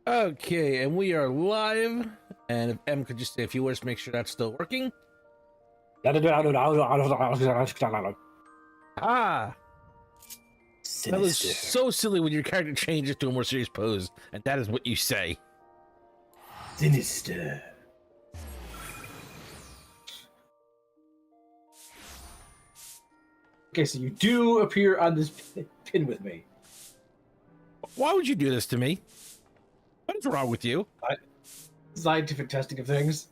Okay, and we are live. And if M could just say a few words to make sure that's still working. Ah, that was Sinister. so silly when your character changes to a more serious pose, and that is what you say. Sinister. Okay, so you do appear on this pin with me. Why would you do this to me? What is wrong with you? Scientific testing of things.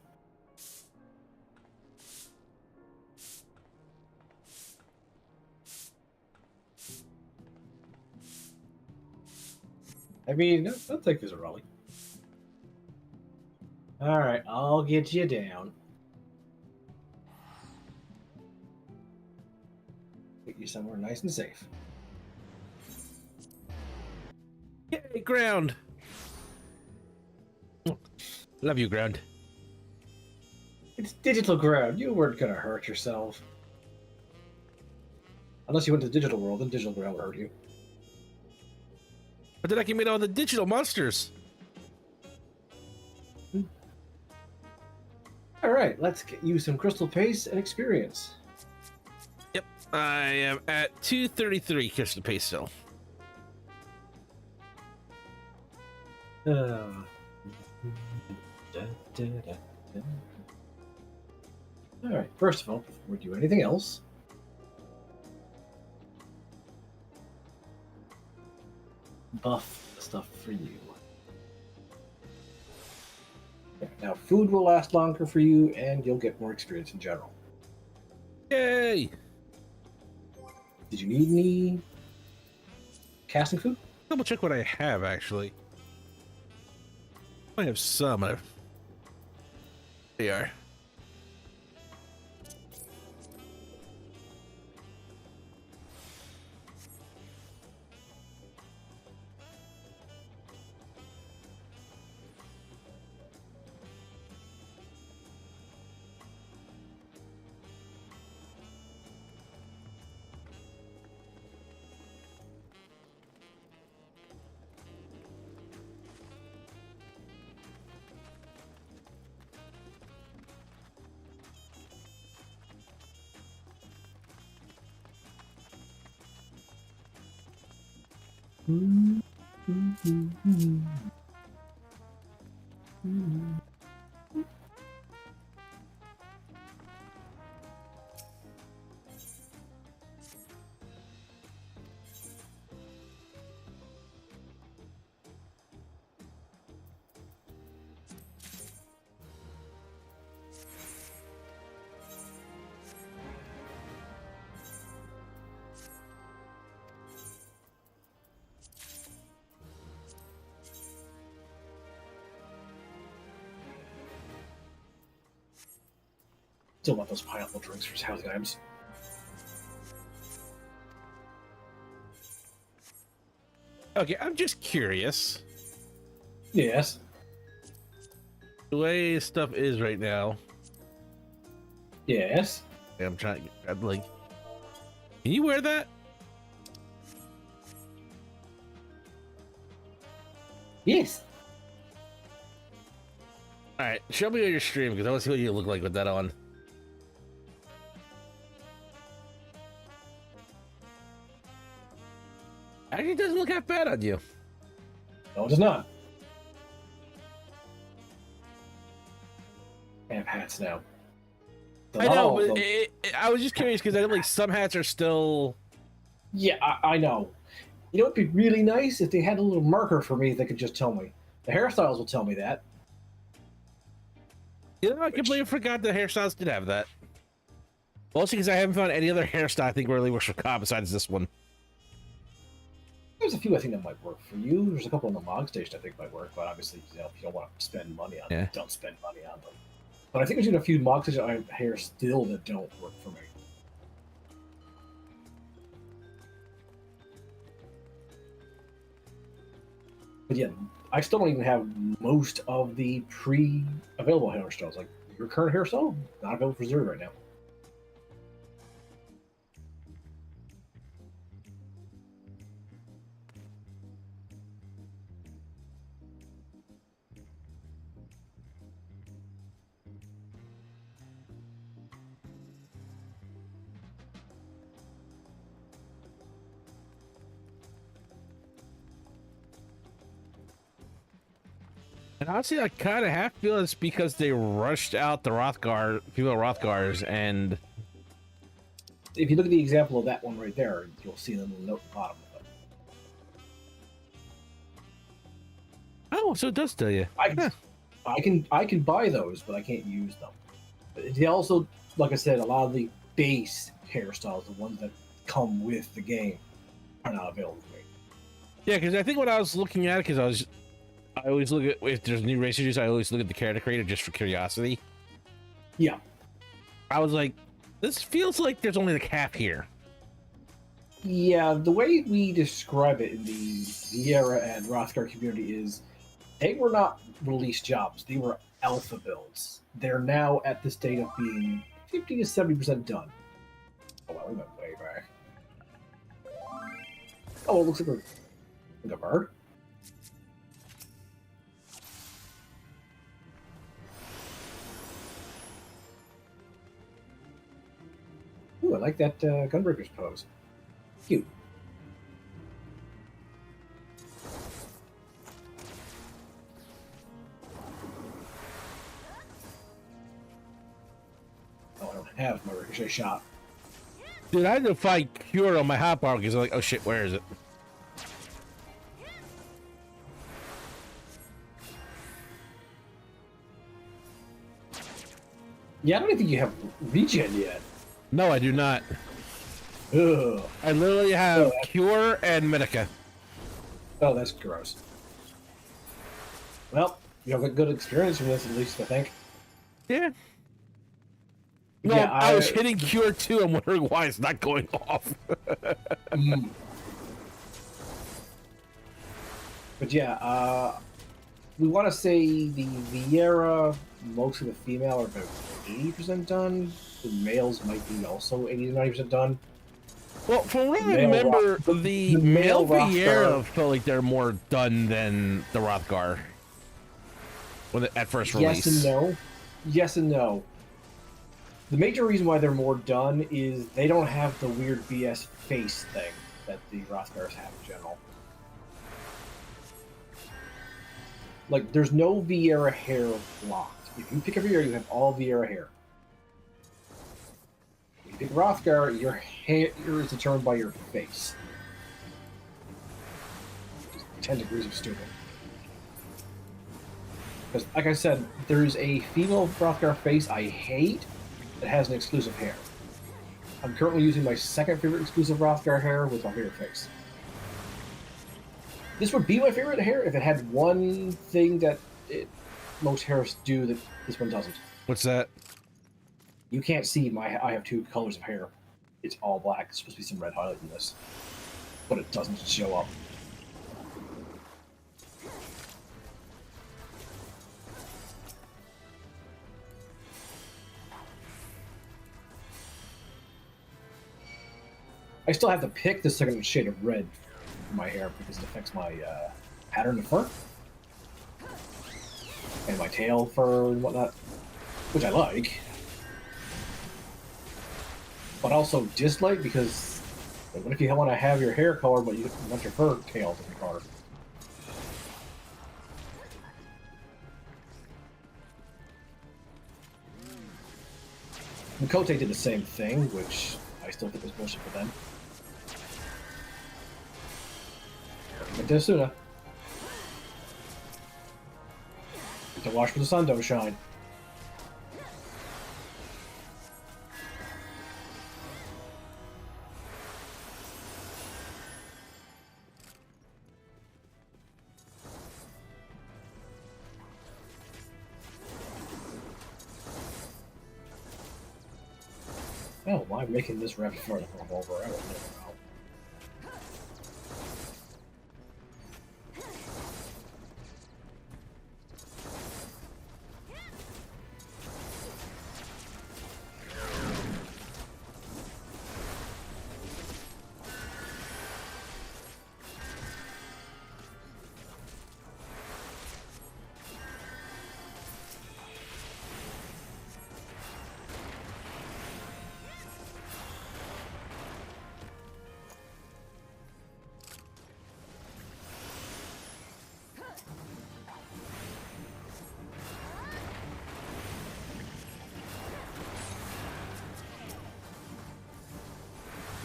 I mean, I don't think there's a rally. Alright, I'll get you down. Get you somewhere nice and safe. Yay, ground. Love you, ground. It's digital ground. You weren't gonna hurt yourself. Unless you went to the digital world, then digital ground would hurt you. But then I can meet all the digital monsters. Alright, let's get you some crystal paste and experience. Yep, I am at 233 crystal paste still. Alright, first of all, before we do anything else, buff stuff for you. Now, food will last longer for you, and you'll get more experience in general. Yay! Did you need any casting food? Double check what I have, actually. I have some. They are. Still want those pineapple drinks for housing items. Okay, I'm just curious. Yes. The way stuff is right now. Yes. I'm trying to grab the link. Can you wear that? Yes. Alright, show me on your stream because I want to see what you look like with that on. Actually, it doesn't look half bad on you. No, it does not. I have hats now. I know, but I was just curious because I know like some hats are still. Yeah, I know. You know, it'd be really nice if they had a little marker for me that could just tell me. The hairstyles will tell me that. You know, I completely forgot the hairstyles did have that. Mostly because I haven't found any other hairstyle I think really works for Cobb besides this one. There's a few I think that might work for you. There's a couple on the log station I think might work, but obviously, you know, if you don't want to spend money on them, don't spend money on them. But I think there's even a few log station hair still that don't work for me. But yeah, I still don't even have most of the pre-available hairstyles. Like your current hairstyle, not available for Zero right now. And honestly, I kind of have to feel it's because they rushed out the Rothgar, female Rothgars, and If you look at the example of that one right there, you'll see the little note at the bottom of it. oh, so it does tell you. Huh. I can buy those, but I can't use them. They also, like I said, a lot of the base hairstyles, the ones that come with the game, are not available to me. Yeah, because I think when I was looking at it, because I always look at if there's new race issues, I always look at the character creator just for curiosity. Yeah. I was like, this feels like there's only like half here. Yeah, the way we describe it in the Vieira and Rothgar community is they were not release jobs, they were alpha builds. They're now at the state of being 50 to 70% done. Oh, wow, we went way back. Oh, it looks like a bird. Ooh, I like that Gunbreaker's pose. Cute. Oh, I don't have my ricochet shot. Dude, I had to fight Cure on my hotbar because I'm like, oh shit, where is it? Yeah, I don't think you have regen yet. No, I do not. Ugh. I literally have Cure and Medica. Oh, that's gross. Well, you have a good experience from this, at least, I think. Yeah. No, Yeah, I was hitting Cure too. I'm wondering why it's not going off. Mm. But yeah, we want to say the Vieira, most of the female are about 80% done. The males might be also 80 to 90% done. Well, from what I remember, the male Vieira felt like they're more done than the Rothgar at first release. Yes and no. Yes and no. The major reason why they're more done is they don't have the weird BS face thing that the Rothgars have in general. Like, there's no Vieira hair blocked. If you pick a Vieira, you have all Vieira hair. If you pick Rothgar, your hair is determined by your face. Just 10 degrees of stupid. Because, like I said, there's a female Rothgar face I hate that has an exclusive hair. I'm currently using my second favorite exclusive Rothgar hair with my favorite face. This would be my favorite hair if it had one thing that most hairs do that this one doesn't. What's that? You can't see I have two colors of hair. It's all black. There's supposed to be some red highlight in this. But it doesn't show up. I still have to pick the second shade of red for my hair because it affects my pattern of fur. And my tail fur and whatnot. Which I like. But also dislike because what if you want to have your hair color but you want your fur tail to be color? Mikote did the same thing, which I still think was bullshit for them. But Desuna. To watch where the sun don't shine. Oh, why am I making this rapid fire to come over? I don't know.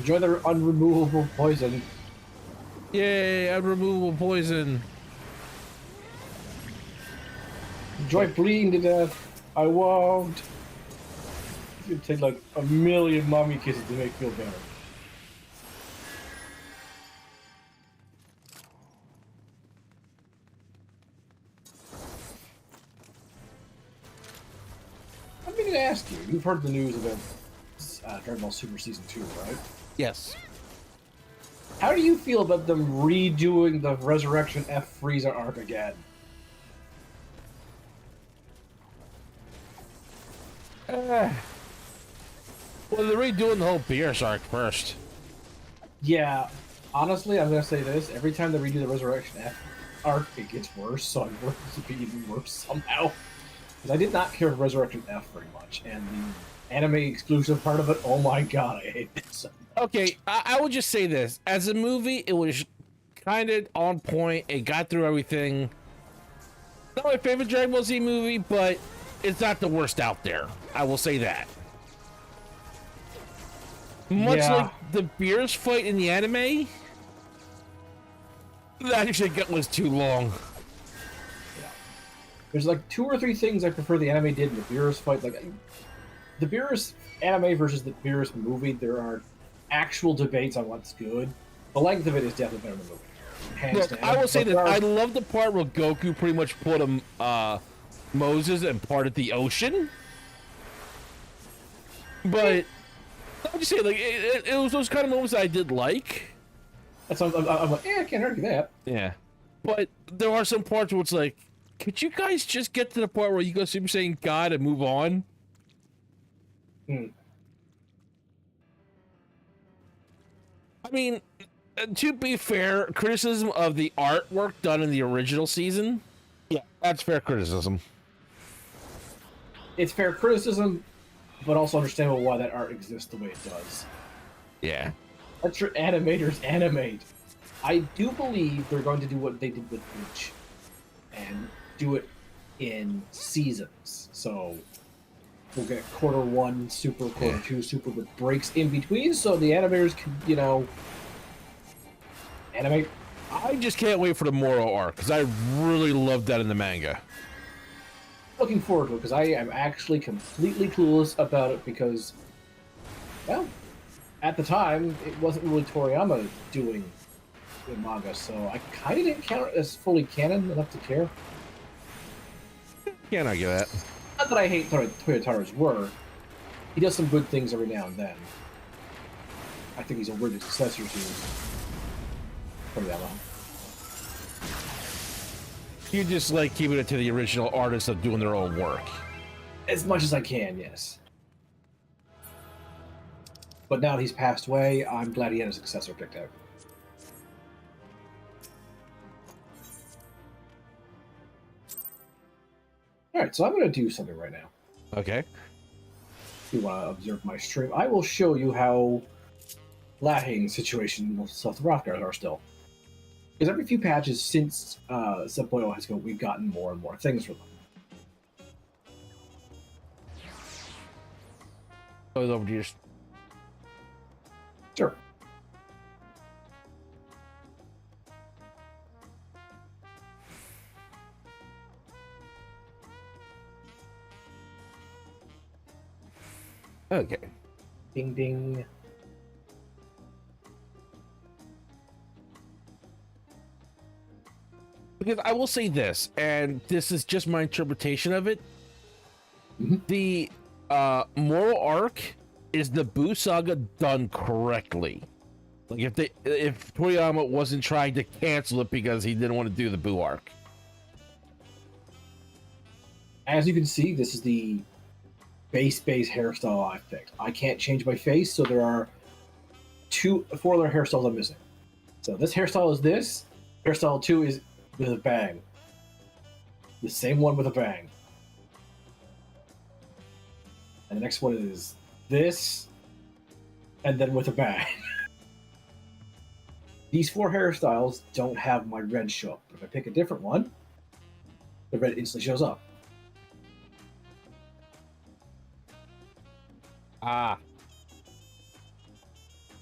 Enjoy the unremovable poison. Yay, unremovable poison. Enjoy bleeding to death. I won't. It's gonna take like a million mommy kisses to make you feel better. I'm going to ask you. You've heard the news about Dragon Ball Super Season 2, right? Yes. How do you feel about them redoing the Resurrection F Frieza arc again? Well, they're redoing the whole Beerus arc first. Yeah, honestly, I'm gonna say this: every time they redo the Resurrection F arc, it gets worse. So I'm worried it be even worse somehow. Because I did not care for Resurrection F very much, and the anime exclusive part of it, oh my god, I hate it so much. Okay, I would just say this: as a movie, it was kind of on point. It got through everything. Not my favorite Dragon Ball Z movie, but it's not the worst out there. I will say that. Much like the Beerus fight in the anime, that actually was too long. Yeah. There's like 2 or 3 things I prefer the anime did in the Beerus fight. Like the Beerus anime versus the Beerus movie, there are actual debates on what's good. The length of it is definitely better than the movie. Hands down. I will say that I love the part where Goku pretty much put Moses and parted the ocean. But I'm just saying, like, it was those kind of moments that I did like. That's I'm like, I can't argue that. Yeah. But there are some parts where it's like, could you guys just get to the part where you go Super Saiyan God and move on? I mean, to be fair, criticism of the artwork done in the original season, yeah, that's fair criticism. It's fair criticism, but also understandable why that art exists the way it does. Yeah. Let your animators animate. I do believe they're going to do what they did with Bleach and do it in seasons. So we'll get quarter 1 super, quarter 2 super with breaks in between, so the animators can, you know, animate. I just can't wait for the Moro arc because I really loved that in the manga. Looking forward to it because I am actually completely clueless about it because, well, at the time it wasn't really Toriyama doing the manga, so I kind of didn't count it as fully canon enough to care. Can't argue that. Not that I hate Toyotaro's work. He does some good things every now and then. I think he's a worthy successor to Toriyama. You just like keeping it to the original artists of doing their own work. As much as I can, yes. But now that he's passed away, I'm glad he had a successor picked out. Alright, so I'm going to do something right now. Okay. If you want to observe my stream, I will show you how lacking situation the Rothgars are still. Because every few patches since Sub-Boil has we've gotten more and more things from them. Goes over to your... Sure. Okay. Ding ding. Because I will say this, and this is just my interpretation of it. Mm-hmm. The moral arc is the Buu saga done correctly. Like if Toriyama wasn't trying to cancel it because he didn't want to do the Buu arc. As you can see, this is the base hairstyle I've picked. I can't change my face, so there are 4 other hairstyles I'm missing. So this hairstyle is this. Hairstyle 2 is with a bang. The same one with a bang. And the next one is this, and then with a bang. These 4 hairstyles don't have my red show up. If I pick a different one, the red instantly shows up. Ah.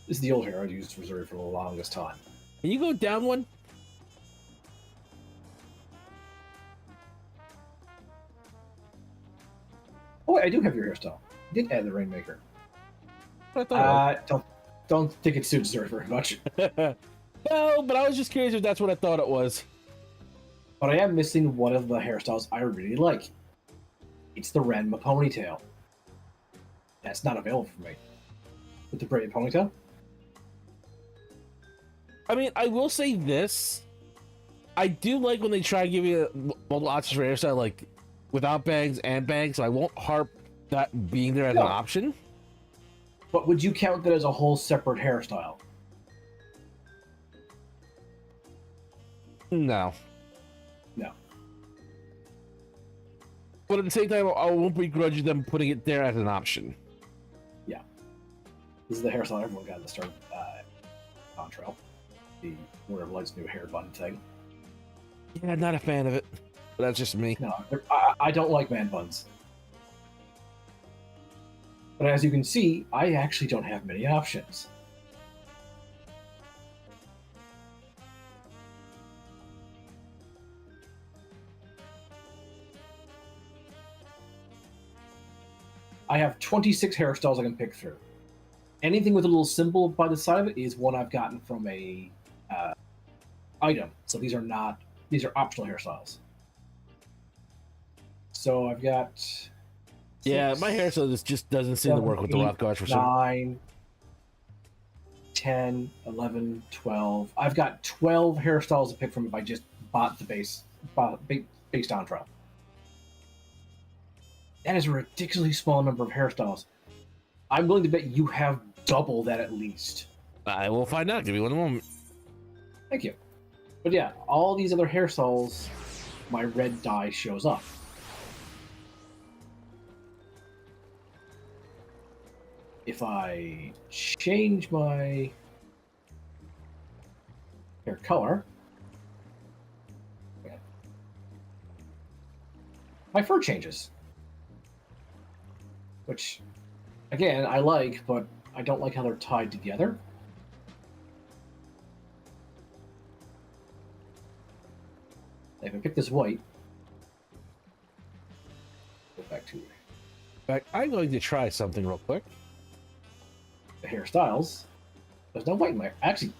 This is the old hair I used reserve for the longest time. Can you go down one? Oh, wait, I do have your hairstyle. I did add the Rainmaker. I thought Don't think it suits her very much. no, but I was just curious if that's what I thought it was. But I am missing one of the hairstyles I really like. It's the Ranma ponytail. That's not available for me. With the braided ponytail? I mean, I will say this. I do like when they try to give you multiple options for hairstyle, like without bangs and bangs, so I won't harp that being there as an option. But would you count that as a whole separate hairstyle? No. No. But at the same time, I won't begrudge them putting it there as an option. Yeah. This is the hairstyle everyone got at the start of Contrail. The Lord of Light's new hair bun thing. Yeah, not a fan of it. But that's just me. No, I don't like man buns. But as you can see, I actually don't have many options. I have 26 hairstyles I can pick through. Anything with a little symbol by the side of it is one I've gotten from a item. So these are optional hairstyles. So I've got... Yeah, my hairstyle just doesn't seem to work with the rock guards for some. 9, 10, 11, 12. I've got 12 hairstyles to pick from if I just bought the base Dontrell. That is a ridiculously small number of hairstyles. I'm willing to bet you have double that at least. I will find out. Give me one moment. Thank you. But yeah, all these other hairstyles, my red dye shows up. If I change my hair color, my fur changes. Which, again, I like, but I don't like how they're tied together. If I pick this white, go back to In fact, I'm going to try something real quick. the hairstyles. There's no white in my... Actually,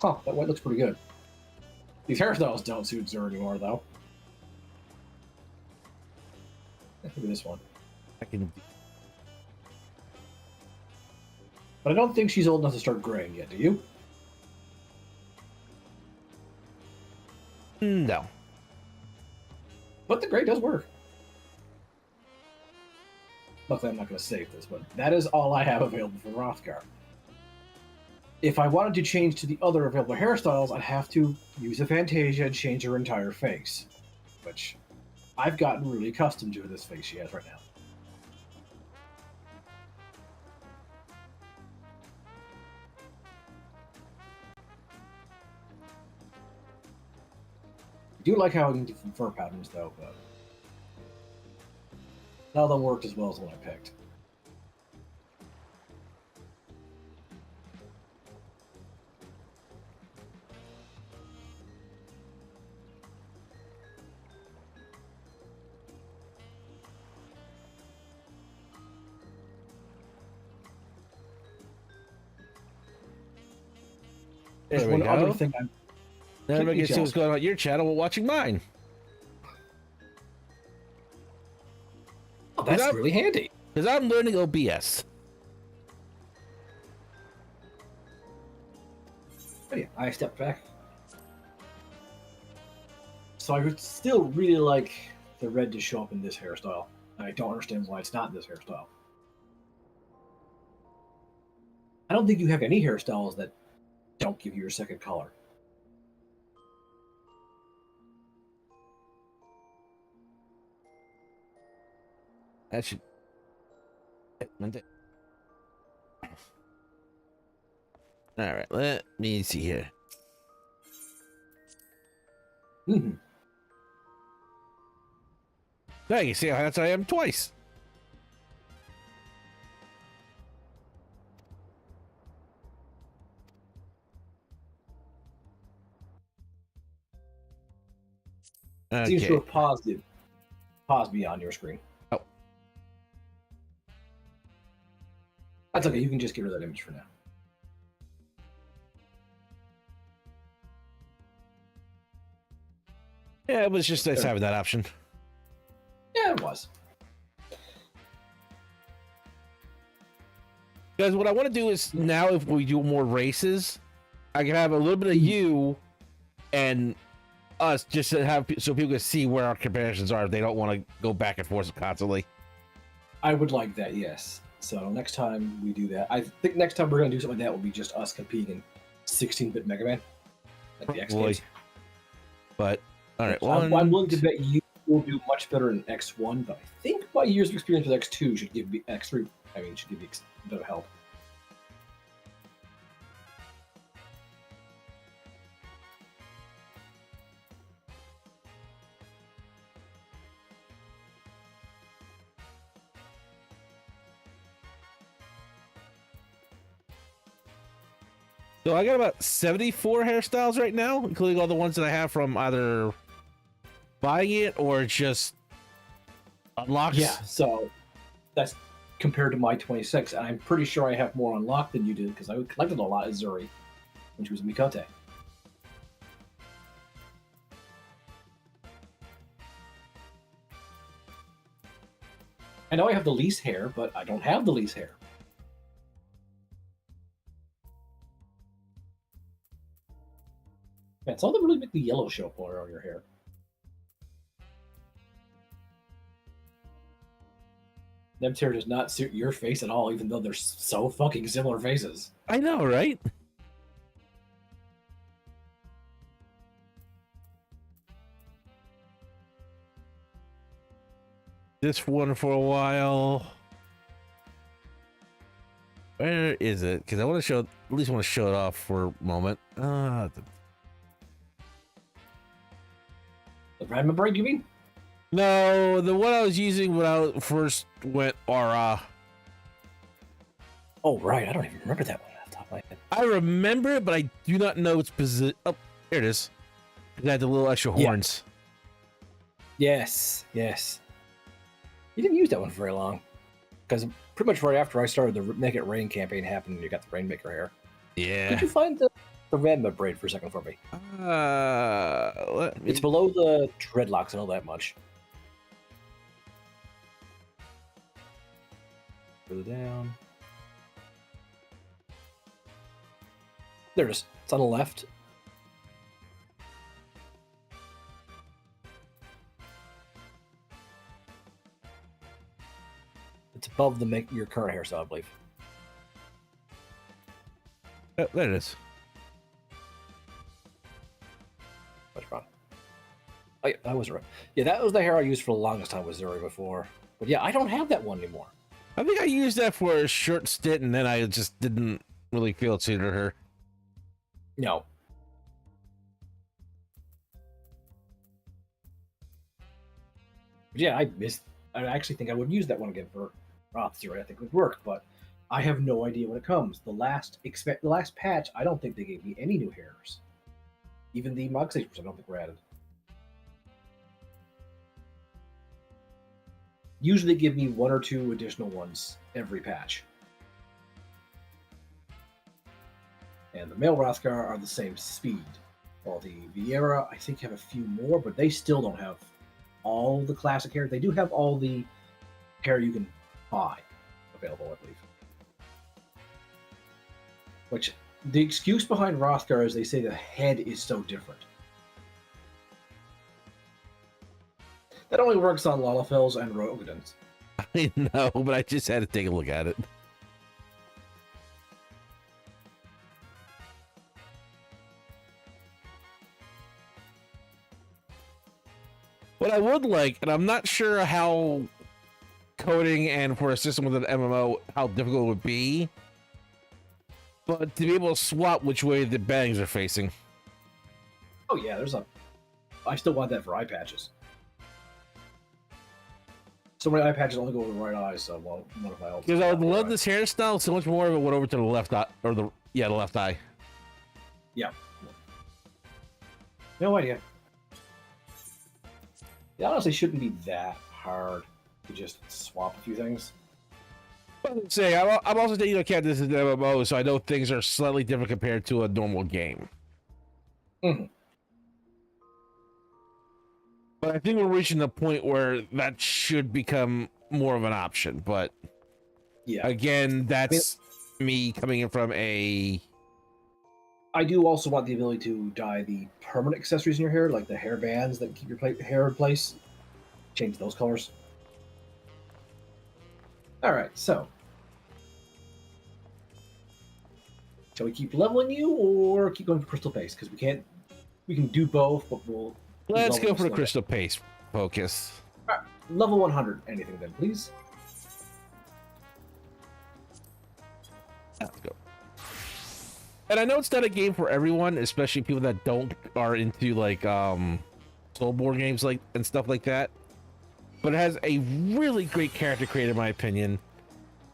that white looks pretty good. These hairstyles don't suit Zer anymore, though. Look at this one. I can. But I don't think she's old enough to start graying yet, do you? No. But the gray does work. Luckily, I'm not going to save this, but that is all I have available for Rothgar. If I wanted to change to the other available hairstyles, I'd have to use a Fantasia and change her entire face. Which I've gotten really accustomed to this face she has right now. I do like how I can do fur patterns, though, but none of them worked as well as the one I picked. There we one go. other thing I'm Now everybody can see what's going on at your channel while watching mine. Oh, that's really handy. Because I'm learning OBS. Oh, yeah, I stepped back. So I would still really like the red to show up in this hairstyle. I don't understand why it's not in this hairstyle. I don't think you have any hairstyles that don't give you your second color. That should. All right, let me see here. Mm-hmm. Now you see how that's I am twice. It seems to have paused me on your screen. Oh. That's okay. You can just get rid of that image for now. Yeah, it was just nice having that option. Yeah, it was. Because what I want to do is now, if we do more races, I can have a little bit of you and us just to have so people can see where our comparisons are if they don't want to go back and forth constantly. I would like that, yes. So next time we do that, I think next time we're going to do something like that will be just us competing in 16-bit Mega Man. Like the X games. But, all right. I'm willing to bet you will do much better in X1, but I think my years of experience with X2 should give me X3. I mean, should give me a bit of help. So I got about 74 hairstyles right now, including all the ones that I have from either buying it or just unlocks. Yeah, so that's compared to my 26, and I'm pretty sure I have more unlocked than you did because I collected a lot of Zuri when she was in Mikote. I know I have the least hair, but I don't have the least hair. Man, some of them really make the yellow show up on your hair. Them hair does not suit your face at all, even though they're so fucking similar faces. I know, right? This one for a while. Where is it? Because I want to show, at least want to show it off for a moment. The Random Break, you mean? No, the one I was using when I first went Aura. Oh, right. I don't even remember that one off the top of my head. I remember it, but I do not know its position. Oh, there it is. It had the little extra horns. Yes, yes. You didn't use that one for very long. Because pretty much right after I started the Make It Rain campaign happened, you got the Rainmaker hair. Yeah. Could you find the Ranma braid for a second for me? Let me... It's below the dreadlocks, I know that much. Further down. There it is. It's on the left. It's above your current hairstyle, I believe. There it is. What's wrong? Oh, yeah, that was right. Yeah, that was the hair I used for the longest time with Zuri before. But yeah, I don't have that one anymore. I think I used that for a short stint, and then I just didn't really feel it suited her. No. But yeah, I actually think I would use that one again for Roth Zuri. I think it would work, but I have no idea when it comes. The last patch, I don't think they gave me any new hairs. Even the Mog Stations, I don't think were added. Usually give me one or two additional ones every patch. And the male Rothgar are the same speed. While the Vieira, I think, have a few more, but they still don't have all the classic hair. They do have all the hair you can buy available, I believe. Which, the excuse behind Rothgar is they say the head is so different. That only works on Lalafels and Rogadons. I know, but I just had to take a look at it. What I would like, and I'm not sure how coding and for a system with an MMO, how difficult it would be, but to be able to swap which way the bangs are facing. Oh yeah, I still want that for eye patches. So many eye patches only go over the right eye, so one of my else. Because I would love this hairstyle so much more of it went over to the left eye, or the left eye. Yeah. No idea. It honestly shouldn't be that hard to just swap a few things. Say, I'm also taking into account this is an MMO, so I know things are slightly different compared to a normal game. Mm-hmm. But I think we're reaching the point where that should become more of an option. But yeah, again, that's me coming in from a. I do also want the ability to dye the permanent accessories in your hair, like the hair bands that keep your hair in place. Change those colors. All right, so shall we keep leveling you or keep going for crystal paste? Because we can't. We can do both, but we'll. Let's go for the crystal paste focus. All right, level 100. Anything then, please. Let's go. And I know it's not a game for everyone, especially people that are into like Soulborne games like and stuff like that. But it has a really great character creator, in my opinion.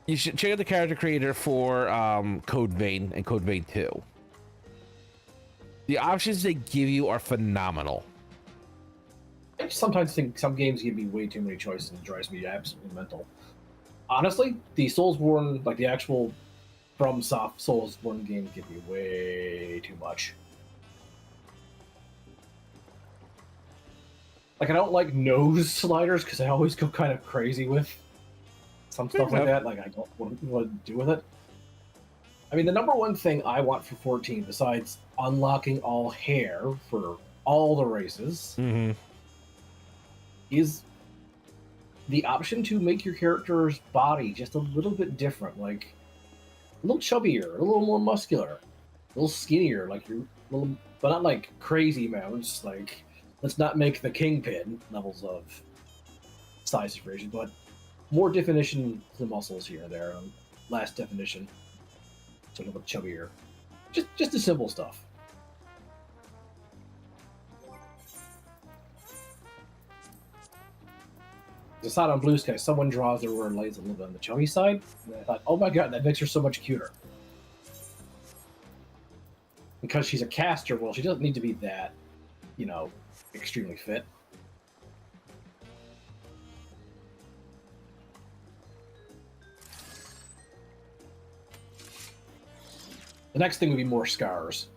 You should check out the character creator for Code Vein and Code Vein 2. The options they give you are phenomenal. I sometimes think some games give me way too many choices and it drives me absolutely mental. Honestly, the Soulsborne, like the actual FromSoft Soulsborne games, give me way too much. Like, I don't like nose sliders because I always go kind of crazy with some stuff like that. Like, I don't want to do with it. I mean, the number one thing I want for 14, besides unlocking all hair for all the races, is the option to make your character's body just a little bit different, like a little chubbier, a little more muscular, a little skinnier, like you're a little, but not like crazy amounts. Like, let's not make the Kingpin levels of size variation, but more definition to the muscles here and there. Last definition, so a little chubbier. Just the simple stuff. I saw it on Blue Sky. Someone draws their word lays a little bit on the chubby side, and I thought, oh my god, that makes her so much cuter. Because she's a caster, well, she doesn't need to be that, you know, extremely fit. The next thing would be more scars.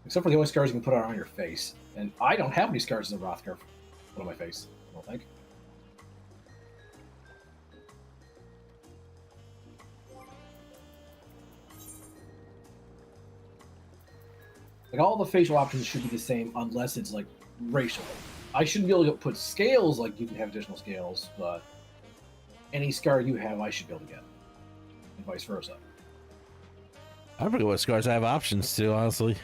Except for the only scars you can put on your face. And I don't have any scars as a Rothgar on my face, I don't think. Like, all the facial options should be the same unless it's, like, racial. I shouldn't be able to put scales like you can have additional scales, but any scar you have, I should be able to get. And vice versa. I forget what scars I have options to, honestly.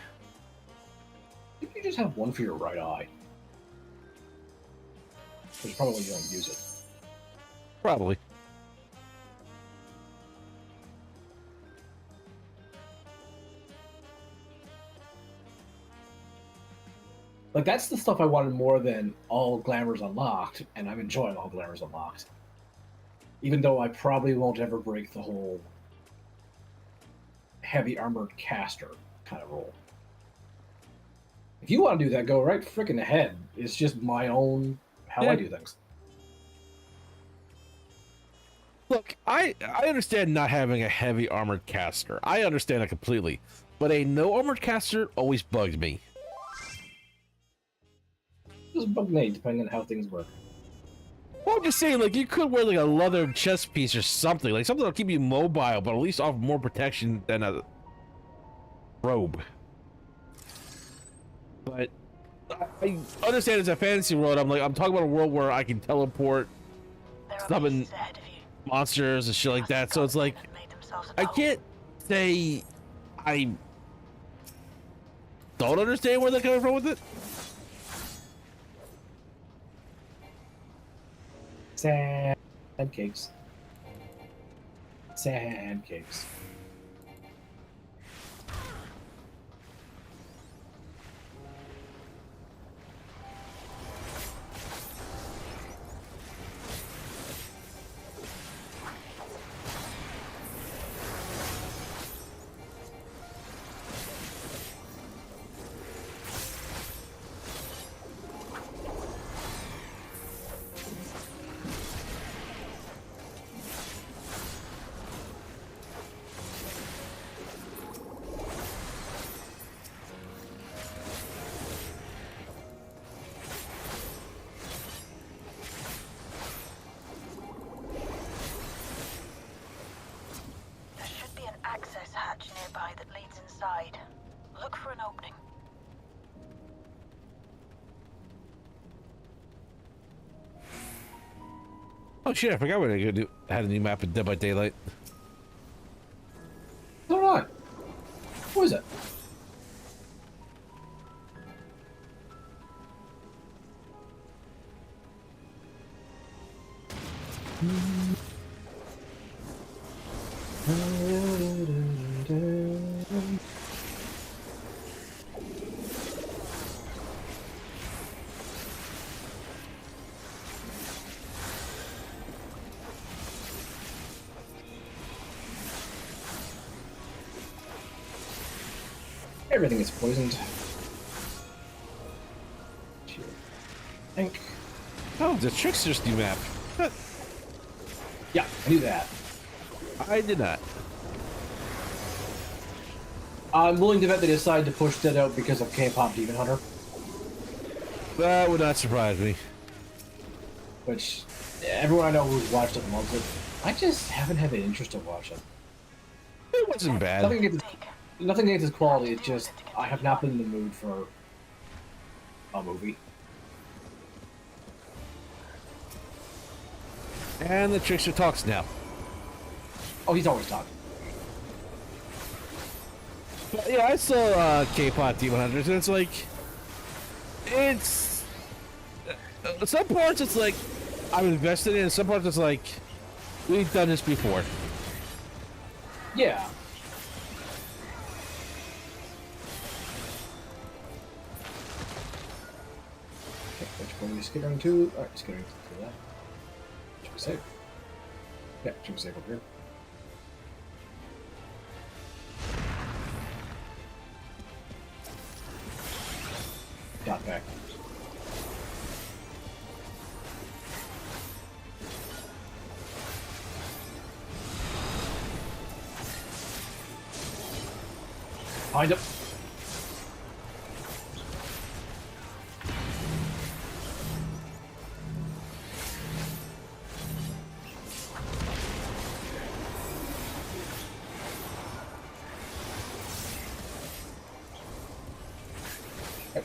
I think you just have one for your right eye. Which is probably why you don't use it. Probably. Like, that's the stuff I wanted more than all glamours unlocked, and I'm enjoying all glamours unlocked. Even though I probably won't ever break the whole heavy armored caster kind of role. If you want to do that, go right freaking ahead. It's just my own how I do things. Look, I understand not having a heavy armored caster. I understand it completely. But a no armored caster always bugs me. It doesn't bug me, depending on how things work. Well, I'm just saying, like, you could wear like a leather chest piece or something. Like something that'll keep you mobile, but at least offer more protection than a robe. But I understand it's a fantasy world. I'm talking about a world where I can teleport, summon monsters and shit like that. So it's like, I can't say I don't understand where they're coming from with it. Sand cakes. Sand cakes. Oh shit! I forgot had a new map in Dead by Daylight. Hold on. What is it? Everything is poisoned. Think. Oh, the Trickster's new map. Yeah, I knew that. I did not. I'm willing to bet they decided to push that out because of K-pop Demon Hunter. That would not surprise me. Which, everyone I know who's watched it loves it. I just haven't had the interest to watch it. It wasn't bad. Nothing against its quality, it's just, I have not been in the mood for a movie. And the Trickster talks now. Oh, he's always talking. But yeah, I saw K-pop Demon Hunters, and it's like, some parts it's like I'm invested in, and some parts it's like we've done this before. Yeah. Okay, which one are we skittering to? Alright, skittering to that. Should we save? Yeah, should we save over here? Got back. Find him.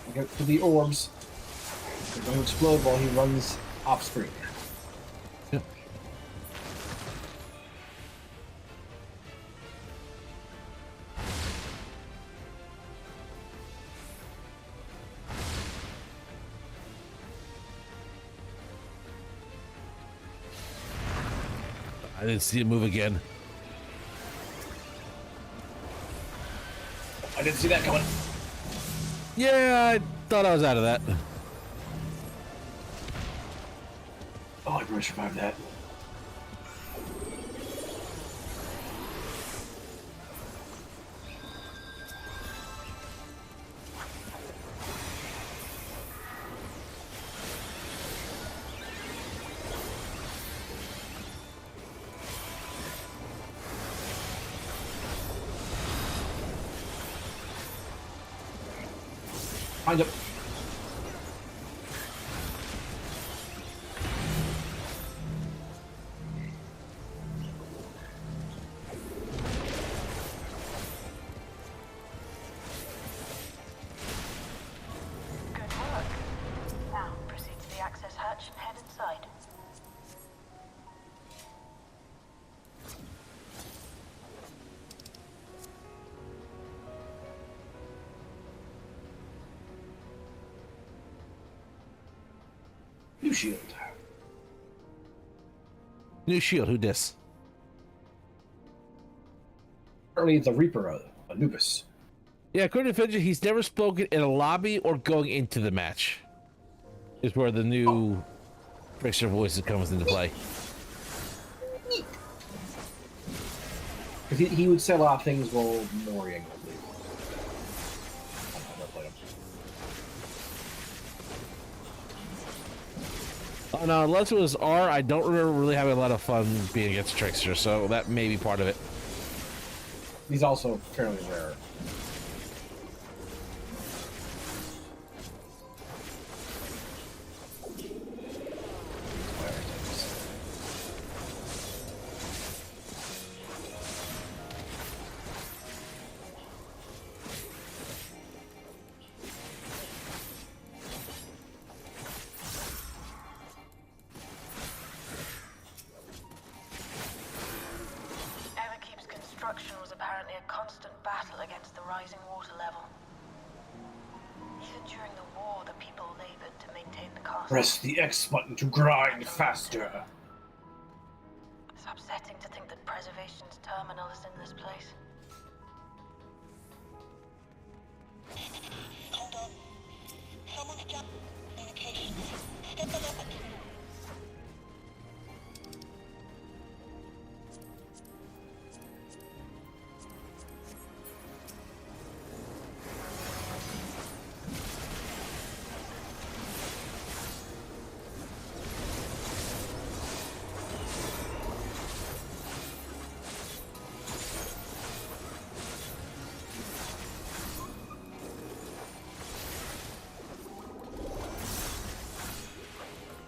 We go to the orbs. They're going to explode while he runs off screen. Yep. I didn't see him move again. I didn't see that coming. Yeah, I thought I was out of that. Oh, I really survived that. Find him. Good work. Now proceed to the access hatch and head inside. New shield. New shield, who dis? Apparently it's a Reaper, Anubis. Yeah, according to Fidget, he's never spoken in a lobby or going into the match. Is where the new Trickster voice comes into play. He would say a lot of things while Moriang would leave. I've never played him. Oh no, unless it was R, I don't remember really having a lot of fun being against Trickster, so that may be part of it. He's also fairly rare. rising water level. Even during the war, the people labored to maintain the castle. Press the X button to grind faster. It's upsetting to think that preservation's terminal is in this place. Hold on. Someone's got communications. Step it up.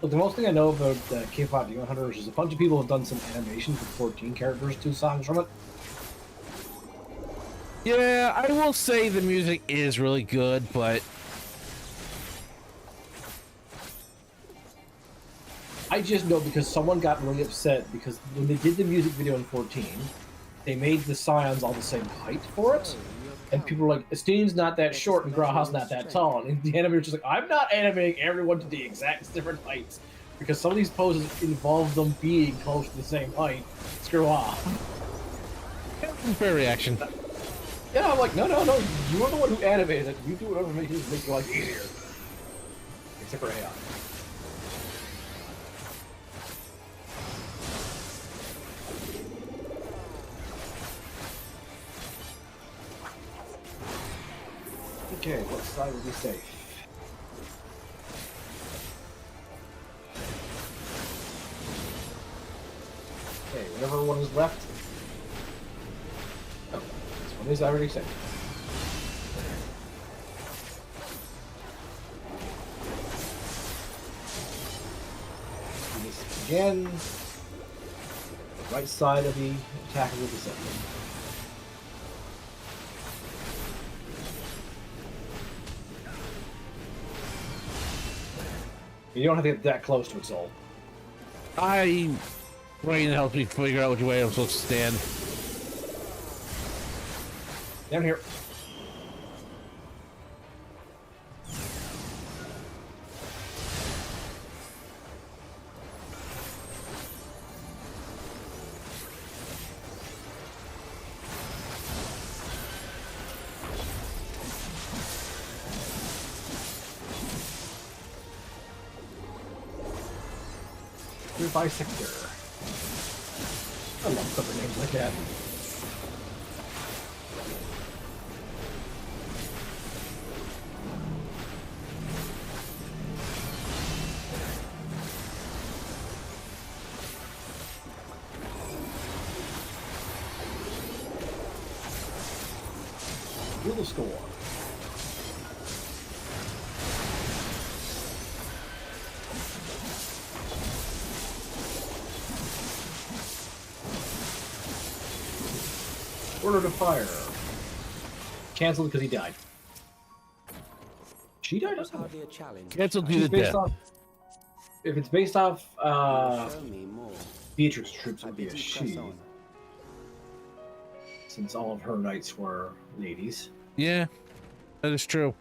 Look, the most thing I know about K-pop Demon Hunters is a bunch of people have done some animations with 14 characters, 2 songs from it. Yeah, I will say the music is really good, but I just know because someone got really upset because when they did the music video in 14, they made the Scions all the same height for it. And people were like, Esteen's not that short and Graha's not that tall. And the animator's just like, I'm not animating everyone to the exact different heights. Because some of these poses involve them being close to the same height. Screw off. fair reaction. Yeah, I'm like, no. You are the one who animated it. You do whatever makes your life easier. Except for AI. Okay, what side would be safe? Okay, whatever one is left. Oh, this one is already safe. Do this again. The right side of the attacker will be safe. You don't have to get that close to its soul. Brain helps me figure out which way I'm supposed to stand. Down here. Bisector. I love clever names like that. Feel the score. Order to fire. Canceled because he died. She died? That's hardly a challenge. Cancel due She's to based death. off. If it's based off Show me more. Beatrix troops, it I would be bid a you press she, on. since all of her knights were ladies. Yeah, that is true.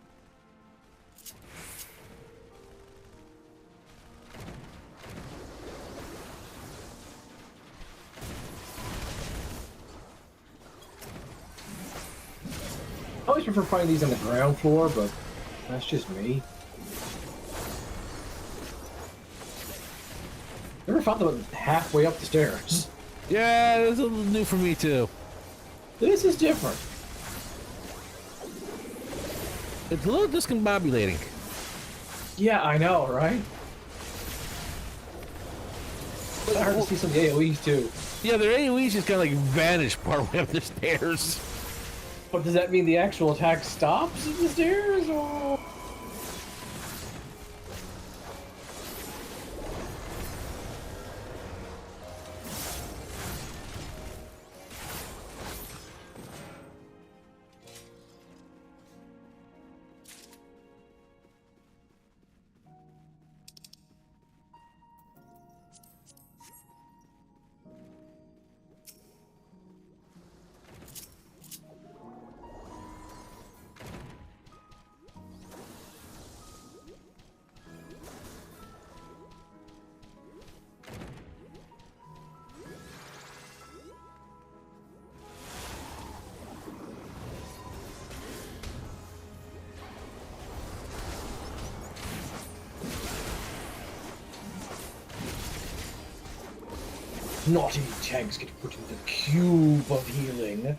I always prefer finding these on the ground floor, but that's just me. Never found them halfway up the stairs. Yeah, it's a little new for me too. This is different. It's a little discombobulating. Yeah, I know, right? But I heard to see some of the AoEs too. Yeah, their AoEs just kind of like vanish partway up the stairs. But does that mean the actual attack stops at the stairs, or...? naughty tanks get put in the cube of healing.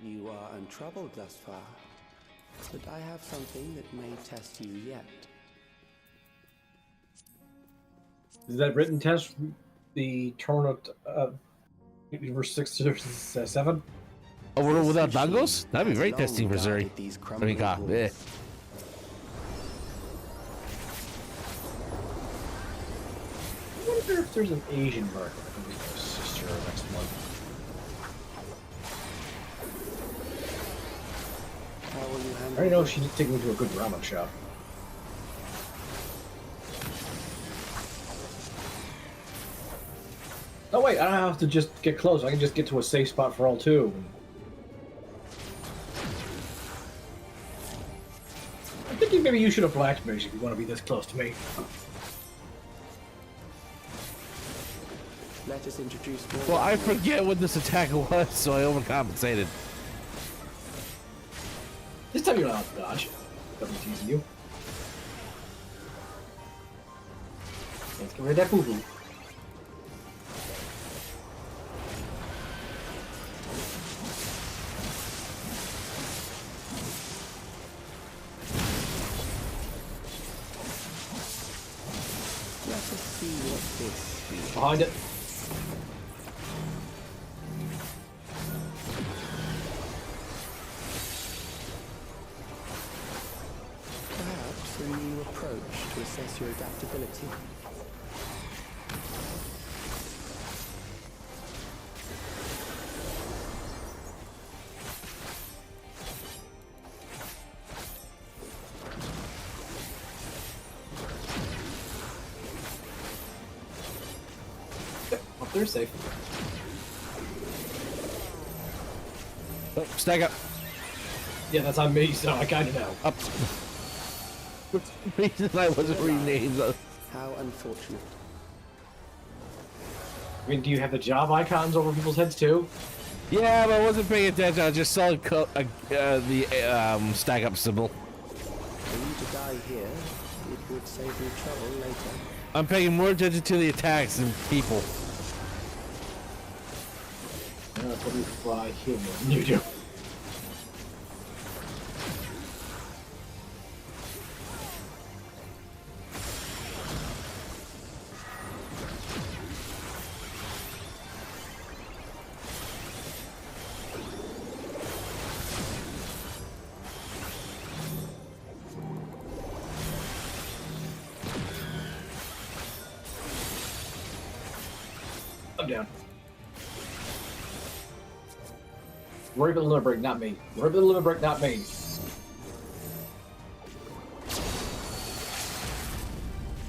You are untroubled thus far, but I have something that may test you yet. Is that written test the turn of verse 6 to 7? Overall without This machine bongos? That'd be has very long testing for Zuri. guarded these crumbling Yeah. halls. I wonder if there's an Asian market. I think it's my sister next month. How will you I handle already know she's taking me to a good ramen shop. Oh wait, I don't have to just get close. I can just get to a safe spot for all two. I'm thinking maybe you should have blackmailed if you want to be this close to me. Let us introduce more. Well, I forget what this attack was, so I overcompensated. This time you don't have to dodge. I'm teasing you. Let's get rid of that boo-boo. Let us see what this is. Behind it. Perhaps a new approach to assess your adaptability. Up there, safe. Oh, stack up. Yeah, that's on me, so I kind of know. Up. What's the reason I wasn't renamed? How unfortunate. I mean, do you have the job icons over people's heads too? Yeah, but I wasn't paying attention. I just saw the stack up symbol. For you to die here, it would save you trouble later. I'm paying more attention to the attacks than people. That's what we fly heal more than you do. I'm down. Worry about the limit break, not me. Worry about the limit break, not me.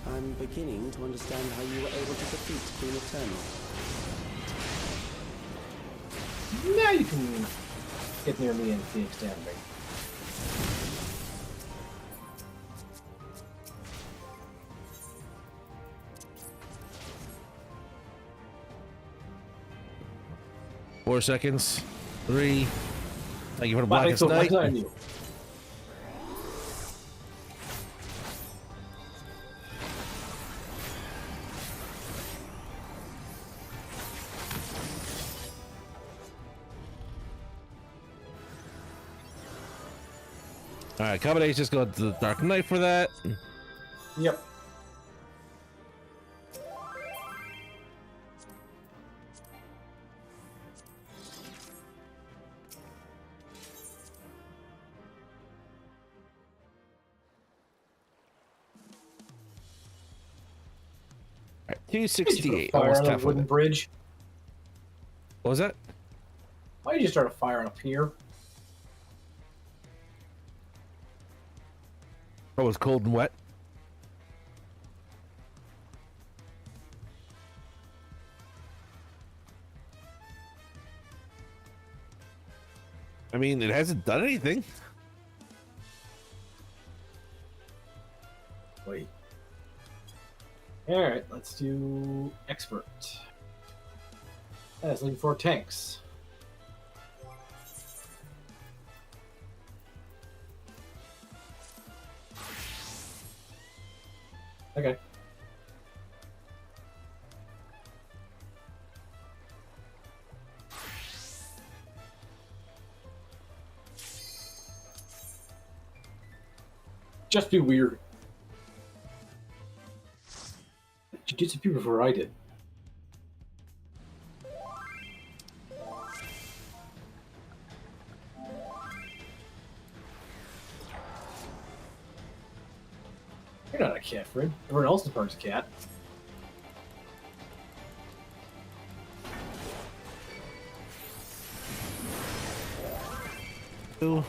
I'm beginning to understand how you were able to defeat Queen Eternal. Now you can get near me and be extend me. Four seconds. 3. Thank you for the But I blackest think so, night. what's on you? Alright, combination, just go to the Dark Knight for that. Yep. 268. Fire Almost on a halfway wooden there. bridge. What was that? Why did you start a fire on a pier? Oh, it was cold and wet. I mean, it hasn't done anything. Wait. Alright, let's do expert. That's looking for tanks. Okay. Just be weird. You did some people before I did. You're not a cat, Fred. Everyone else in the park's a cat. Ooh.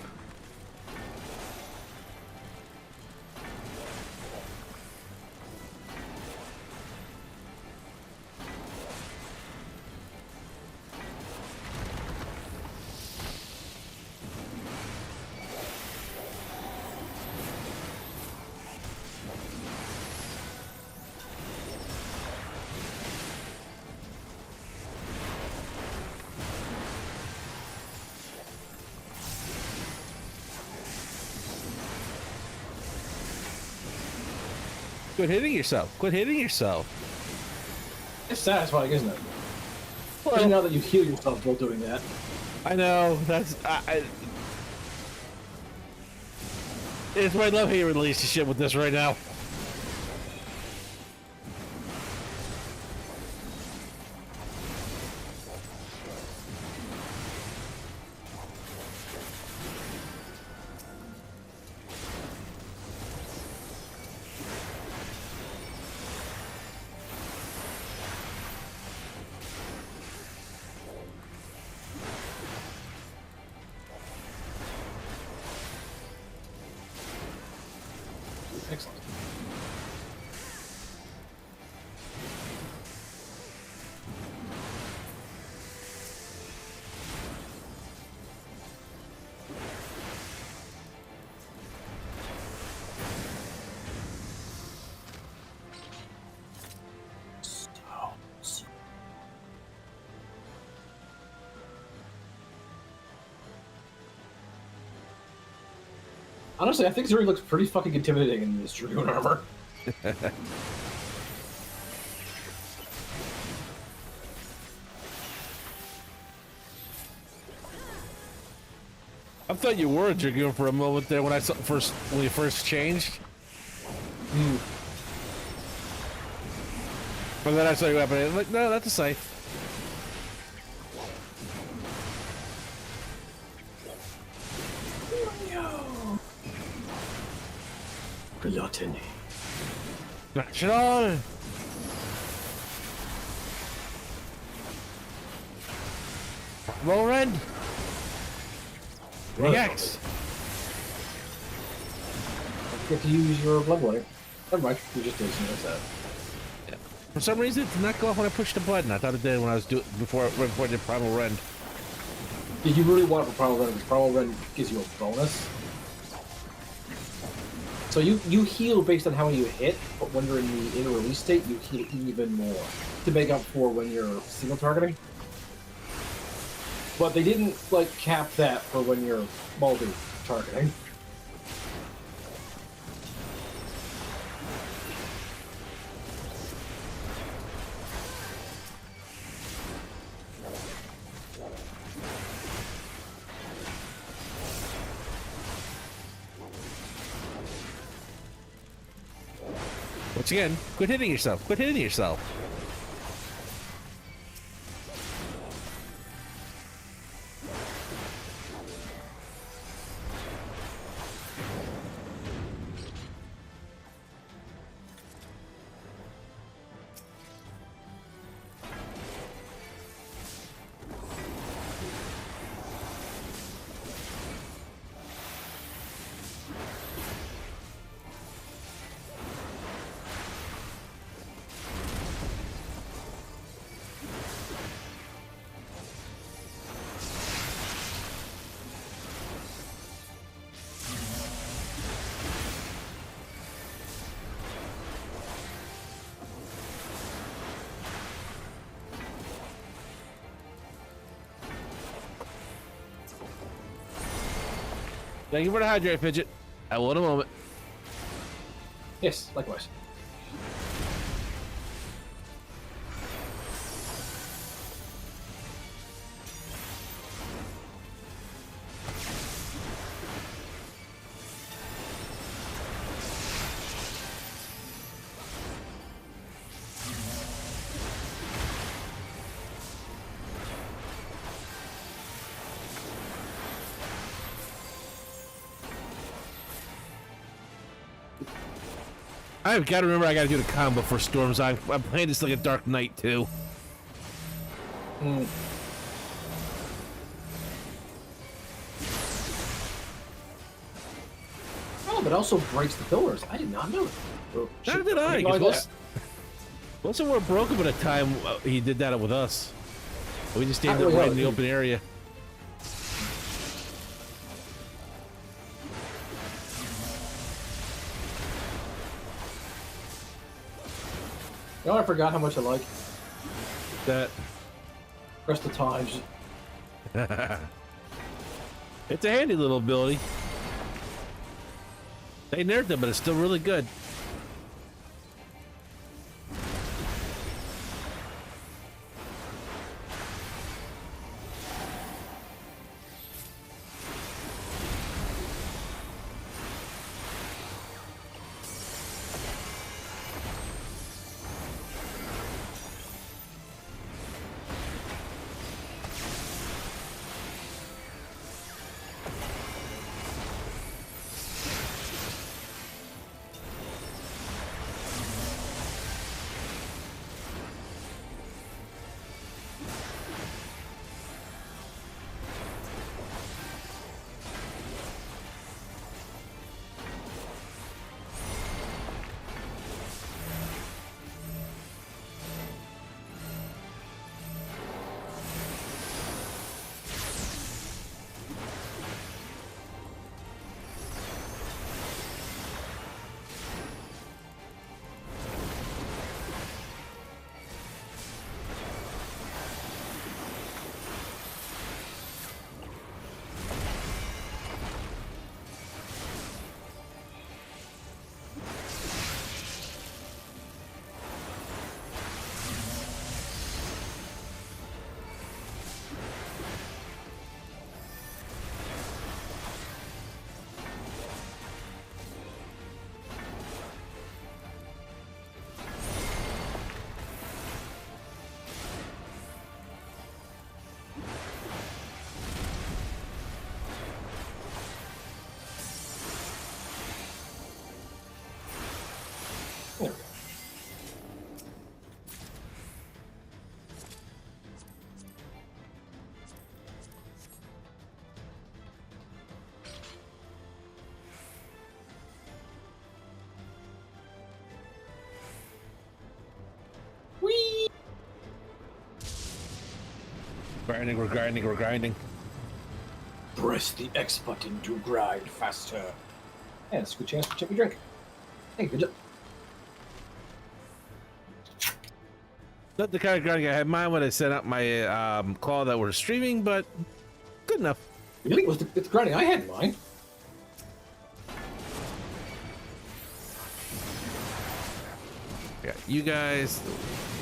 Quit hitting yourself. Quit hitting yourself. It's satisfying, isn't it? Well, Especially now that you heal yourself while doing that. I know. That's. It's my love-hate relationship with this right now. Excellent. Honestly, I think Zuri looks pretty fucking intimidating in this Dragoon armor. I thought you were a Dragoon for a moment there when when you first changed. But then I saw you weapon. I'm like, no, that's a scythe. Gluttony. Smash it on! Roll rend! React! Get to use your blood water. Never mind, you just did some that. For some reason, it did not go off when I pushed the button. I thought it did when I was doing before I did Primal Rend. Did you really want it for Primal Rend? Because Primal Rend gives you a bonus. So you heal based on how many you hit, but when you're in the inner release state, you heal even more to make up for when you're single targeting. But they didn't like cap that for when you're multi targeting. Once again, quit hitting yourself. Quit hitting yourself. Thank you for the hydrate, Fidget. I will in a moment. Yes, likewise. I've got to remember I got to do the combo for Storms. I'm playing this like a Dark Knight too. Hmm. Oh, but also breaks the pillars. I did not know that. Oh, Neither shit, did I. didn't know 'Cause that. Wasn't more broken by the time he did that with us. We just stayed Oh, right yeah, in the open area. You know, I forgot how much I like That rest of times. it's a handy little ability. They nerfed it, but it's still really good. There we go. Whee! Grinding, we're grinding, we're grinding. Press the X button to grind faster. And it's a good chance to check your drink. Hey, good job. Not the kind of grinding I had mine when I set up my call that we're streaming, but good enough. Really? Was the grinding I had in mind? Yeah, you guys,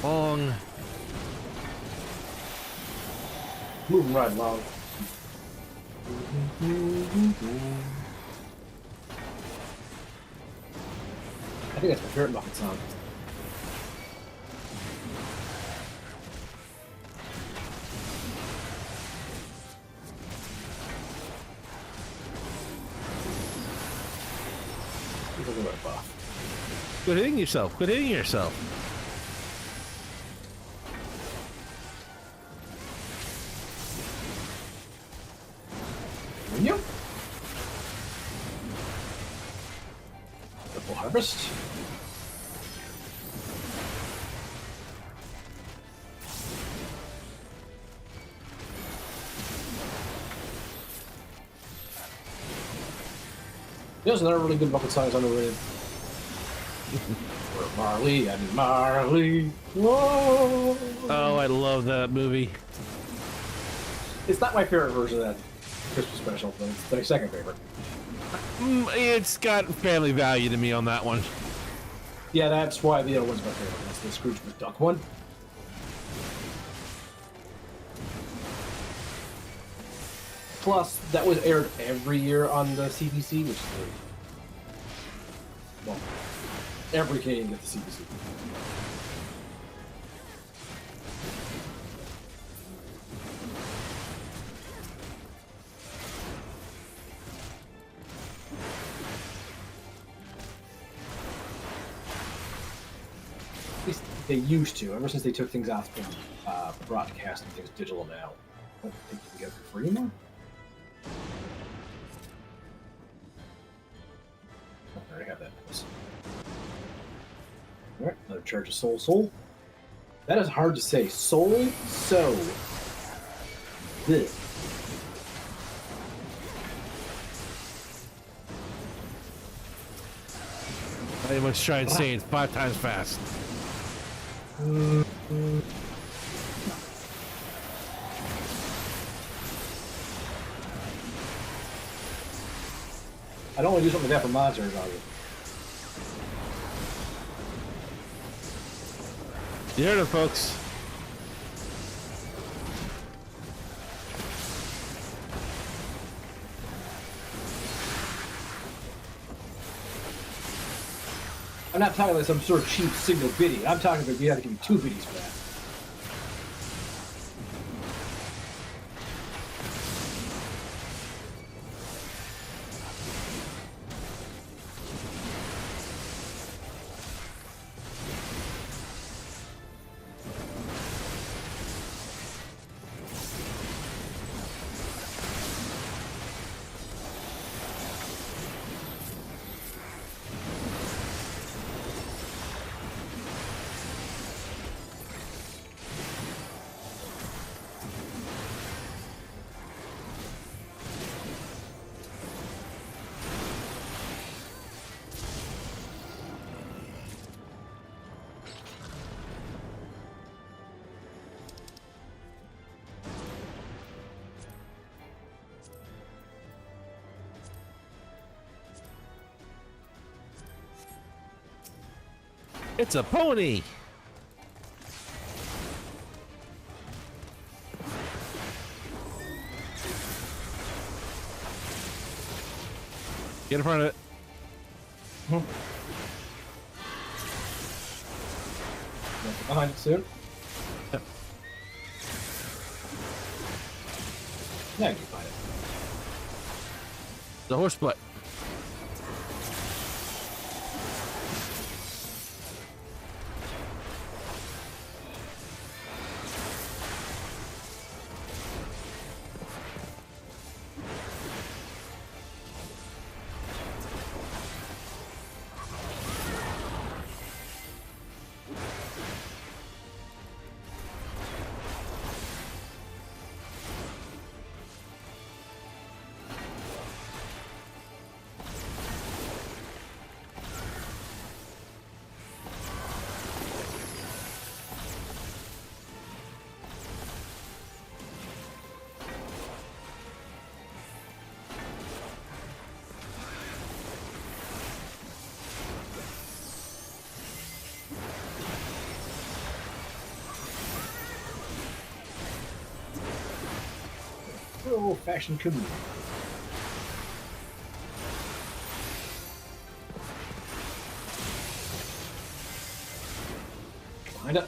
long. Moving right along. I think that's my favorite Muppet song. He's a little bit buff. Quit hitting yourself. Quit hitting yourself. Yep. Triple harvest. There's another really good Muppet song is underrated. Where Marley and Marley. Whoa. Oh, I love that movie. It's not my favorite version of that Christmas special, but it's my second favorite. It's got family value to me on that one. Yeah, that's why the other one's my favorite. That's the Scrooge McDuck one. Plus, that was aired every year on the CBC, which is great. Well, every Canadian gets the CBC. At least they used to. Ever since they took things off from broadcast and things digital now. I don't think you can get it for free anymore. Oh, I already have that. Alright, another charge of soul. That is hard to say. Soul, so. This. I must try and say it 5 times fast. I don't want to do something like that for monetary value. You heard it, folks. I'm not talking like some sort of cheap single biddy. I'm talking about you have to give me 2 biddies for that. It's a pony. Get in front of it. Behind it soon. Yep. Yeah, you can find it. The horse butt. Old-fashioned community. Behind it.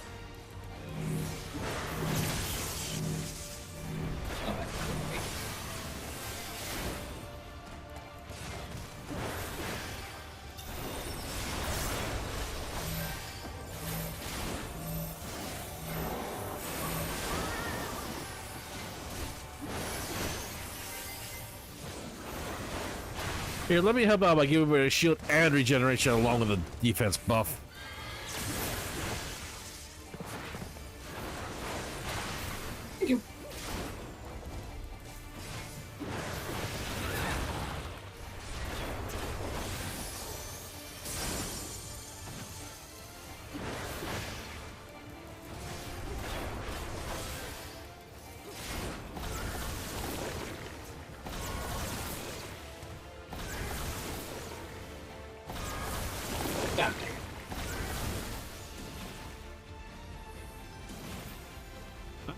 Here, let me help out by giving her a shield and regeneration along with the defense buff. Thank you.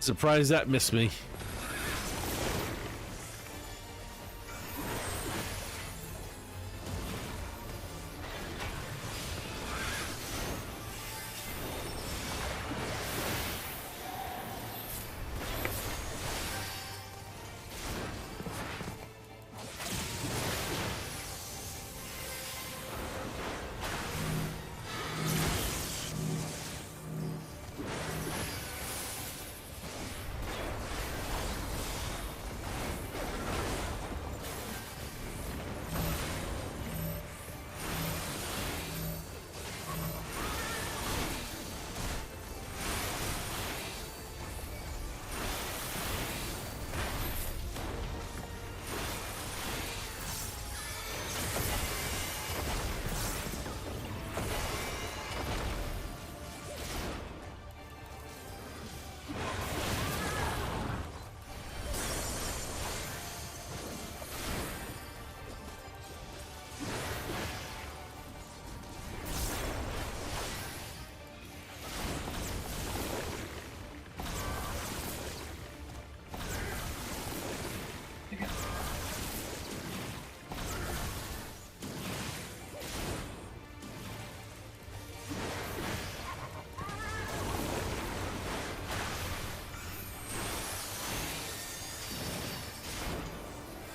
Surprised that missed me.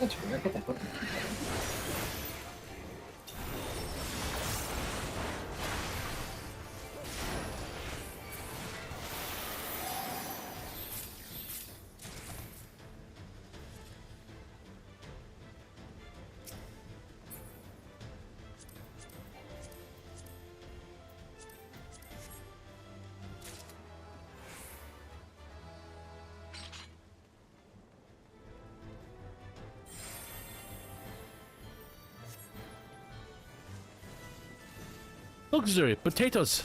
That's weird. Get that button. Look, Zuri, potatoes.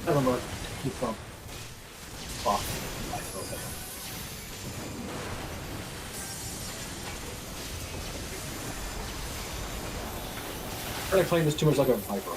I remember keep from off. I suppose I playing this too much like a Viper.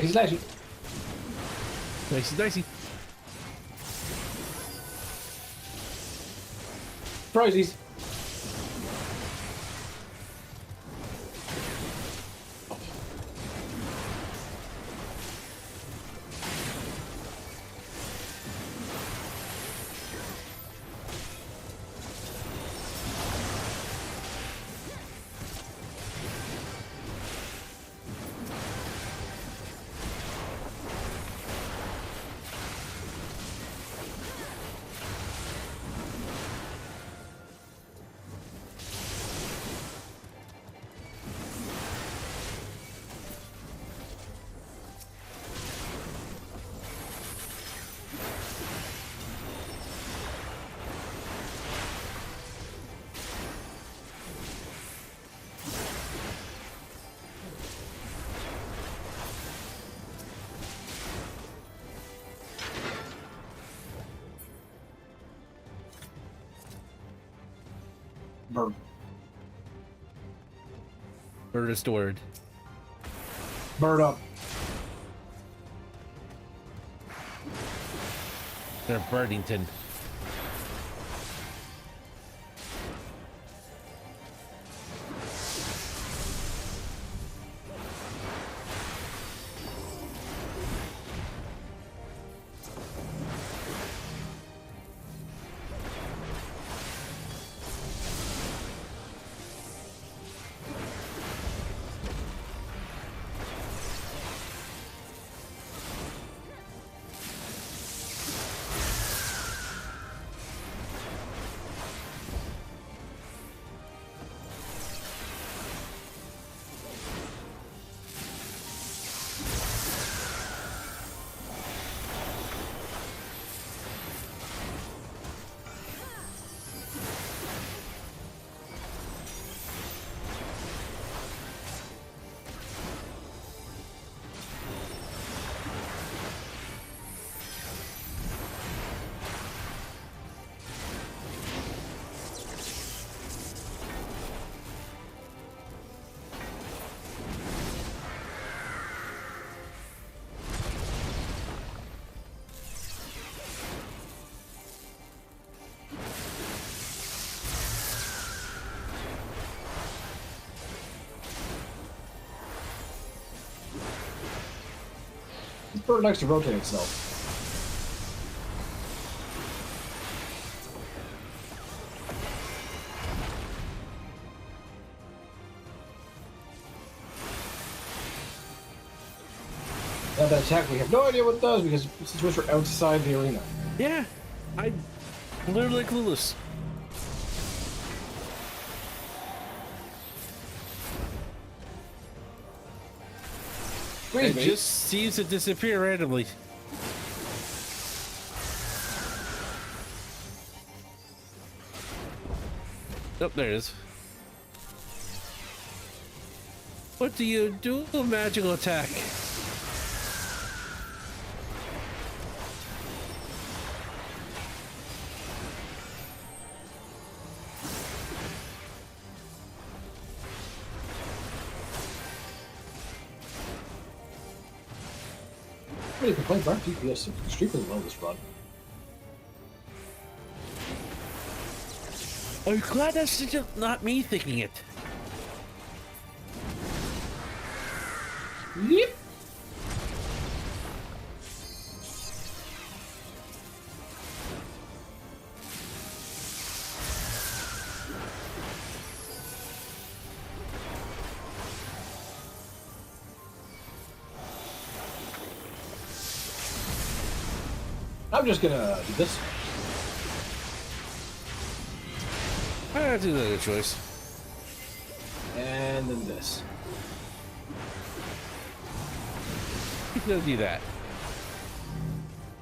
He's dicey. Dicey, dicey. Surprises. Bird. Bird restored. Bird up. They're Birdington. This bird likes to rotate itself. Now that attack, we have no idea what it does because since we're outside the arena. Yeah, I'm literally clueless. It just seems to disappear randomly. Oh, there it is. What do you do? A magical attack. Really complaints, our DPS is extremely low this run. I'm glad that's just not me thinking it. Yep. I'm just gonna do this. I do that a choice. And then this. He's gonna do that.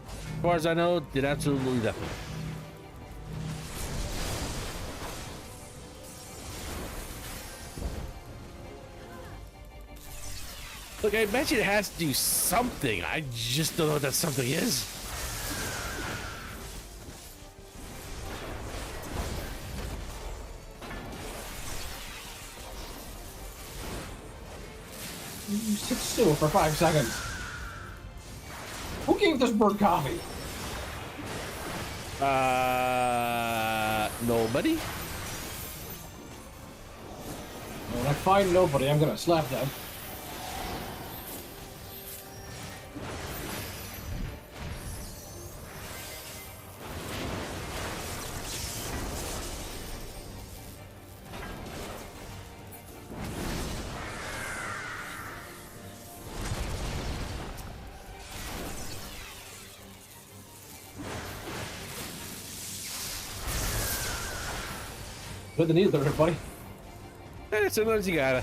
As far as I know, did absolutely nothing. Look, I imagine it has to do something. I just don't know what that something is. You sit still for 5 seconds. Who gave this bird coffee? Nobody? When I find nobody, I'm gonna slap them. Put the needle there, buddy. Sometimes you gotta.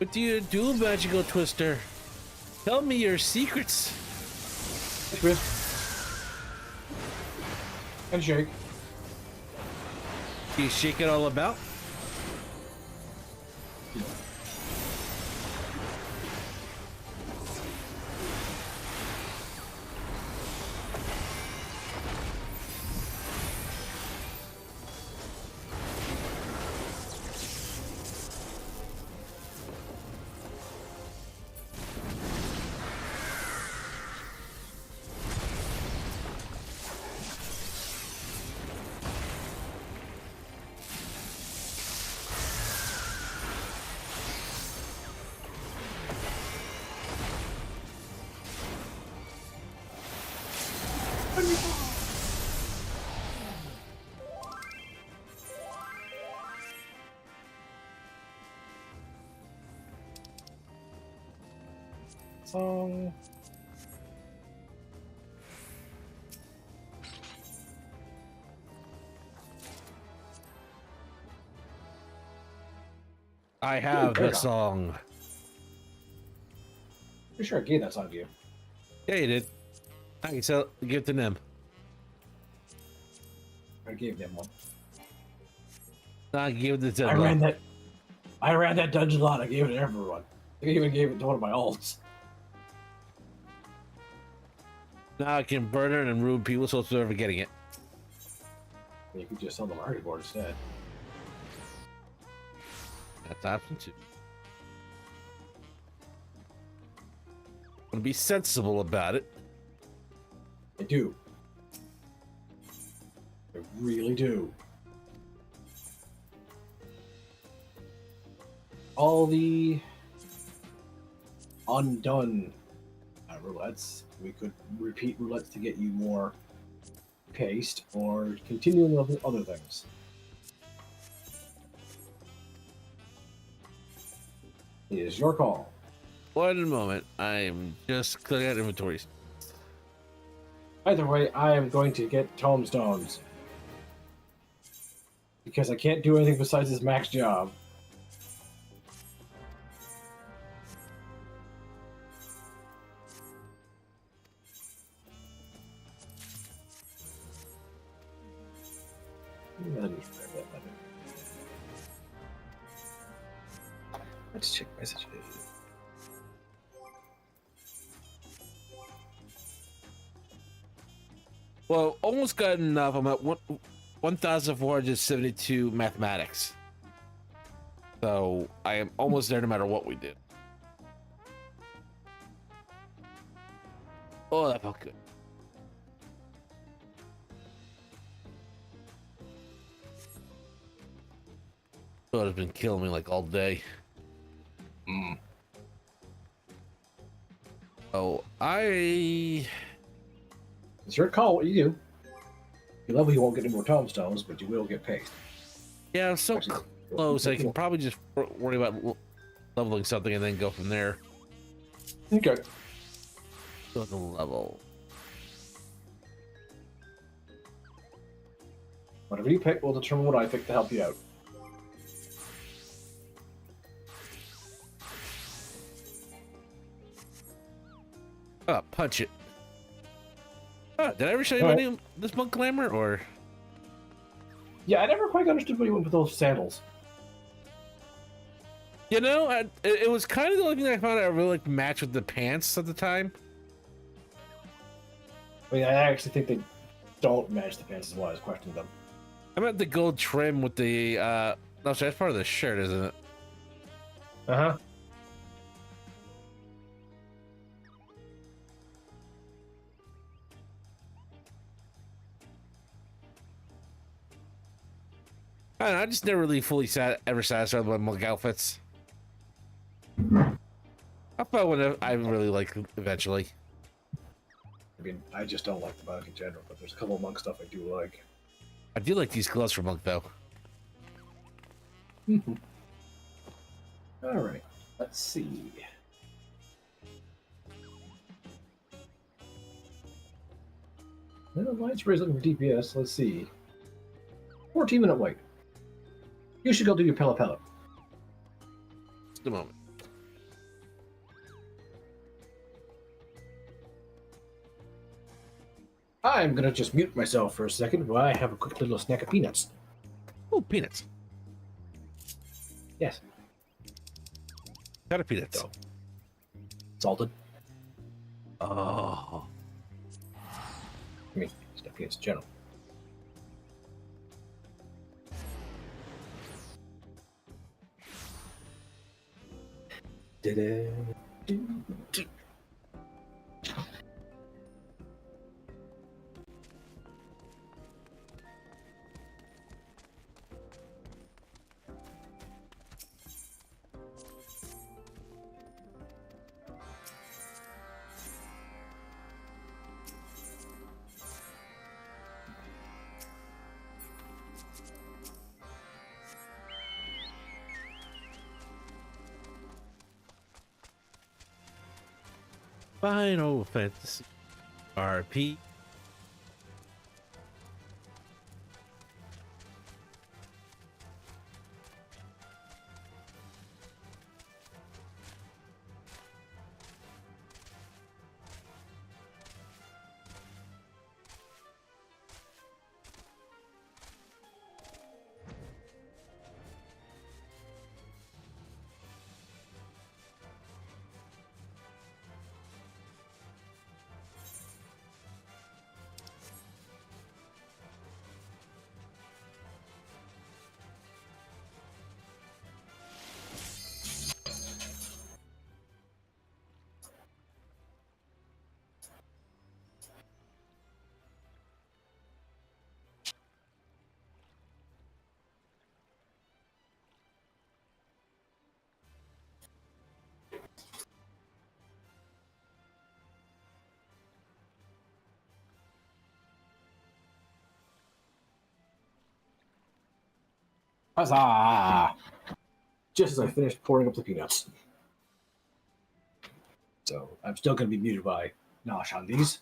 What do you do, Magical Twister? Tell me your secrets. Chris. And shake. Do you shake it all about? Song. I have Ooh, the song. Pretty sure I gave that song to you. Yeah, you did. Okay, so give it to them. I gave them one. I give it to I ran that dungeon lot. I gave it to everyone. I even gave it to one of my alts. Now I can burn it and ruin people so it's never getting it. You could just sell the market board instead. That's option 2. I'm gonna be sensible about it. I do. I really do. All the undone roulettes, we could repeat roulettes to get you more paste or continuing with other things. It is your call. One moment. I'm just clearing out inventories. Either way, I am going to get tomestones. Because I can't do anything besides this max job. Let's check messages. Well, almost got enough. I'm at 1,472 mathematics. So I am almost there no matter what we did. Oh, that felt good. Oh, it's been killing me like all day. Oh, It's your call what you do. Your level, you won't get any more tomestones, but you will get paste. yeah, I'm so Actually, close. I can probably just worry about leveling something and then go from there. Okay. Go to the level. Whatever you pick will determine what I pick to help you out. Oh, punch it. Oh, did I ever show you Alright. this monk glamour or? Yeah, I never quite understood what you went with those sandals. You know, it was kind of the only thing I found I really like match with the pants at the time. I mean, I actually think they don't match the pants, is why I was questioning them. I meant the gold trim with the no, sorry, that's part of the shirt, isn't it? Uh-huh. I don't know, I just never really fully ever satisfied with my monk outfits. I thought when I really like eventually. I mean, I just don't like the monk in general, but there's a couple of monk stuff I do like. I do like these gloves for monk though. Alright, let's see. Well, Light Spray's looking for DPS. Let's see. 14-minute wait. You should go do your pellet. Just a moment. I'm gonna just mute myself for a second while I have a quick little snack of peanuts. Oh, peanuts. Yes. Got a peanuts. So, salted. Oh. I mean, snack peanuts in general. Da-da-do-do. Final Fantasy RP. Huzzah! Just as I finished pouring up the peanuts. So I'm still going to be muted by Nosh on these.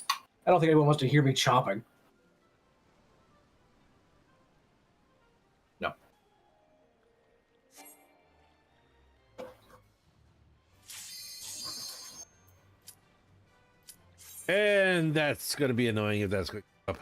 I don't think anyone wants to hear me chopping. No. And that's going to be annoying if that's quick up.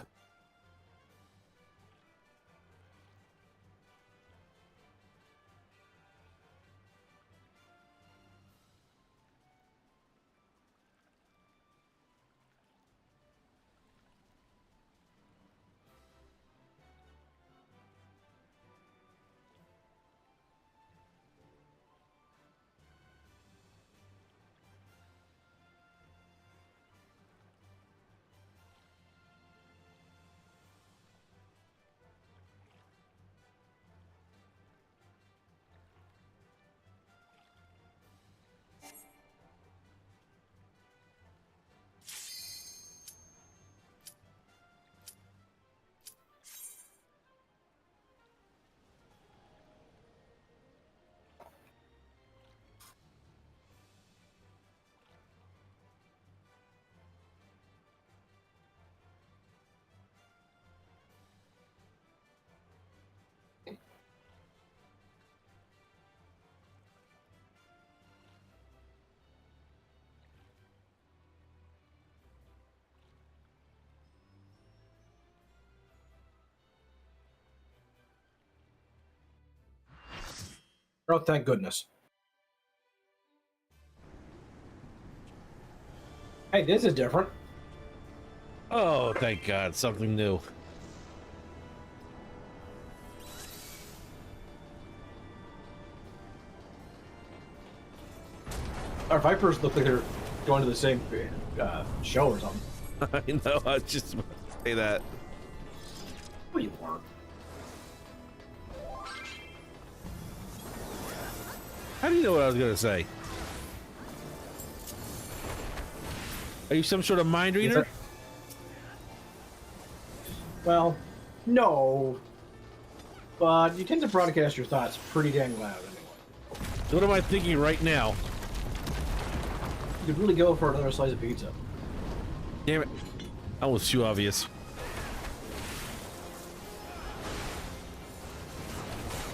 Oh, thank goodness. Hey, this is different. Oh, thank God, something new. Our Vipers look like they're going to the same show or something. I know, I was just about to say that. What do you want? How do you know what I was going to say? Are you some sort of mind reader? Well, no. But you tend to broadcast your thoughts pretty dang loud anyway. What am I thinking right now? You could really go for another slice of pizza. Damn it. That was too obvious.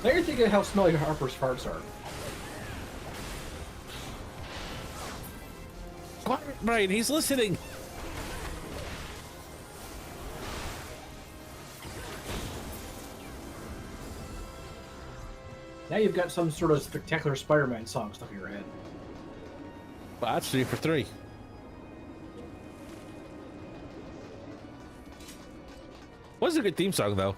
Now you're thinking how smelly Harper's farts are. Quiet, Brian, he's listening. Now you've got some sort of spectacular Spider-Man song stuck in your head. Well, that's 3 for 3. Was a good theme song though.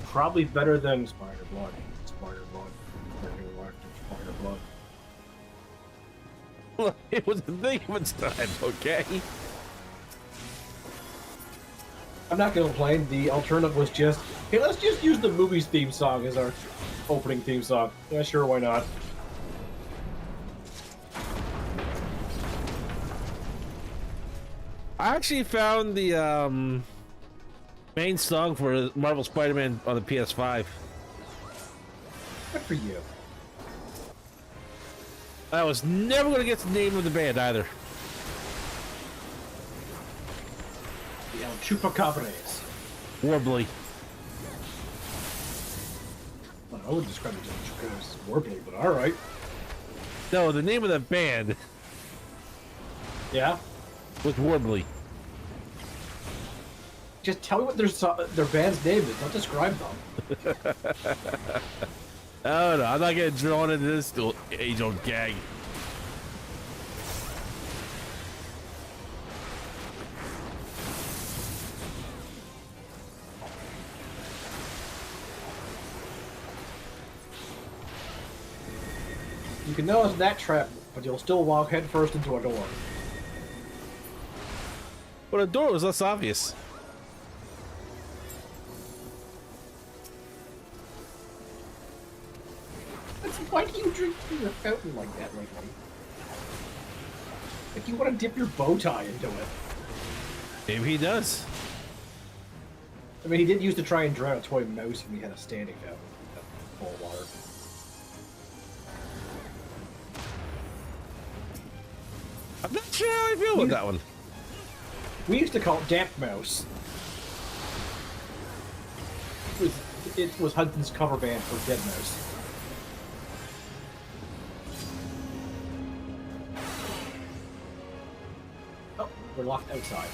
Probably better than Spider-Blood. Spider-Blood. Spider-Blood. Well, it was a thing of its time, okay? I'm not gonna complain. The alternative was just, hey, let's just use the movie's theme song as our opening theme song. Yeah, sure, why not? I actually found the main song for Marvel Spider-Man on the PS5. Good for you. I was never gonna get the name of the band either. The El Chupacabres. Warbly. Well, I wouldn't describe it as warbly, but alright. No, the name of the band Yeah? was Warbly. Just tell me what their band's name is, don't describe them. Oh no, I'm not getting drawn into this age-old gag. You can know it's that trap, but you'll still walk headfirst into a door. But the door was less obvious. Why do you drink from your fountain like that lately? Like you want to dip your bow tie into it. Maybe he does. I mean, he did used to try and drown a toy mouse when he had a standing fountain full of water. I'm not sure how I feel with that one. We used to call it Damp Mouse. It was Hudson's cover band for Dead Mouse. Oh, we're locked outside.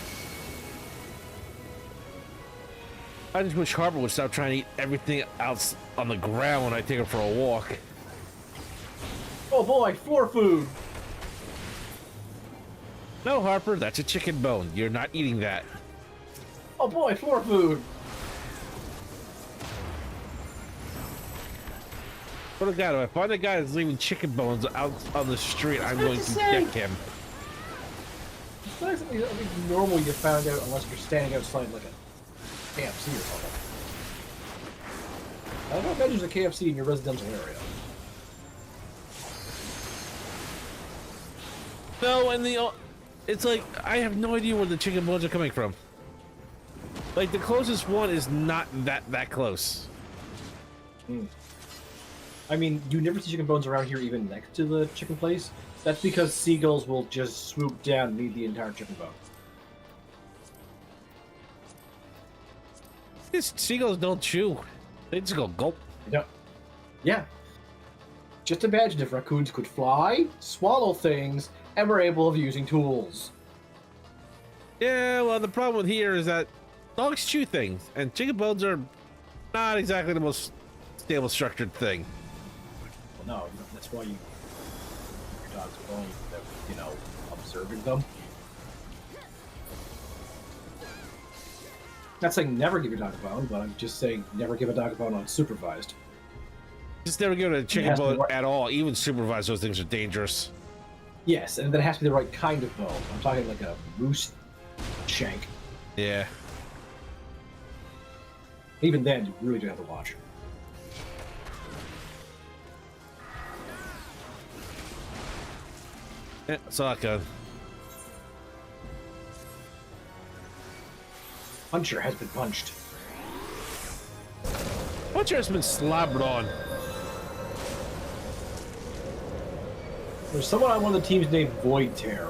I just wish Harper would stop trying to eat everything else on the ground when I take her for a walk. Oh boy, floor food! No, Harper, that's a chicken bone. You're not eating that. Oh boy, floor food! What a god, if I find a guy that's leaving chicken bones out on the street, I'm going to deck him. It's not something normal you found out unless you're standing outside like a KFC or something. I don't know if there's a KFC in your residential area. No, and it's like, I have no idea where the chicken bones are coming from. Like, the closest one is not that close. I mean, you never see chicken bones around here even next to the chicken place. That's because seagulls will just swoop down and eat the entire chicken bone. These seagulls don't chew. They just go gulp. Yeah. Yeah. Just imagine if raccoons could fly, swallow things, and were able of using tools. Yeah, well, the problem with here is that dogs chew things, and chicken bones are not exactly the most stable structured thing. Well, no, that's why you keep your dog's bone, you know, observing them. Not saying never give your dog a bone, but I'm just saying never give a dog a bone unsupervised. Just never give it a chicken bone at all. Even supervised, those things are dangerous. Yes, and then it has to be the right kind of bone. I'm talking like a moose shank. Yeah. Even then, you really do have to watch. Yeah, Sokka. Puncher has been punched. Puncher has been slobbered on. There's someone on one of the teams named Void Tear.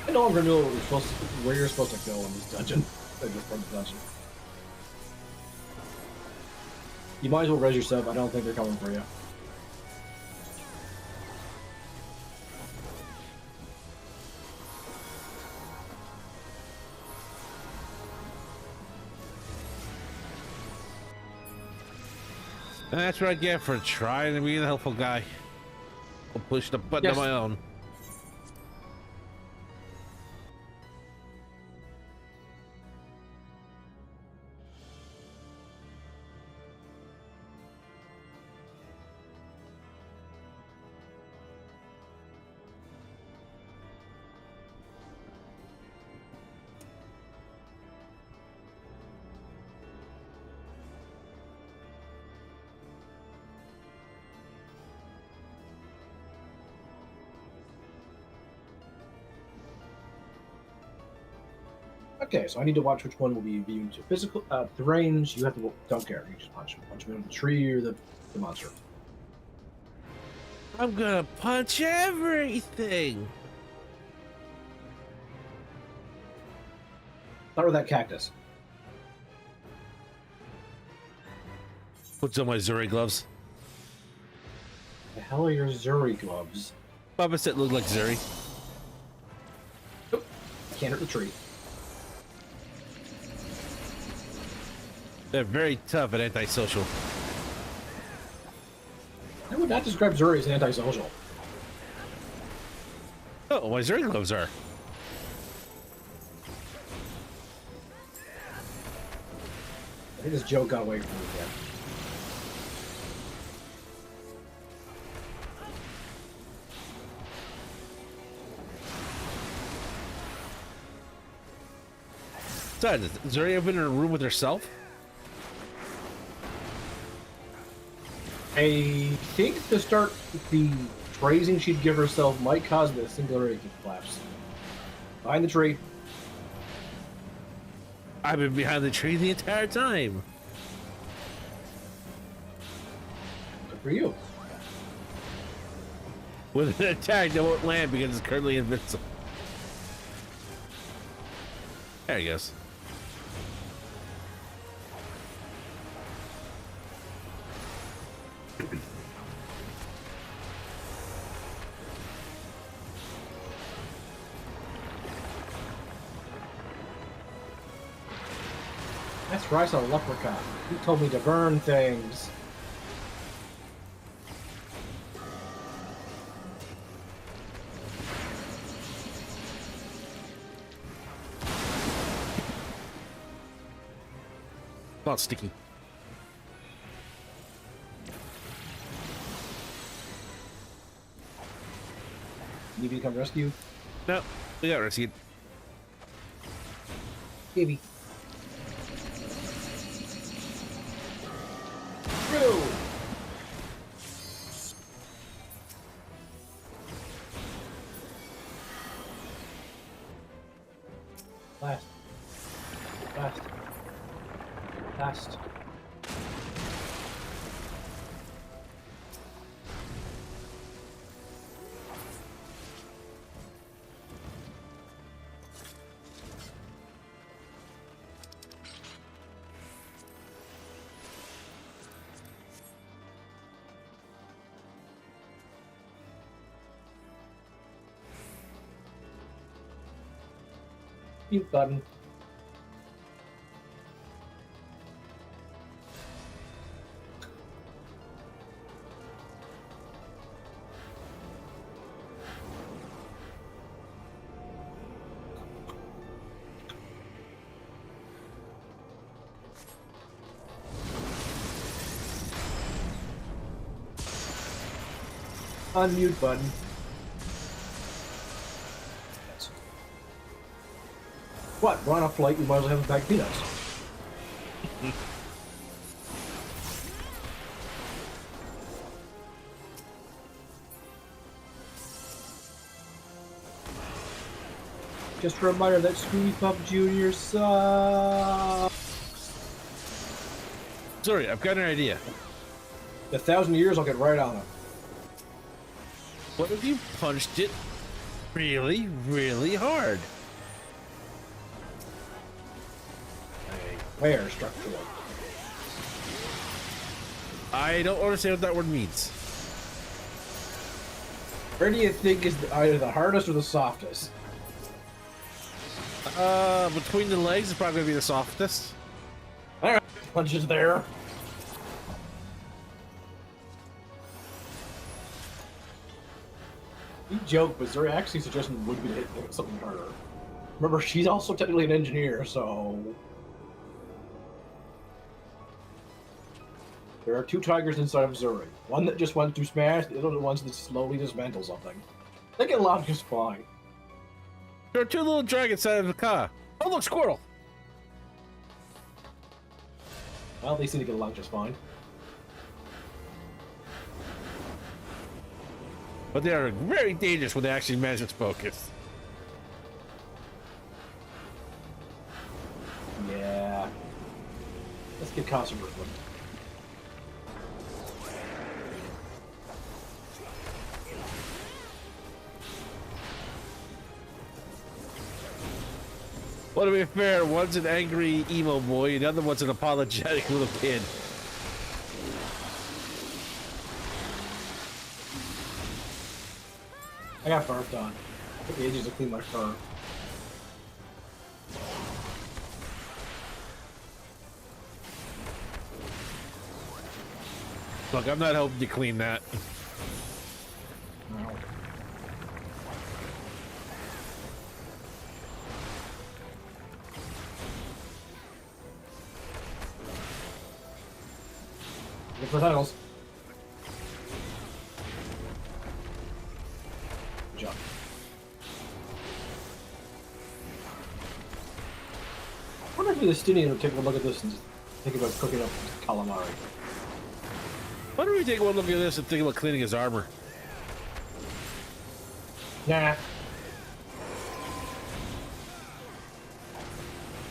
I no longer know where you're supposed to go in this dungeon. Like this part of the dungeon. You might as well res yourself. I don't think they're coming for you. And that's what I get for trying to be the helpful guy. I'll push the button on my own. Okay, so I need to watch which one will be immune to physical. The range, you have to don't care. You just punch him in the tree or the monster. I'm gonna punch everything. Start with that cactus. What's on my Zuri gloves? The hell are your Zuri gloves? Bubba said look like Zuri. Nope. Can't hurt the tree. They're very tough and antisocial. I would not describe Zuri as antisocial. Oh, my Zuri gloves are. I think this joke got away from me again. Sorry, does Zuri ever been in a room with herself? I think to start the phrasing she'd give herself might cause the singularity to collapse. Behind the tree. I've been behind the tree the entire time. Good for you. With an attack that won't land because it's currently invincible. There he goes. That's right, I saw a leprechaun. He told me to burn things. Not sticky. Need me to come rescue? No, we got rescued. Baby. Through! Last. Last. Last. Mute button. Unmute button. What? We're on a flight, we might as well have a bag of peanuts. Just a reminder that Scooby Pup Jr. sucks. Sorry, I've got an idea. In 1,000 years, I'll get right on him. What if you punched it really, really hard? Where structural? I don't understand what that word means. Where do you think is either the hardest or the softest? Between the legs is probably gonna be the softest. Alright, punches there. joke, but Zuri actually suggestion would be to hit something harder. Remember, she's also technically an engineer, so there are two tigers inside of Zuri. One that just wants to smash, the other ones that slowly dismantle something. They get along just fine. There are two little dragons inside of the car. Oh, look, squirrel. Well, they seem to get along just fine. But they are very dangerous when they actually manage to focus. Yeah. Let's get Constable with them. Well, to be fair, one's an angry emo boy, and the other one's an apologetic little kid. I got burped on. I took ages to clean my fur. Look, I'm not helping you clean that. No. Look for titles. Good job. I wonder if the Estinian would take a look at this and just think about cooking up calamari. Why don't we take one look at this and think about cleaning his armor? Nah.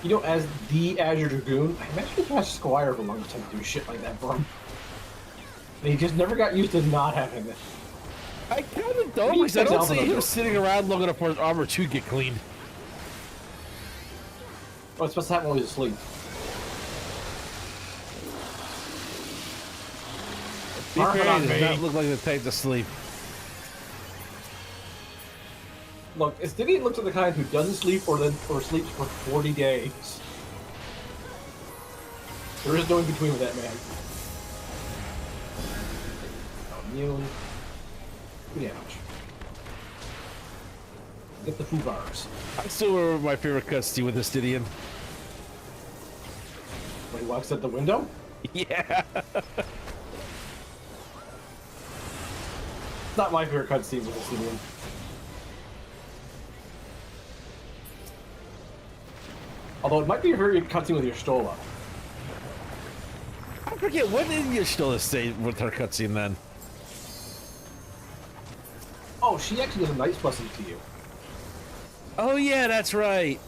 You know, as the Azure Dragoon, I imagine Josh Squire for a long time to do shit like that for him. And he just never got used to not having it. I kind of don't, you because I expect don't see Alvin to him do? sitting around looking up for his armor to get cleaned. Oh, it's supposed to happen while he's asleep. Be Armor fair, on he does me. not look like the type to sleep. Look, Estinian looks like the kind who doesn't sleep or sleeps for 40 days. There is no in between with that man. Immune. Good damage. Get the food bars. I still remember my favorite cutscene with Estidian. When he walks out the window? Yeah. It's not my favorite cutscene with Estinian. Although it might be your favorite cutscene with your Stola. I forget, what did you still say with her cutscene then? Oh, she actually does a nice blessing to you. Oh yeah, that's right.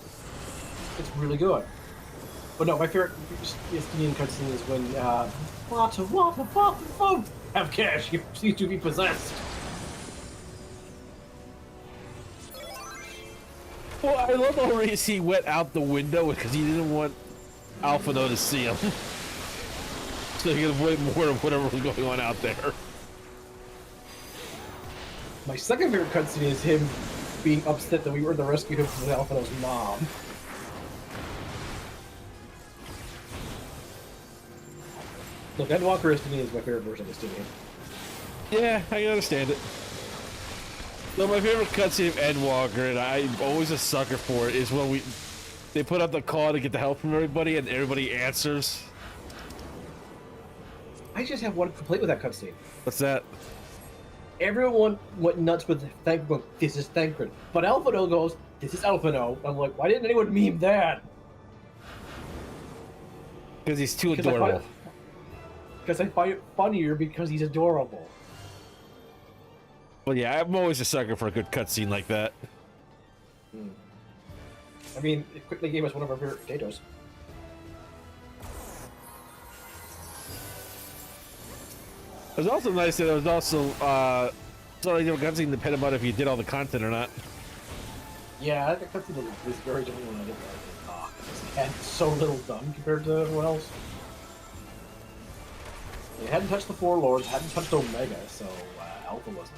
It's really good. But no, my favorite Estinian cutscene is when, have cash, you seem to be possessed. Well, I love the reason he went out the window because he didn't want Alphino to see him. So he could avoid more of whatever was going on out there. My second favorite cutscene is him being upset that we were the rescue him from Alphino's mom. Look, Endwalker Estinian is my favorite version of Estinian. Yeah, I understand it. So my favorite cutscene of Endwalker, and I'm always a sucker for it, is when they put out the call to get the help from everybody, and everybody answers. I just have one complaint with that cutscene. What's that? Everyone went nuts with Thancred. This is Thancred. But Alphino goes, this is Alphino. I'm like, why didn't anyone meme that? Because he's too adorable. Because I find it funnier because he's adorable. Well, yeah, I'm always a sucker for a good cutscene like that. I mean, it quickly gave us one of our favorite potatoes. It was also nice that it was also sorry, different cutscene depending on if you did all the content or not. Yeah, that cutscene was very different when I did that. It had so little done compared to everyone else. It hadn't touched the Four Lords, hadn't touched Omega, so Alpha wasn't.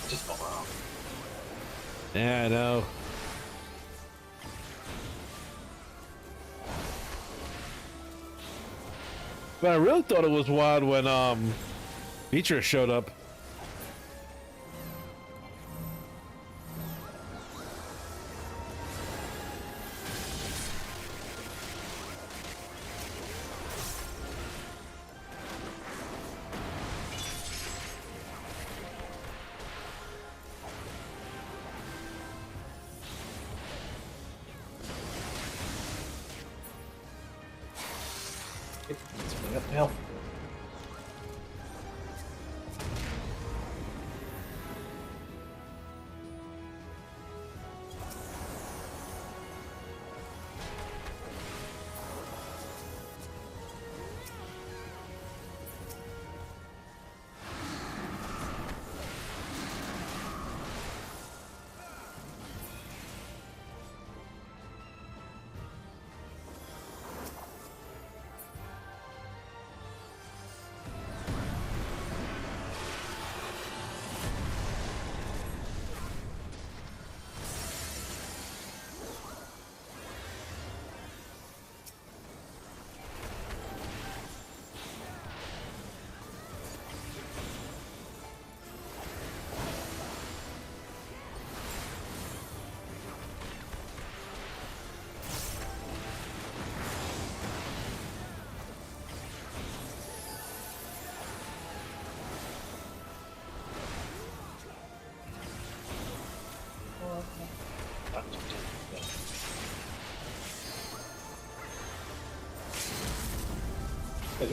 It just felt wrong. Yeah, I know. But I really thought it was wild when Beecher showed up. Up the hill.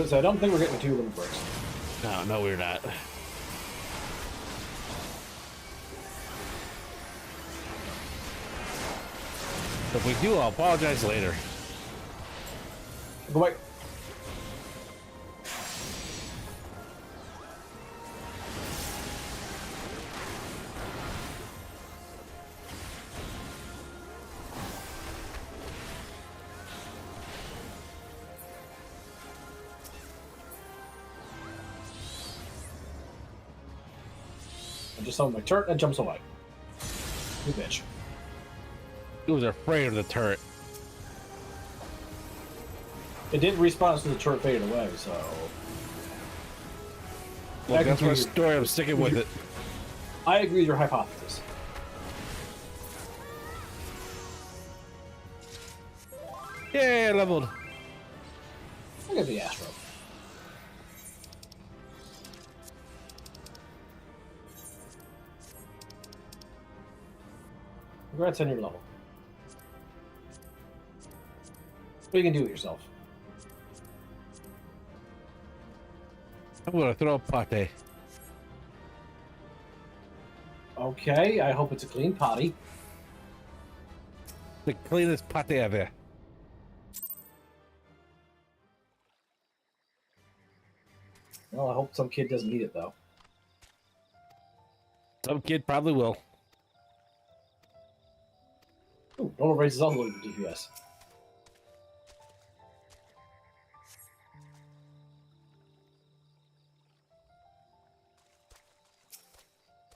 So I don't think we're getting 2 little bricks. No, we're not. If we do, I'll apologize later. Go back. I just saw my turret and jumps away. You bitch. He was afraid of the turret. It did respawn as soon as the turret faded away, so. Well, I that's my agree. story. I'm sticking with it. I agree with your hypothesis. Yeah, leveled. Look at the Astro. Congrats on your level. But you can do it yourself. I'm gonna throw a pate. Okay, I hope it's a clean potty. The cleanest pate ever. Well, I hope some kid doesn't eat it, though. Some kid probably will. Ooh, normal race is also loaded with DPS.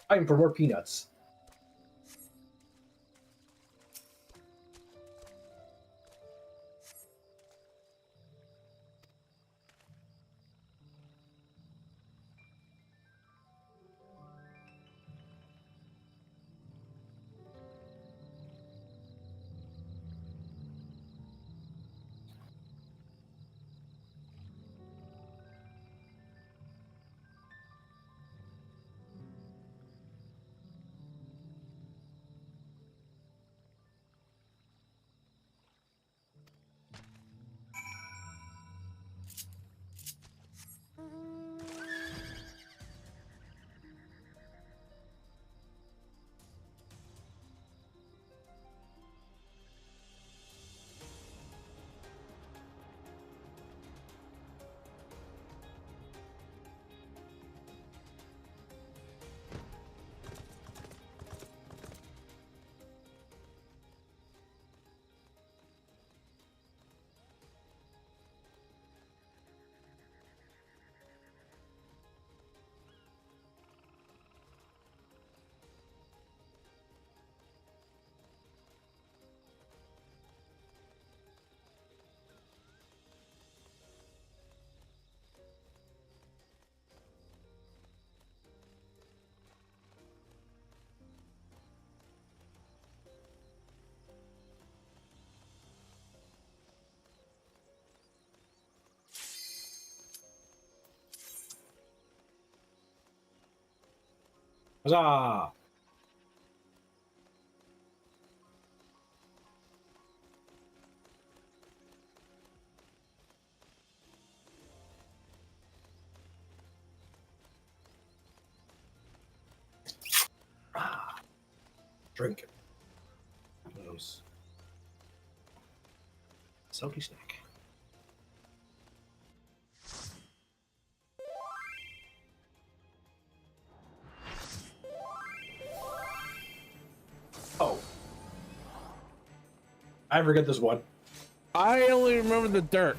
Fighting for more peanuts. Huzzah! Drink. Those. Salty snack. Oh. I forget this one. I only remember the dirt.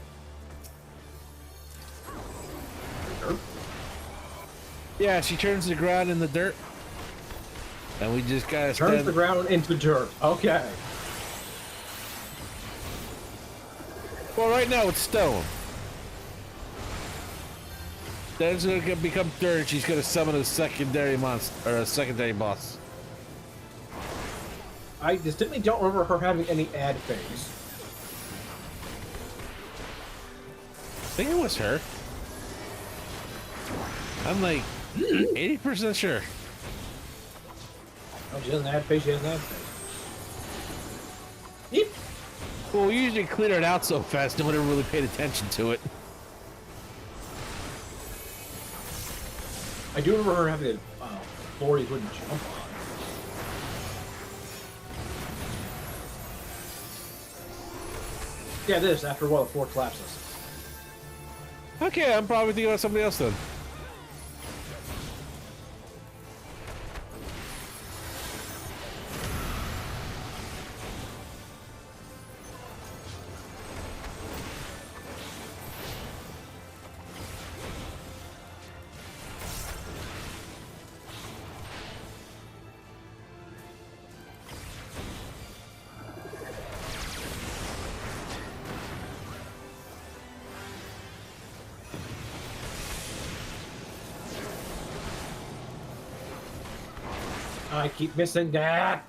Dirt? Yeah, she turns the ground in the dirt. And we just gotta Turns stand... the ground into dirt. Okay. Well, right now it's stone. Then it's gonna become dirt. She's gonna summon a secondary monster or a secondary boss. I distinctly don't remember her having any ad phase. I think it was her. I'm like 80% sure. Oh, she doesn't have face, she doesn't have face. Yeep. Well, we usually clear it out so fast, no one ever really paid attention to it. I do remember her having a floor you couldn't jump on. Yeah, this, after a while, the floor collapses. Okay, I'm probably thinking about somebody else then. I keep missing that.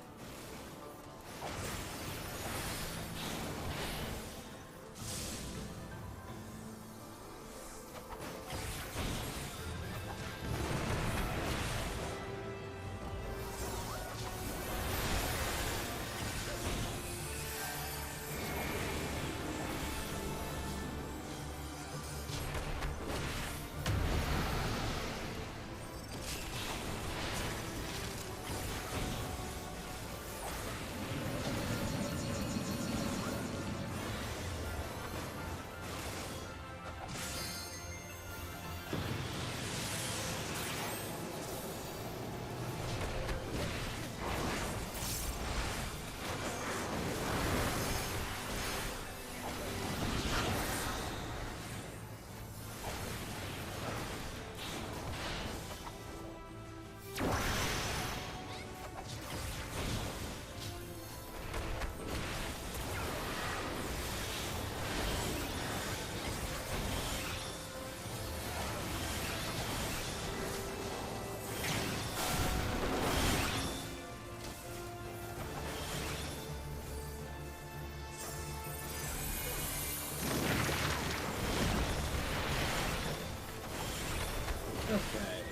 Okay.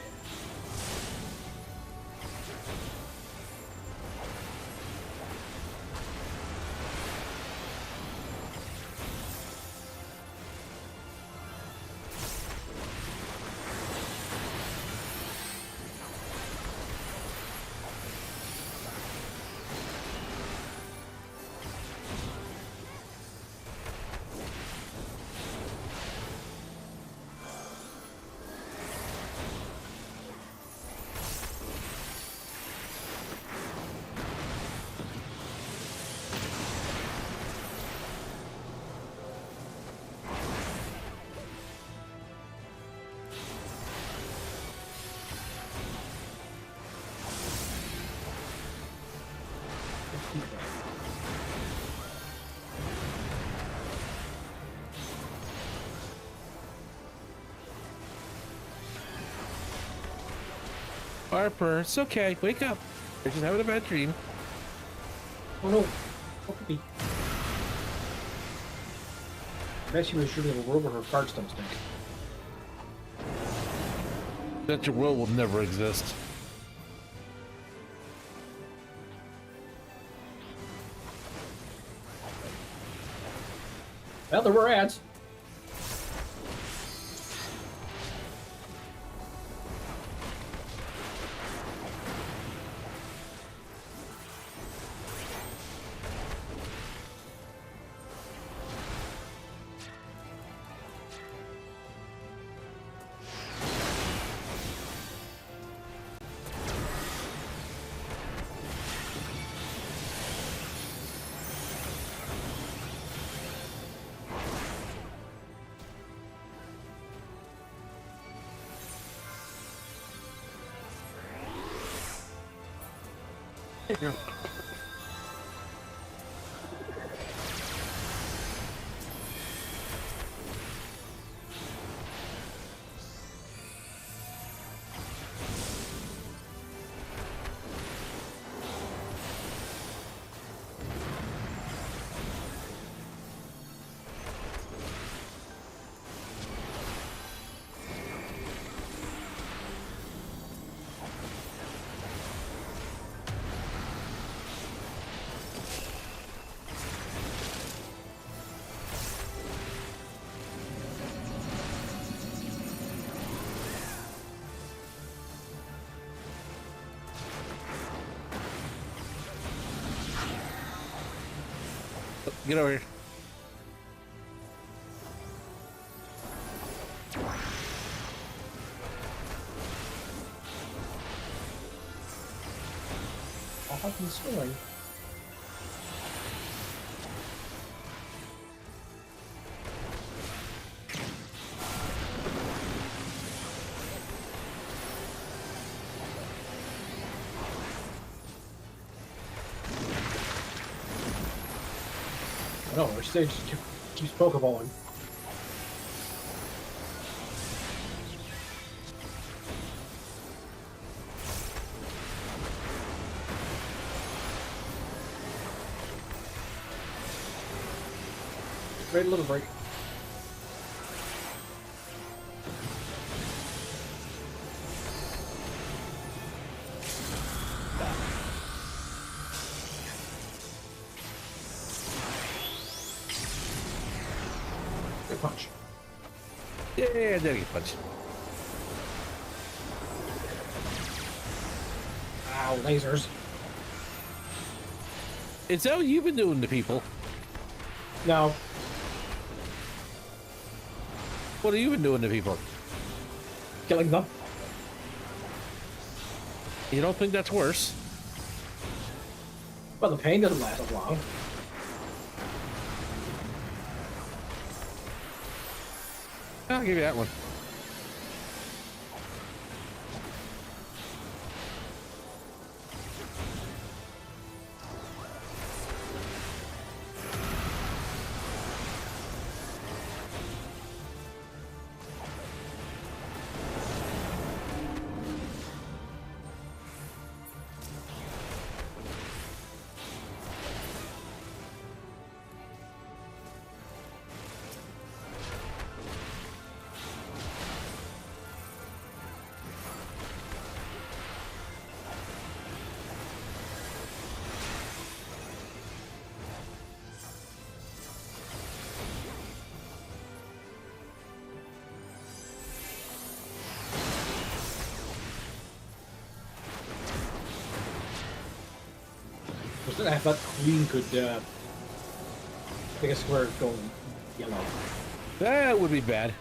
Harper, it's okay. Wake up. You're just having a bad dream. Oh no. Oh, puppy. I bet she was shooting a world where her farts don't stink. That your world will never exist. Well, there were ads. Get over here. I'll have them scoring. No, our stage keeps Pokeballing. Great little break. Good punch. Yeah, there you punch. Ow, lasers. Is that what you've been doing to people? No. What have you been doing to people? Killing them. You don't think that's worse? Well, the pain doesn't last as long. I'll give you that one. If that queen could make a square going yellow. That would be bad.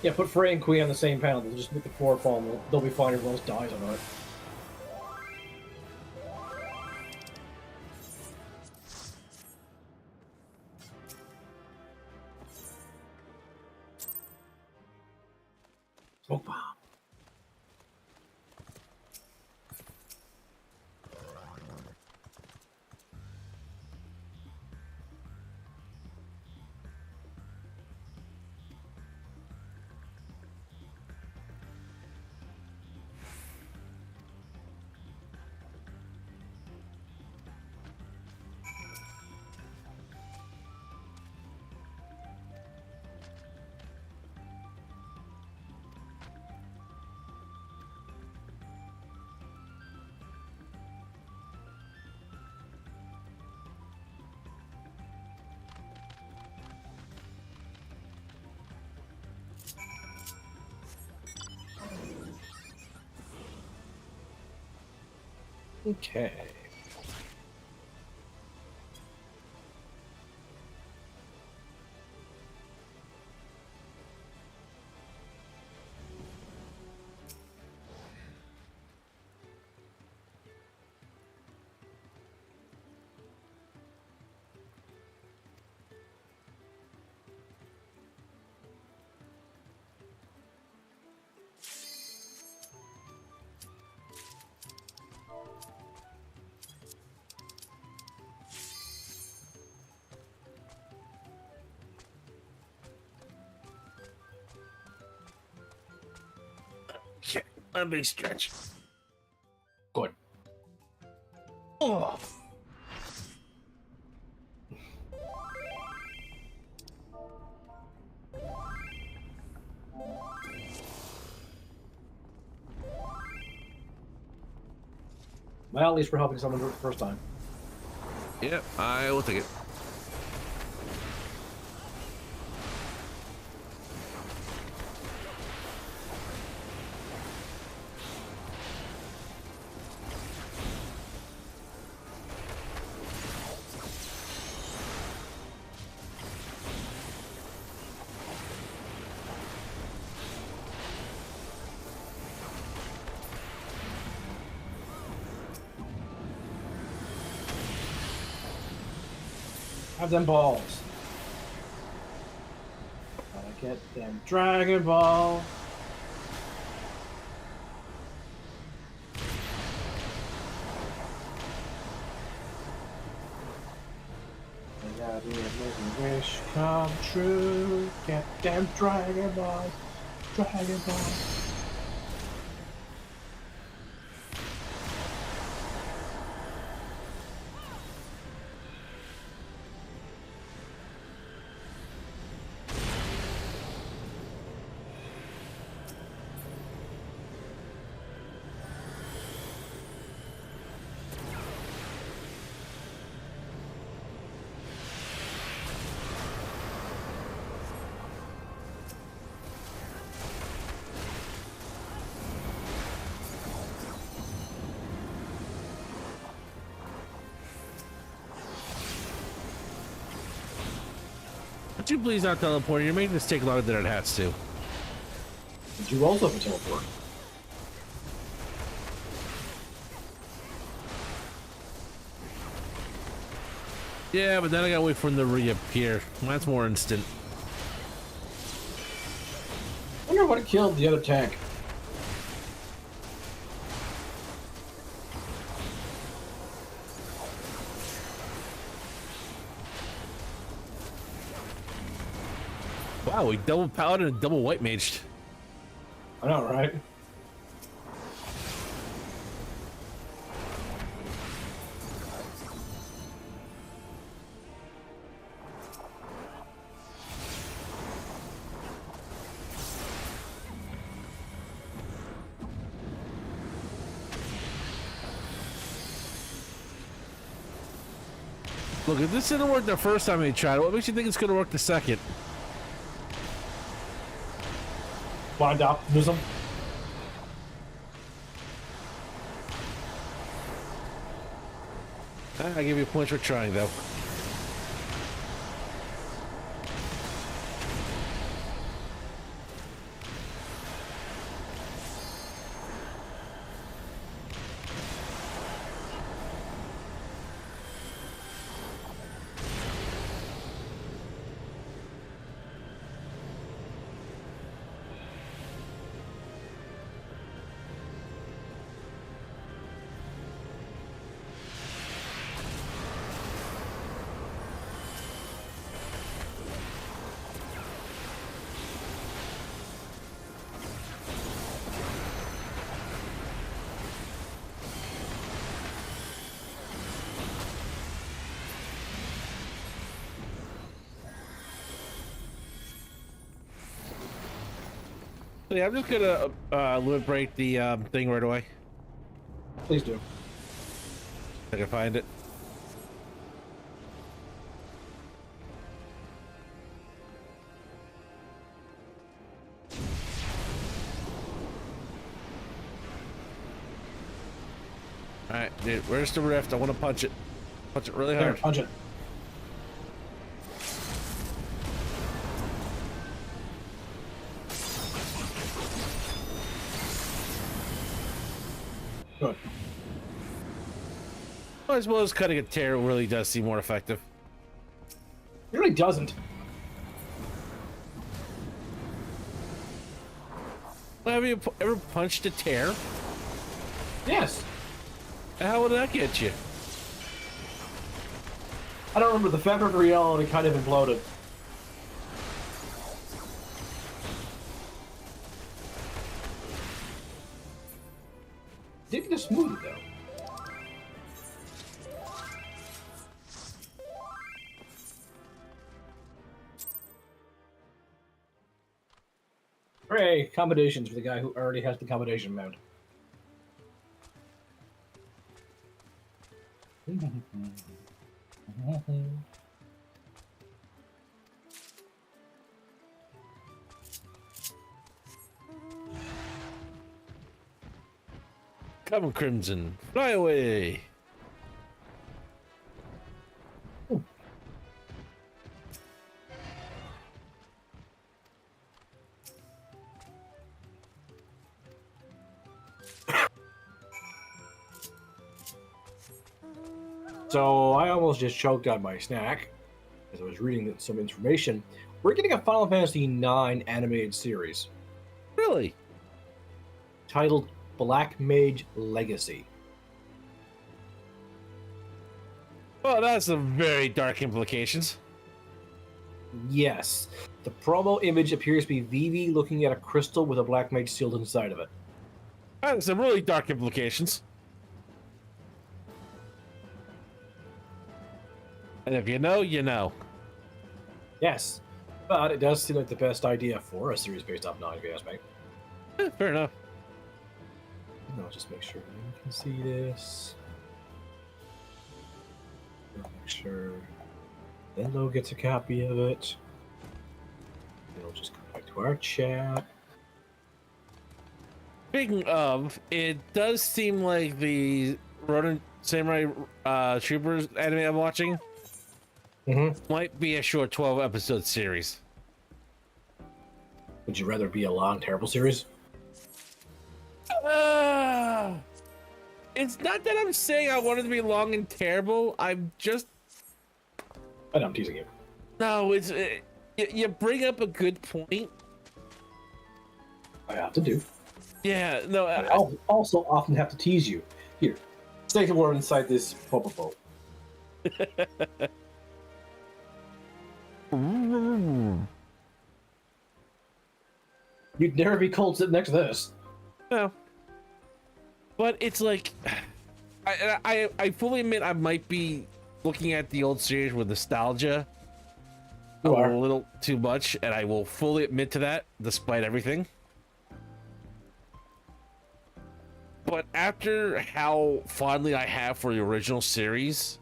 Yeah, put Frey and Queen on the same panel. They'll just make the floor fall and they'll be fine if Rose dies on it. Smoke bomb. Okay. A big stretch. Good. Oh. Well, at least we're helping someone do it the first time. Yep, I will take it. Have them balls. Gotta get them Dragon Ball. I gotta make a wish come true. Get them Dragon Balls. Dragon Balls. Would you please not teleport? You're making this take longer than it has to. Did you also have a teleport? Yeah, but then I gotta wait for him to reappear. That's more instant. I wonder what killed the other tank. Wow, we double paladin and double white maged. I know, right? Look, if this didn't work the first time we tried it, what makes you think it's gonna work the second? Blind optimism. I give you points for trying, though. Yeah, I'm just gonna liberate the thing right away. Please do. I can find it. Alright, dude, where's the rift? I want to punch it. Punch it really There, hard. punch it. Good. Well, I suppose cutting a tear really does seem more effective. It really doesn't. Well, have you ever punched a tear? Yes. How would that get you? I don't remember. The fabric of reality kind of imploded. Did get a smoothie though. Hooray! Accommodations for the guy who already has the accommodation mode. Come on, Crimson, fly away. So I almost just choked on my snack as I was reading some information. We're getting a Final Fantasy IX animated series Really? titled Black Mage Legacy. Well, that's some very dark implications. Yes, the promo image appears to be Vivi looking at a crystal with a black mage sealed inside of it. That's some really dark implications. And if you know, you know. Yes, but it does seem like the best idea for a series based off 9, if you ask me. Fair enough. I'll just make sure you can see this. Make sure Lilo gets a copy of it. And we'll just go back to our chat. Speaking of, it does seem like the Ronin Samurai Troopers anime I'm watching might be a short 12-episode series. Would you rather be a long, terrible series? It's not that I'm saying I want it to be long and terrible. I'm just... I know, I'm teasing you. No, it's... you bring up a good point. I have to do. Yeah, no... I'll also often have to tease you. Here, stay more inside this popo. You'd never be cold sitting next to this. No. But it's like... I fully admit I might be looking at the old series with nostalgia a little too much, and I will fully admit to that, despite everything. But after how fondly I have for the original series,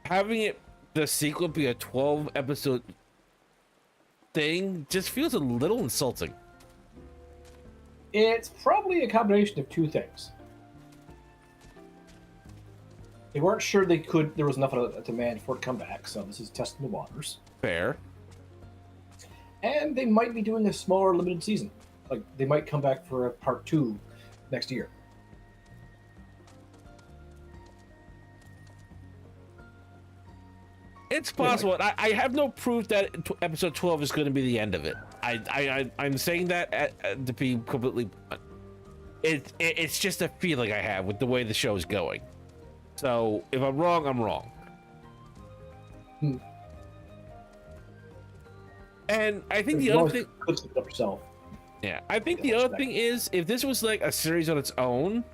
having the sequel be a 12-episode thing just feels a little insulting. It's probably a combination of two things. They weren't sure there was enough of a demand for it to come back, so this is testing the waters. Fair. And they might be doing a smaller limited season. Like, they might come back for a part 2 next year. It's possible. I have no proof that episode 12 is going to be the end of it. I'm saying that to be completely... It's just a feeling I have with the way the show is going. So, if I'm wrong, I'm wrong. And I think the other thing... Yeah, I think the other thing is, if this was like a series on its own...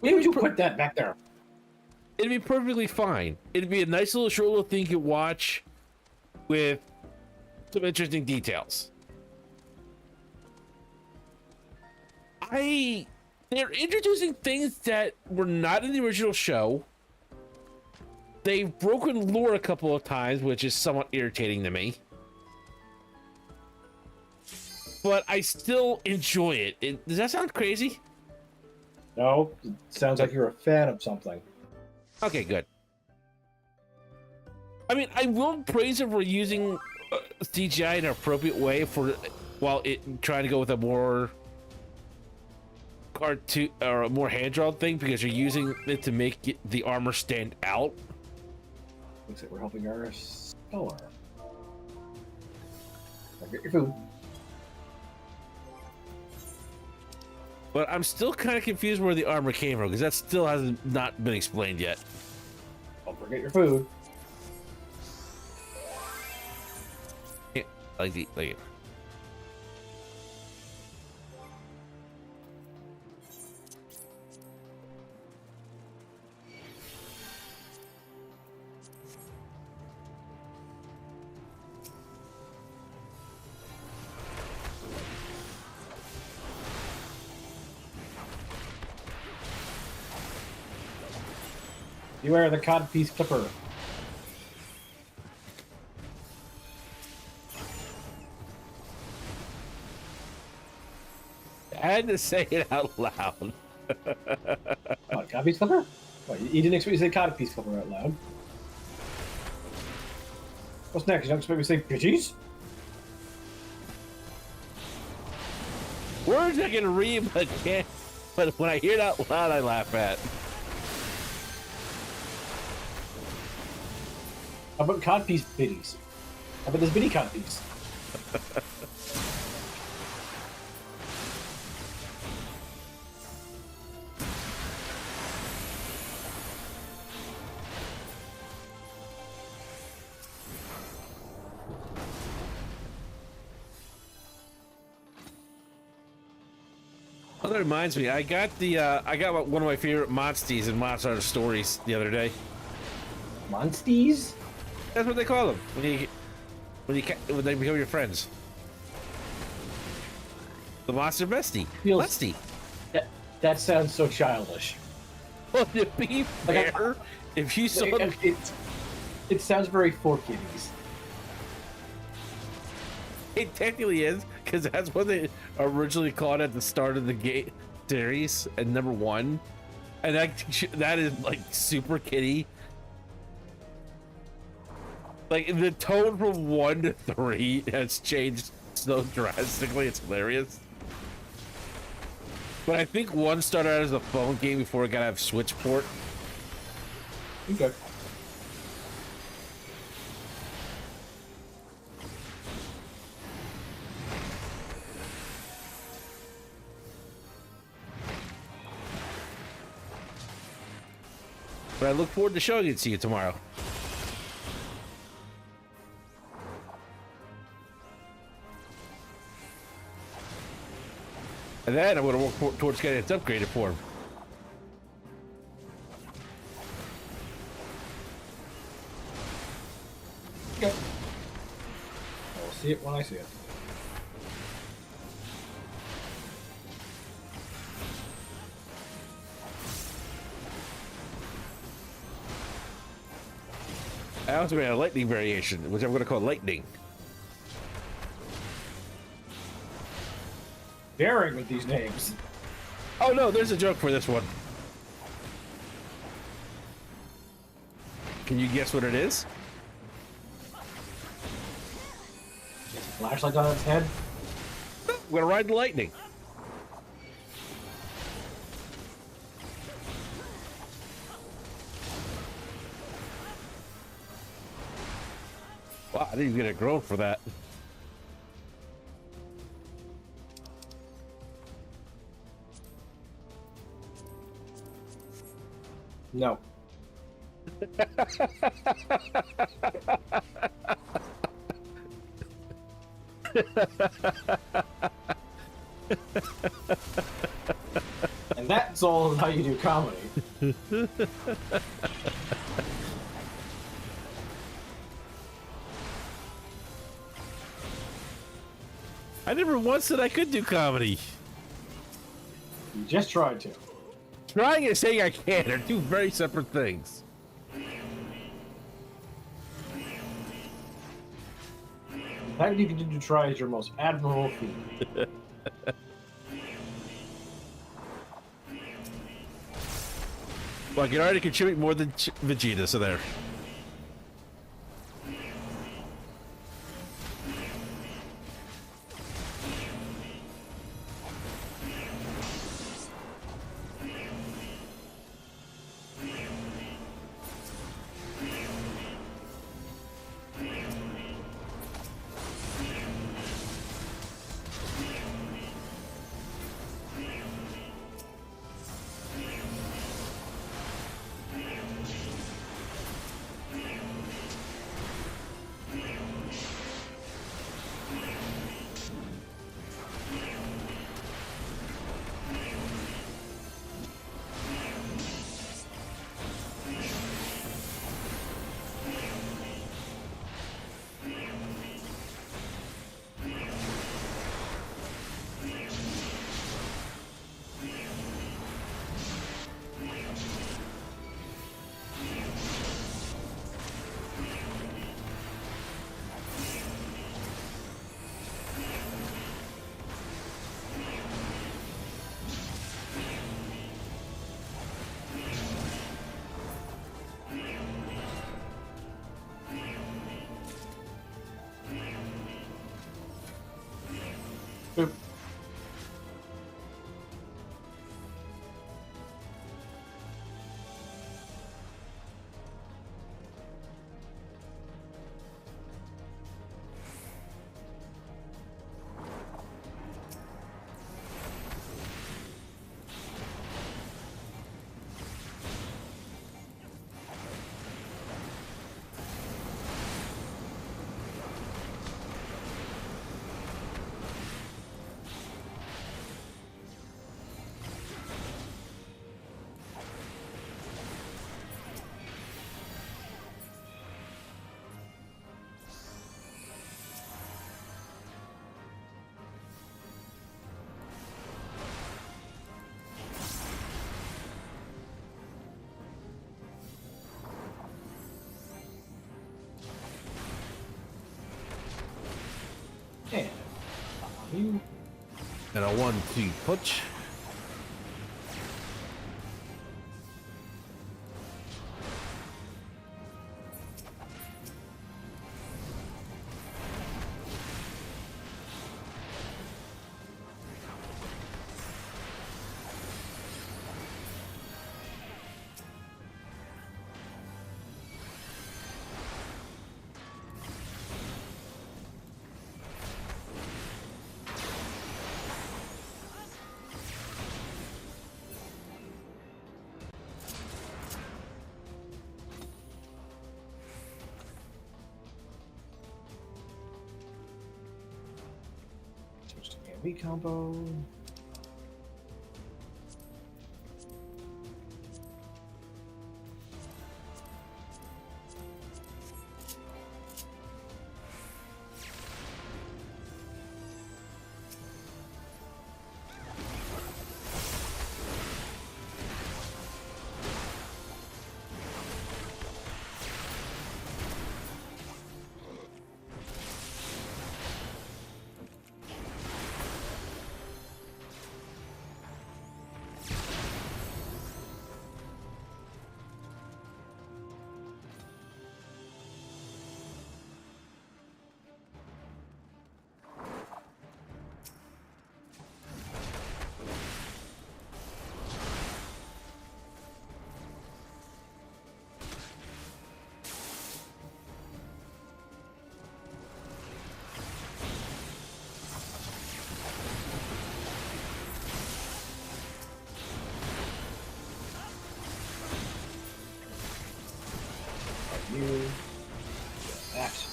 Why would you put that back there? It'd be perfectly fine. It'd be a nice little short little thing you could watch with some interesting details. They're introducing things that were not in the original show. They've broken lore a couple of times, which is somewhat irritating to me. But I still enjoy it. Does that sound crazy? No, it sounds like you're a fan of something. Okay, good. I mean, I will praise it for using CGI in an appropriate way while trying to go with a more cartoon or a more hand-drawn thing, because you're using it to make the armor stand out. Looks like we're helping our seller. Get your food. But I'm still kind of confused where the armor came from, because that still hasn't not been explained yet. Don't forget your food. Yeah, like it. Beware the codpiece clipper. I had to say it out loud. What, codpiece clipper? What, you didn't expect me to say codpiece clipper out loud? What's next? You don't expect me to say pidgeys? Words I can read, but can't. But when I hear it out loud, I laugh at. How about codpiece biddies? How about this biddy codpiece? Oh, that reminds me. I got one of my favorite monsties in Monster Hunter Stories the other day. Monsties? That's what they call them when they become your friends. The monster bestie. Feels- Musty. That sounds so childish. Well, to be fair, if you saw It sounds very for kiddies. it technically is, because that's what they originally called at the start of the game series at #1, and that is like super kiddie. Like the tone from 1 to 3 has changed so drastically. It's hilarious. But I think 1 started out as a phone game before it got to have Switch port. Okay. But I look forward to showing it to you tomorrow. And then I'm going to work towards getting its upgraded form. Okay. I will see it when I see it. I also made a lightning variation, which I'm going to call lightning. Daring with these names. Oh no, there's a joke for this one. Can you guess what it is? Flashlight on its head. I'm going to ride the lightning. Wow, I didn't even get a groan for that. No. And that's all how you do comedy. I never once said I could do comedy. You just tried to. Trying and saying I can are two very separate things. The fact you continue to try is your most admirable feat. Well, I can already contribute more than Vegeta, so there. And a 1-2 punch. Switch to AoE combo. You. That.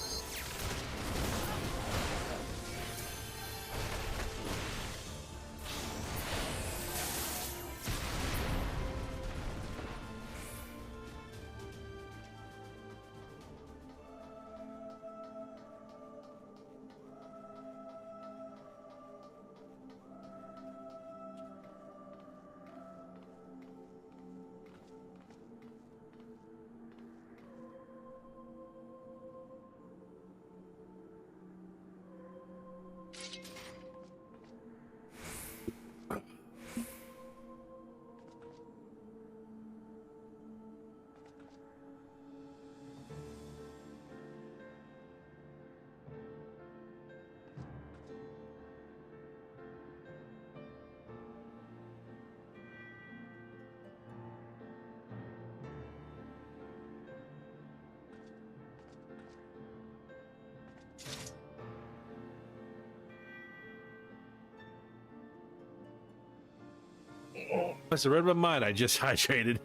Must have read my mind. I just hydrated.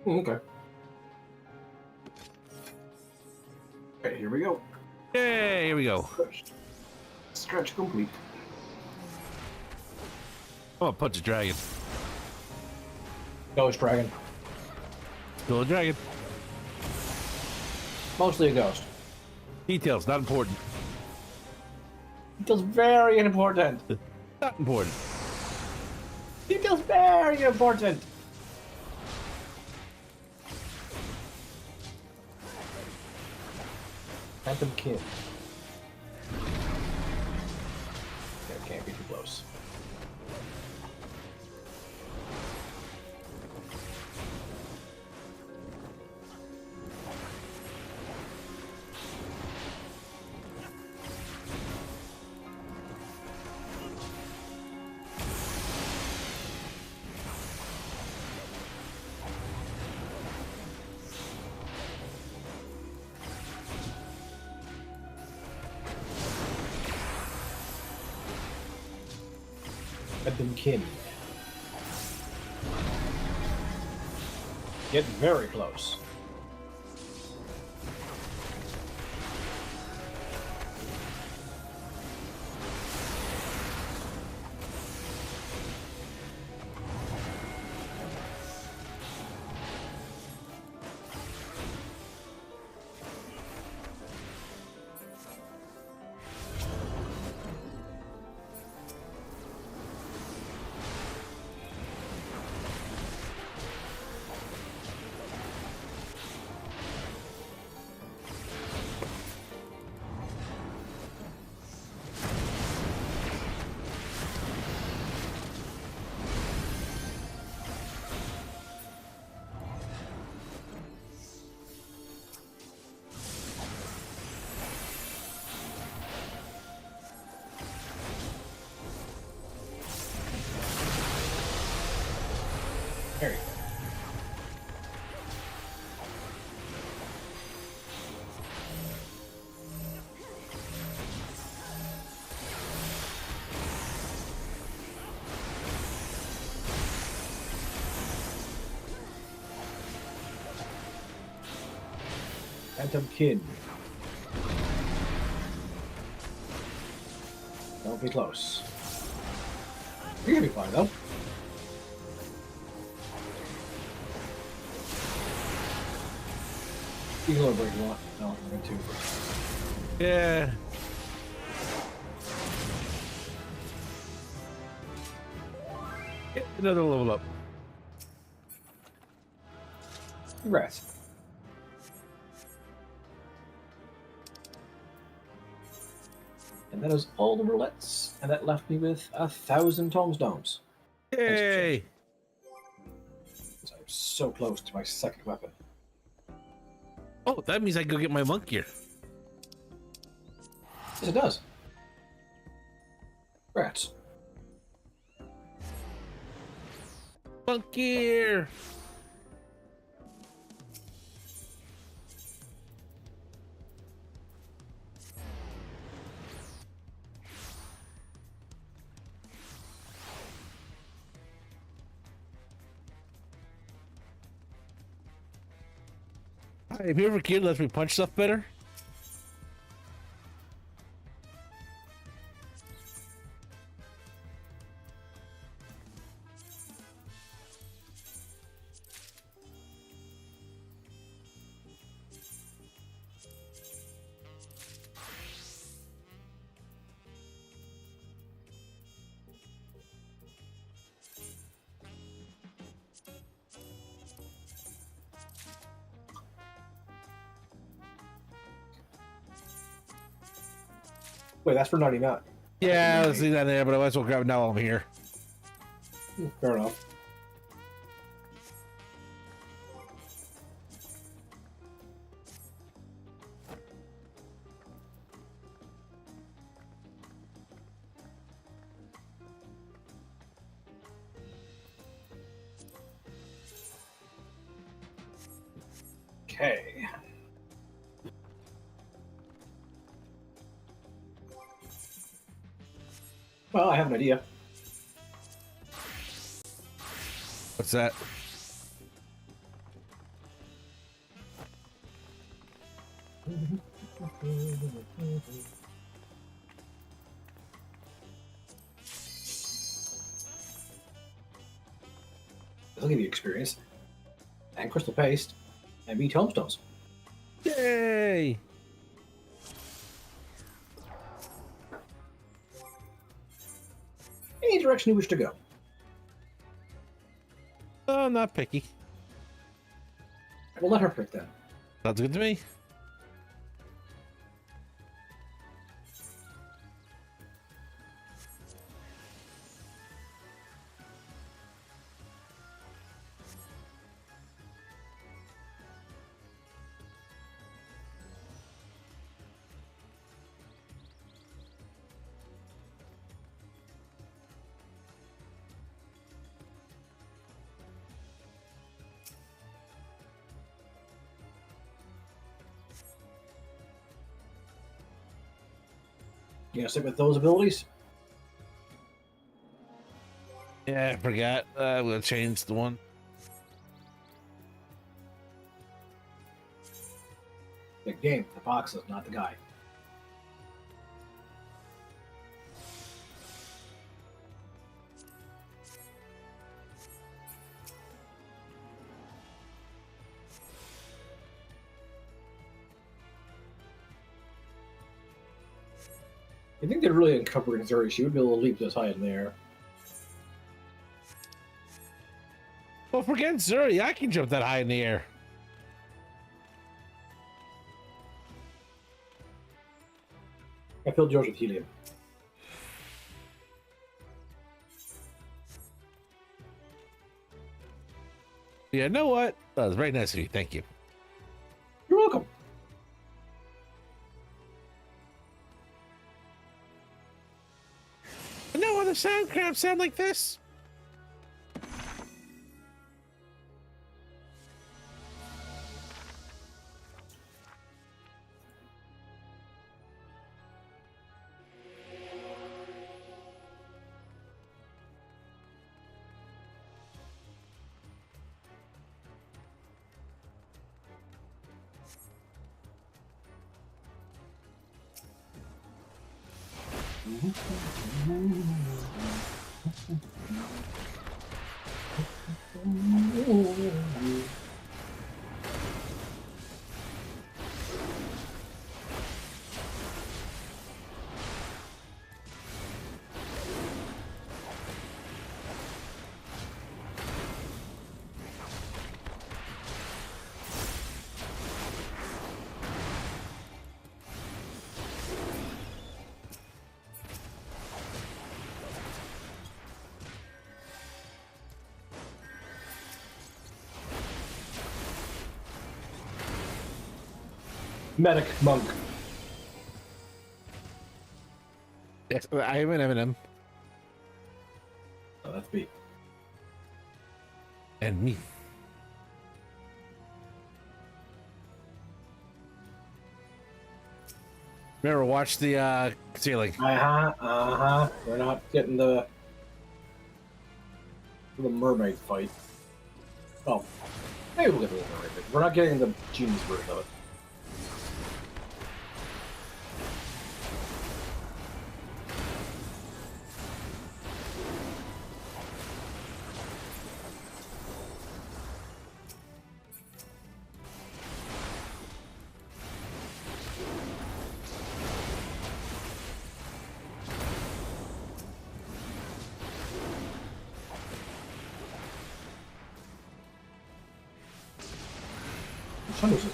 Okay. Okay, here we go. Yay, here we go. Stretch complete. I'm gonna punch a dragon. Ghost dragon. Kill a dragon. Mostly a ghost. Details, not important. Details very important. Not important. Details very important. Phantom Kid. That can't be too close. Phantom Kid. Get very close. There you go. Phantom Kin. Don't be close. You're gonna be fine though. You can go break one. No, I'm going to. Yeah. Get another level up. Congrats. And that is all the roulettes, and that left me with 1,000 tombstones. Yay! So I'm so close to my second weapon. Oh, that means I go get my monk gear. Yes, it does. Rats. Monk gear! Hi, have you ever kid lets me punch stuff better? Wait, that's for 99. Yeah, I see that there, but I might as well grab it now while I'm here. Fair enough. Okay. Well, I have an idea. What's that? This'll give you experience. And crystal paste. And be tombstones. Yay! Any direction you wish to go. Oh, I'm not picky. We'll let her pick then. Sounds good to me. You gonna stick with those abilities? Yeah, I forgot. I'm gonna change the one. Big game. The box is not the guy. I think they're really uncovering Zuri. She would be able to leap this high in the air. Well, forget Zuri. I can jump that high in the air. I filled yours with helium. Yeah, you know what? That was very nice of you. Thank you. You're welcome. No other sound crabs sound like this. Medic monk. Yes, I am an Eminem. Oh, that's B. And me. Remember, watch the ceiling. We're not getting the mermaid fight. Oh, maybe we'll get the mermaid fight. We're not getting the genius version of it. Which one is it?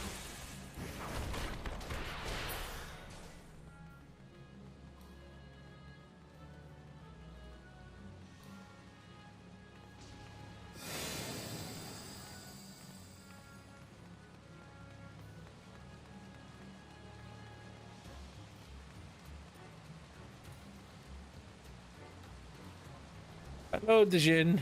Hello, Dijin.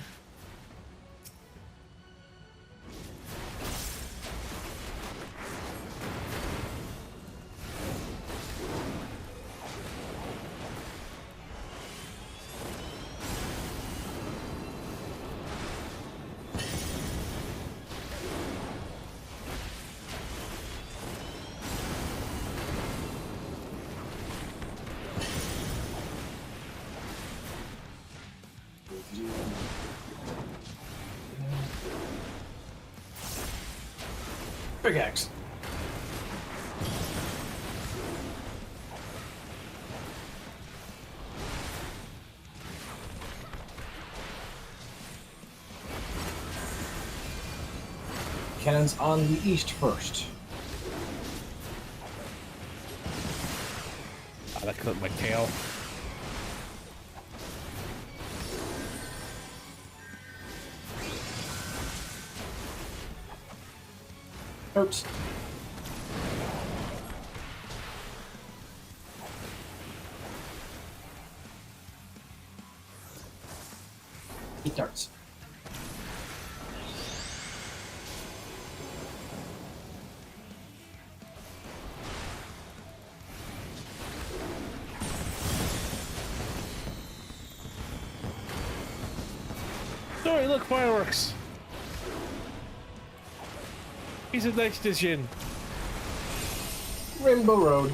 Big X. Cannons on the east first. Oh, that clipped my tail. Oops. Eat darts. Sorry, look, fireworks. He's in next edition. Rainbow Road.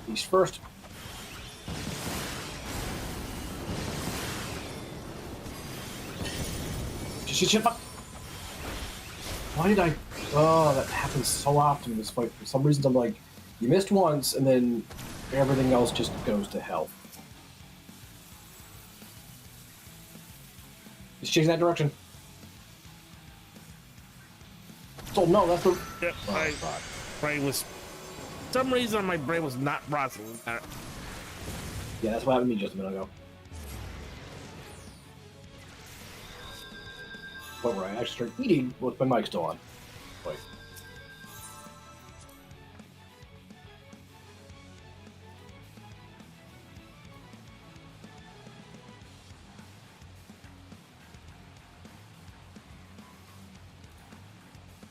East first. Shit, fuck. Why did I... Oh, that happens so often in this fight. For some reason, I'm like, you missed once, and then everything else just goes to hell. Just chasing that direction. So, no, that's the... Yep, Oh, my God. brain was... For some reason, my brain was not processing that. Yeah, that's what happened to me just a minute ago. But where I actually started eating with my mic still on. Wait.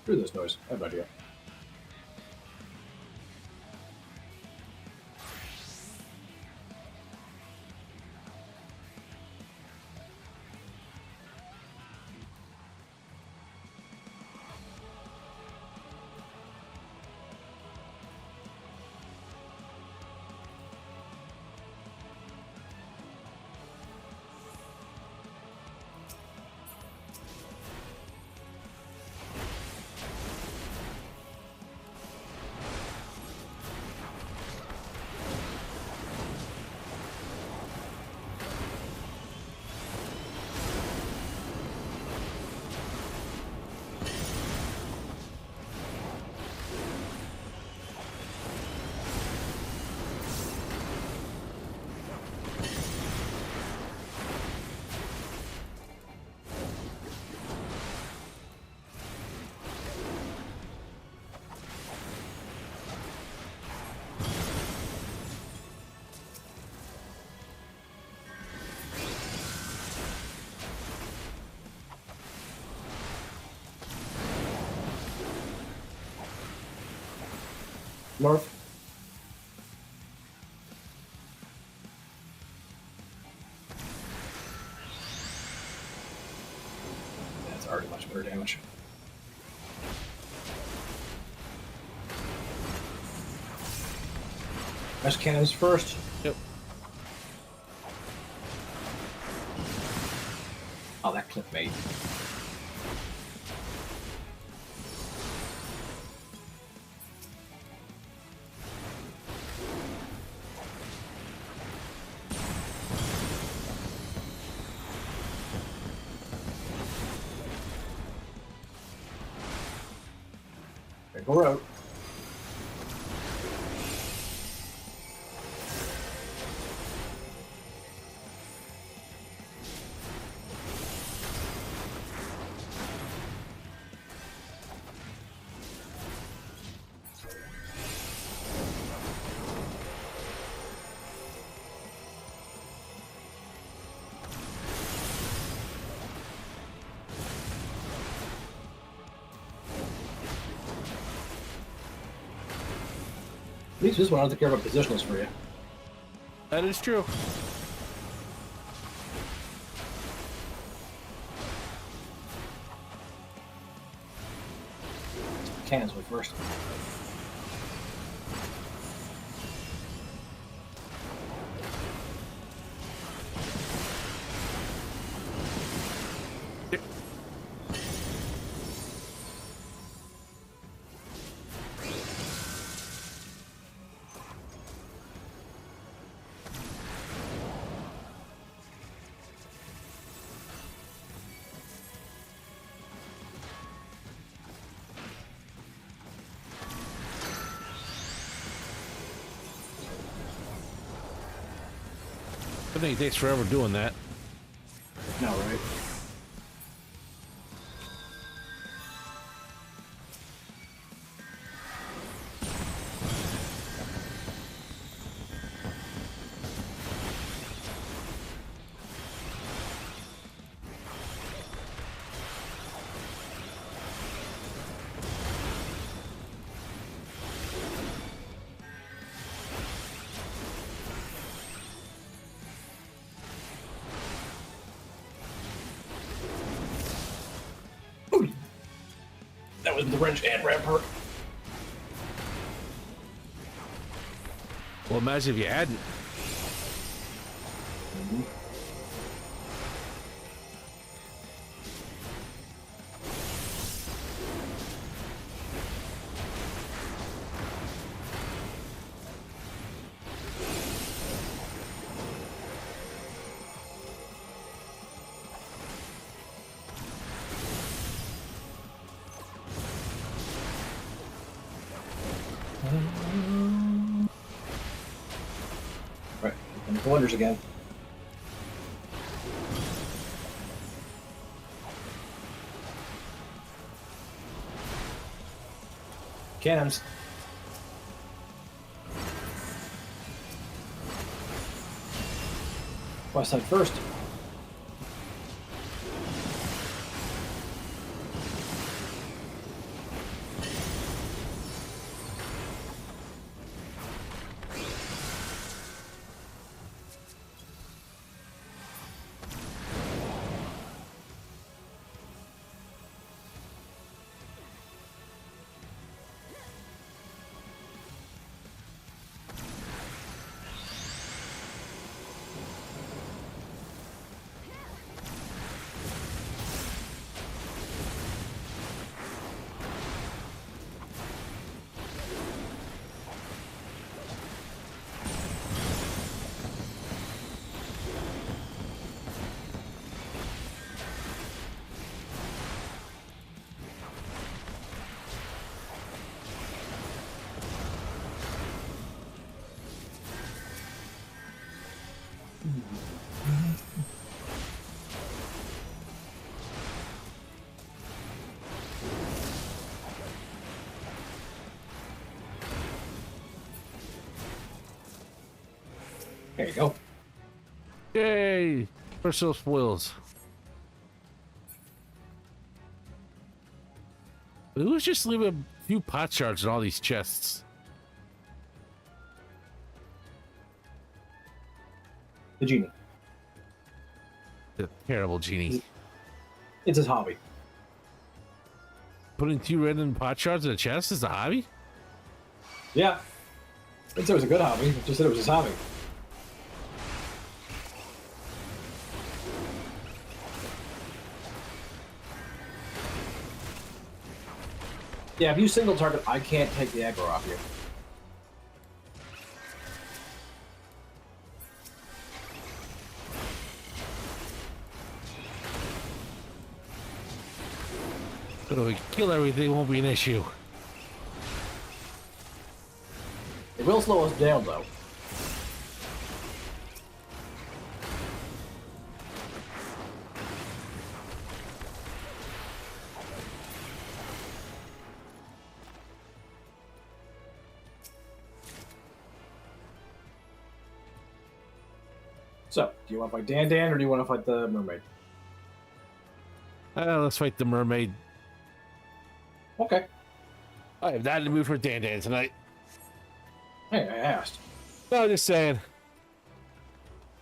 Screw this noise. I have no idea. North. That's already much better damage. Best cannons first. Yep. Oh, that clip made. Go out. At least this one I don't care about positionals for you. That is true. Cannons went first. I think it takes forever doing that. No, right? That was the wrench and rampart. Well, imagine if you hadn't. Right. Wonders again. Cannons. West side first. There you go. Yay! Personal spoils. Who's just leaving a few pot shards in all these chests? The genie. The terrible genie. It's his hobby. Putting 2 random pot shards in a chest is a hobby? Yeah. I didn't say it was a good hobby. Just said it was his hobby. Yeah, if you single target, I can't take the aggro off you. But if we kill everything, it won't be an issue. It will slow us down, though. So, do you want to fight Dan Dan or do you want to fight the mermaid? Let's fight the mermaid. Okay. I am not in the mood for Dan Dan tonight. Hey, I asked. No, just saying.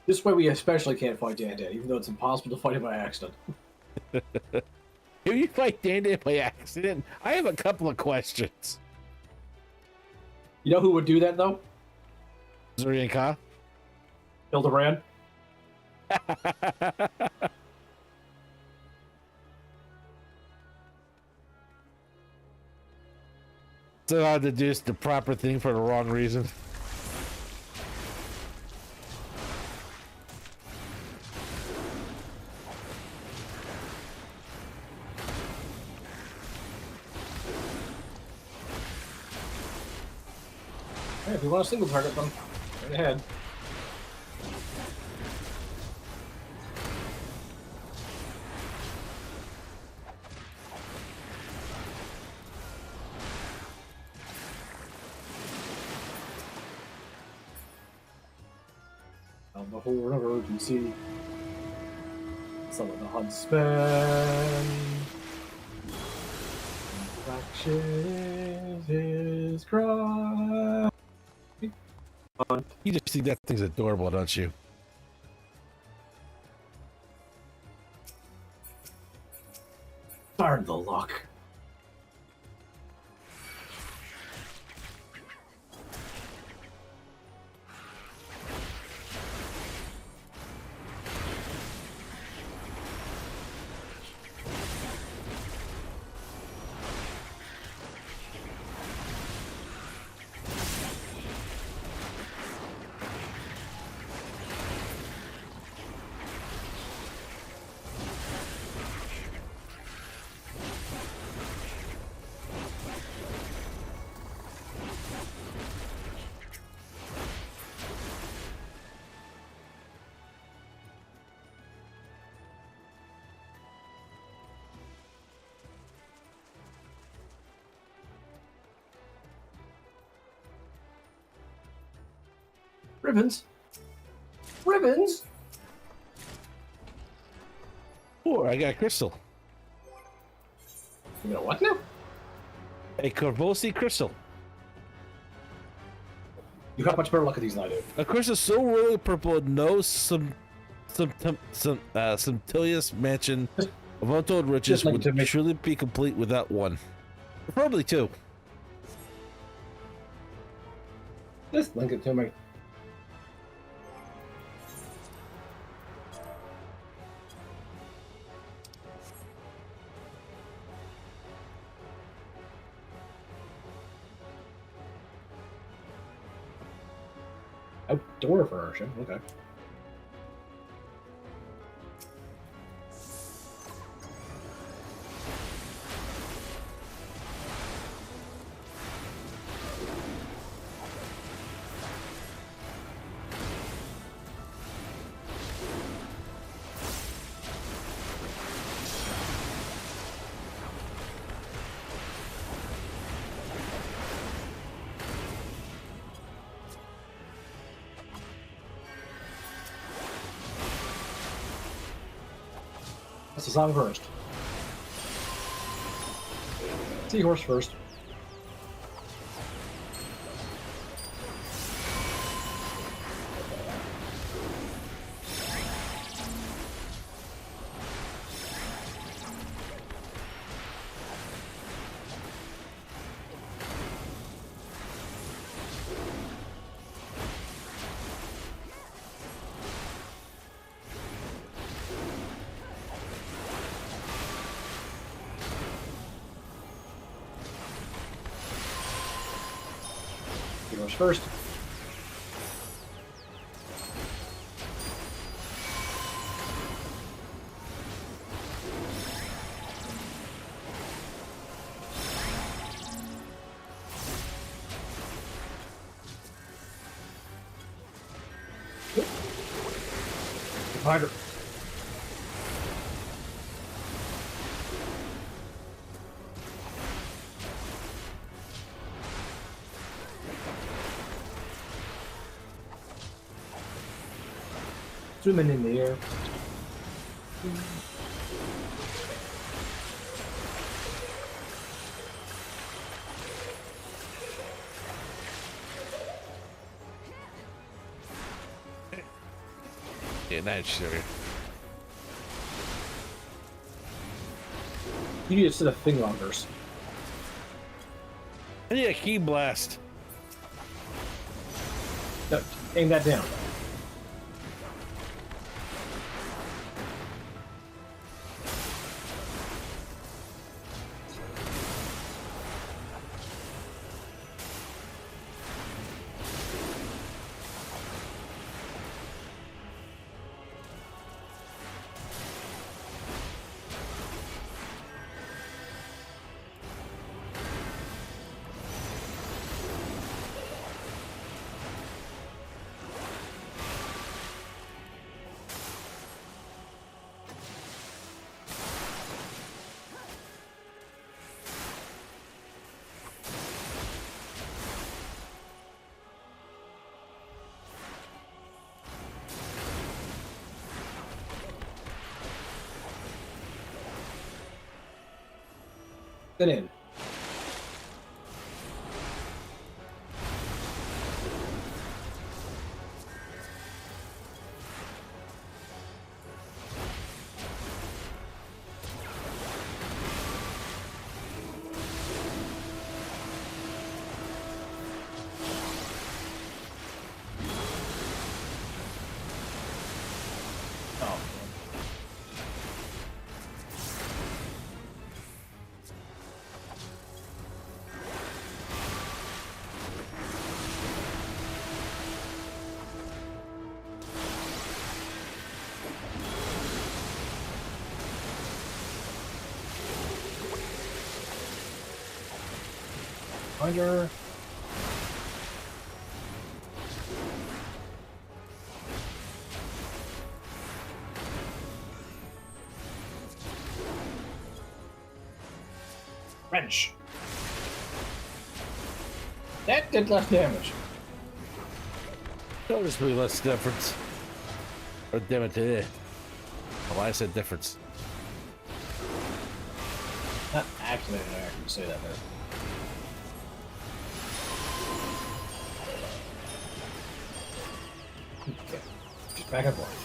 This way we especially can't fight Dan Dan, even though it's impossible to fight him by accident. If you fight Dan Dan by accident, I have a couple of questions. You know who would do that, though? Zurian Ka? Hildebrand. So I deduced the proper thing for the wrong reason. Hey, if you want to single target them, right ahead. On the horn of urgency, some of the huntsmen. Action is cry. You just think that thing's adorable, don't you? Darn the luck. Ribbons. Ribbons. Oh, I got a crystal. You know what now? A Corvosi crystal. You have much better luck at these than I do. A crystal so royal purple with no sumptuous mansion of untold riches Just like would to make- surely be complete without one. Probably two. Just link it to me. Outdoor version. Okay. That's the song first. Seahorse first. Seahorse first. Spider. Zooming in the air. Yeah, that's sugar. You need a set of finger lockers. I need a key blast. No, aim that down. Get in. Oh. Under. Wrench. That did less damage. No, there's really less difference. Or damn it, well, I said difference. Not actually, I actually say that there. Okay, just back and forth.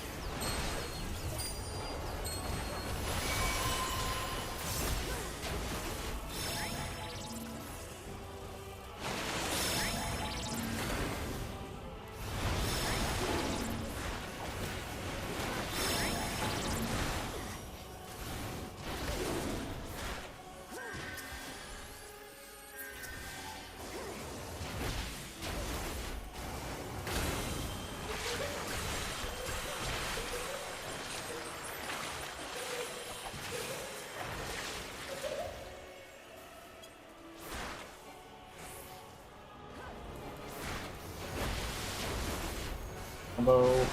Combo.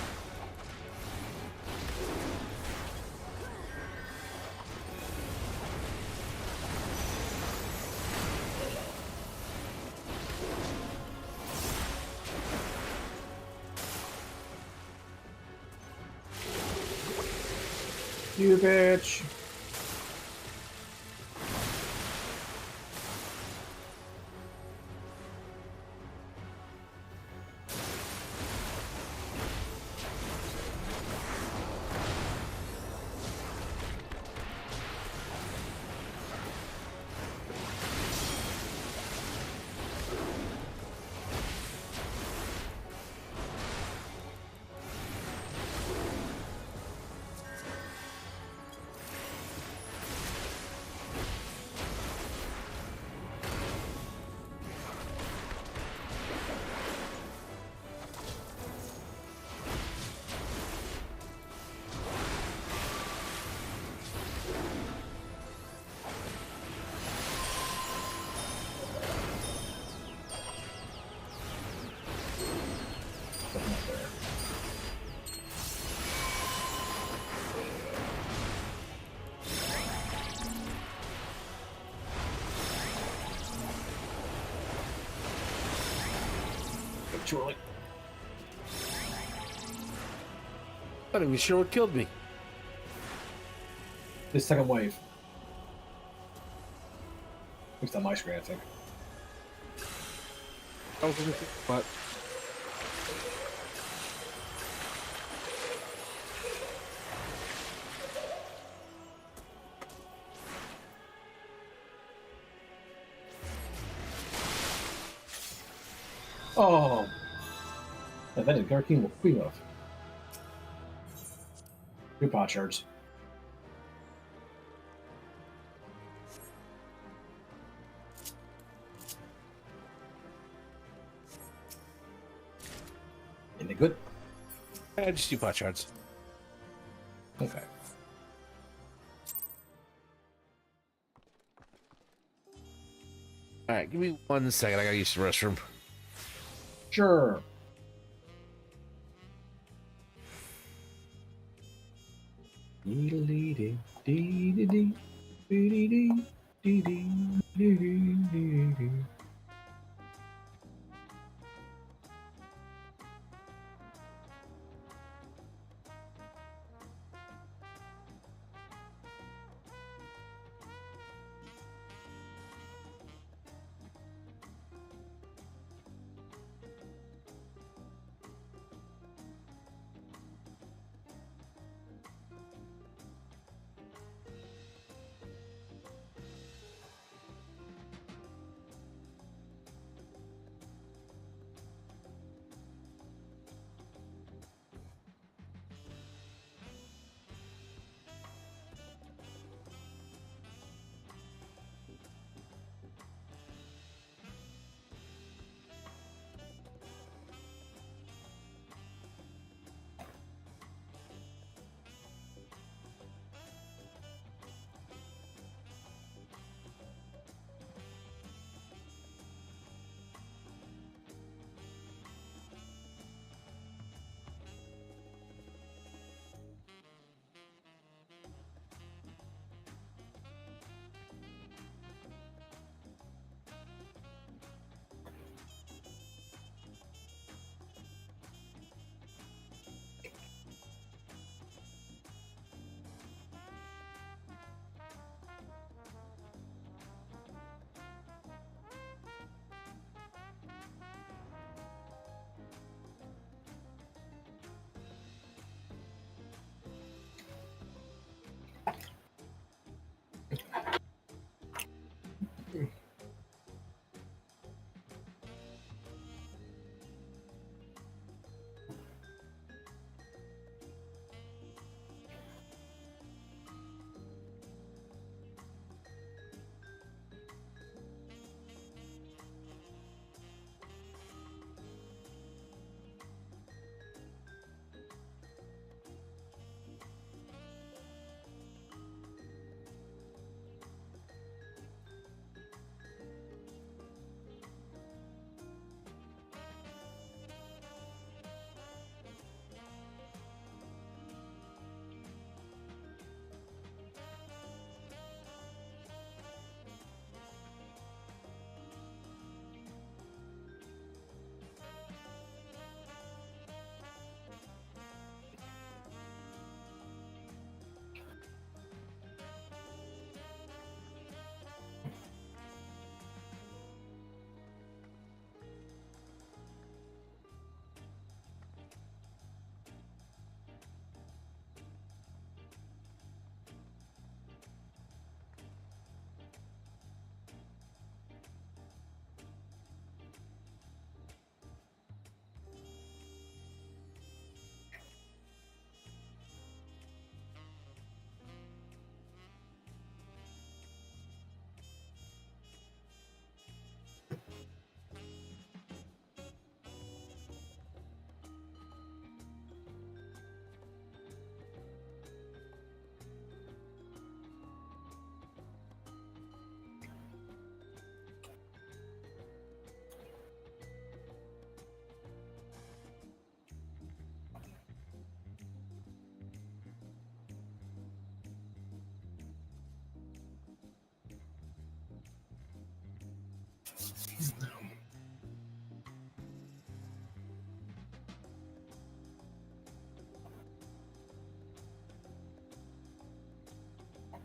You bitch. Surely. Not even sure what killed me. This second wave. At least on my screen, I think. What? Oh! Yeah, that did Queen move. Good pot shards. Isn't it good? Just 2 pot shards. Okay. Alright, give me 1 second. I gotta use the restroom. Sure.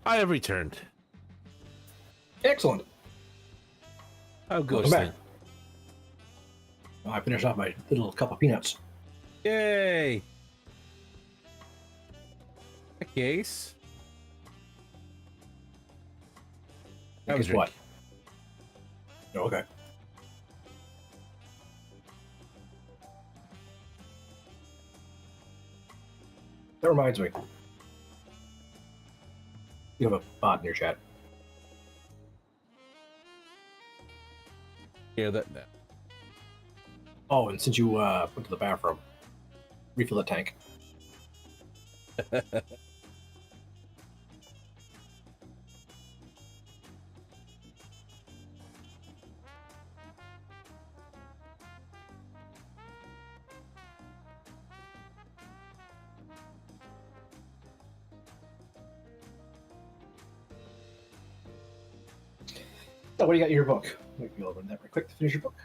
I have returned. Excellent. How goes Welcome thing? back. I finished off my little cup of peanuts. Yay! A case. That was Guess what? Oh, okay. That reminds me. You have a bot in your chat. Yeah, that. Oh, and since you went to the bathroom, refill the tank. So, what do you got in your book? Let me open that real quick to finish your book.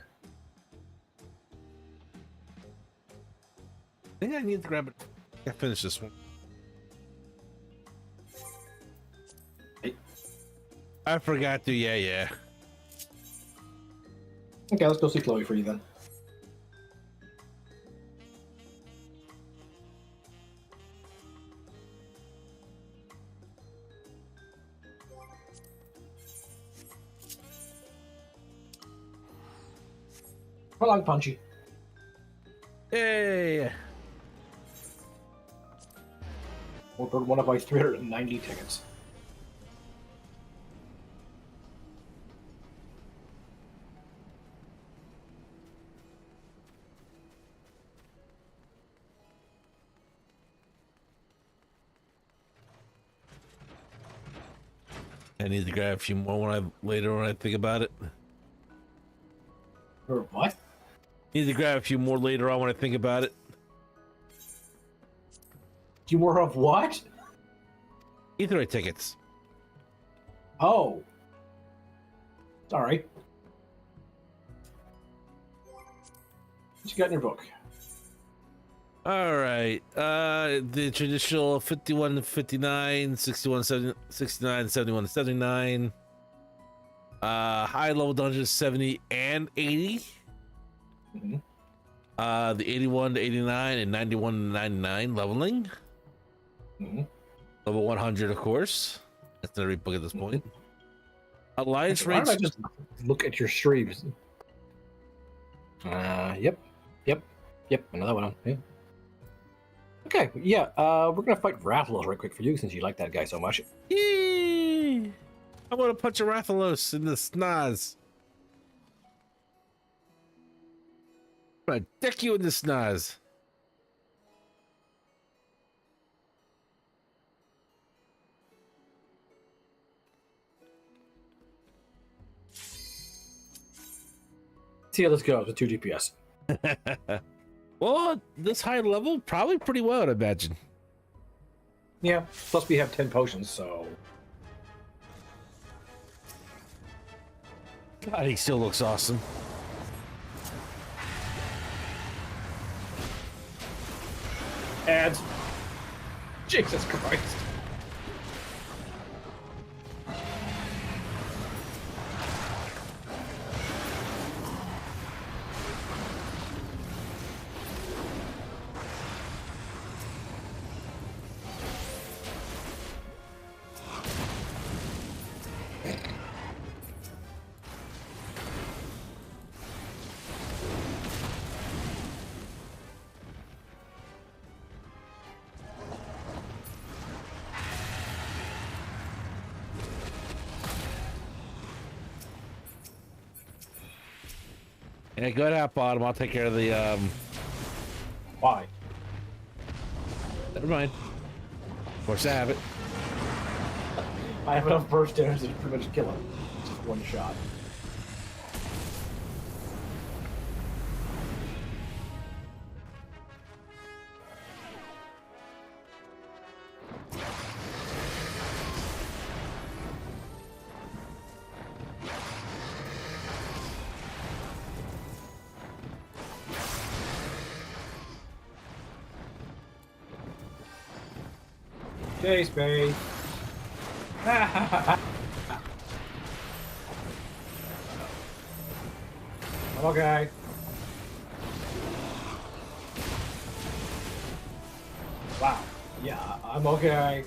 I think I need to grab it. I finish this one. Hey. I forgot to. Yeah. Okay, let's go see Chloe for you then. Hold on, Punchy. Yay! We'll burn one of my 390 tickets. I need to grab a few more later when I think about it. Or what? Need to grab a few more later on when I think about it. You more of what? Etherite tickets. Oh. Sorry. What you got in your book? All right. The traditional 51 to 59, 61 to 69, 71 to 79. High level dungeons 70 and 80. Mm-hmm. The 81 to 89 and 91 to 99 leveling. Mm-hmm. Level 100, of course. That's not every book at this point. Alliance Why don't I raids. just look at your streams? Yep. Another one. Yeah. Okay, yeah. We're gonna fight Rathalos right quick for you since you like that guy so much. Yee! I want to punch a Rathalos in the snaz. I'm gonna deck you in the snaz. See how this goes with 2 DPS. Well, this high level, probably pretty well, I'd imagine. Yeah. Plus we have 10 potions, so God, he still looks awesome. ads. Jesus Christ. Yeah, go ahead, hop bottom. I'll take care of the Why? Never mind. Of course I have it. I have enough burst damage to pretty much kill him. Just one shot. Chase me. I'm okay. Wow. Yeah, I'm okay.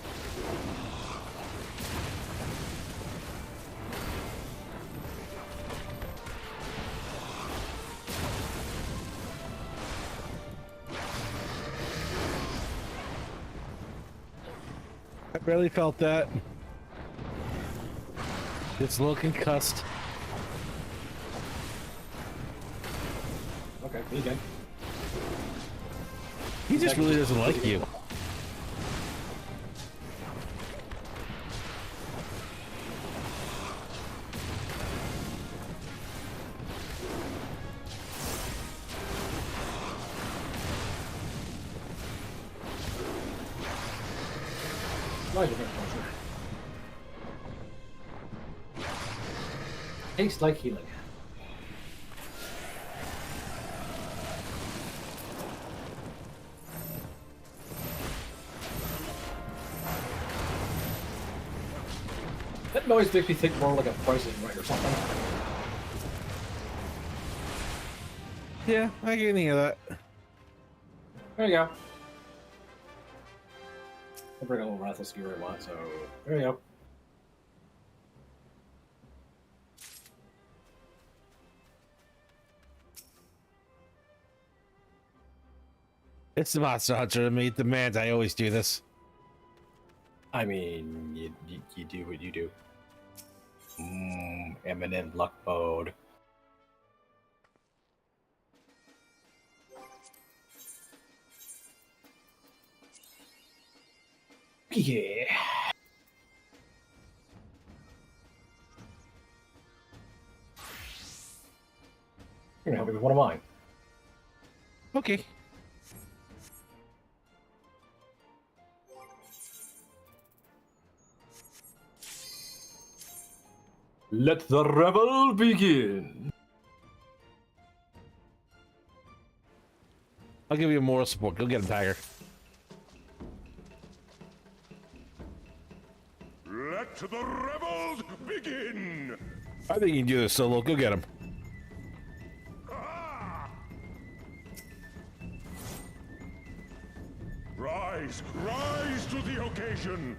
I barely felt that. It's a little concussed. Okay, me again. He just really doesn't like you. Why is it closer? Tastes like healing. That noise makes me think more like a Price is Right or something. Yeah, I can hear that. There you go. I'll bring a little Rathless gear I want, so there you go. It's the Monster Hunter in me. It demands I always do this. I mean, you do what you do. Eminent luck mode. Yeah. You're gonna help me with one of mine. Okay. Let the revel begin. I'll give you moral support. Go get him, Tiger. Let the revels begin! I think you can do this solo. Go get him. Rise, rise to the occasion!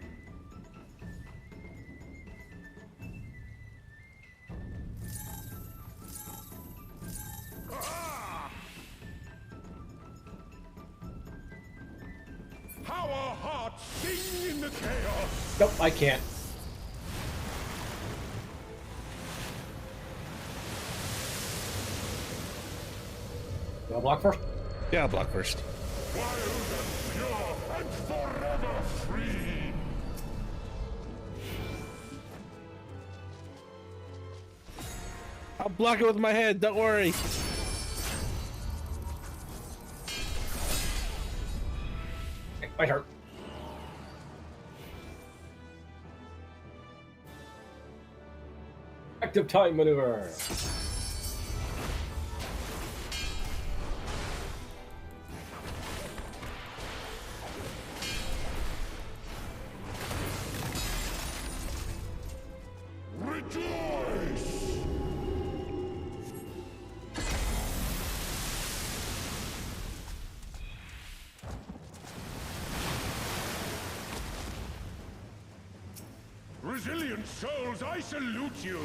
How our hearts sing in the chaos! Nope, I can't. Do I block first? Yeah, I'll block first. Wild and pure and forever free! I'll block it with my head. Don't worry. My turn. Active time maneuver. Rejoice! Resilient souls, I salute you!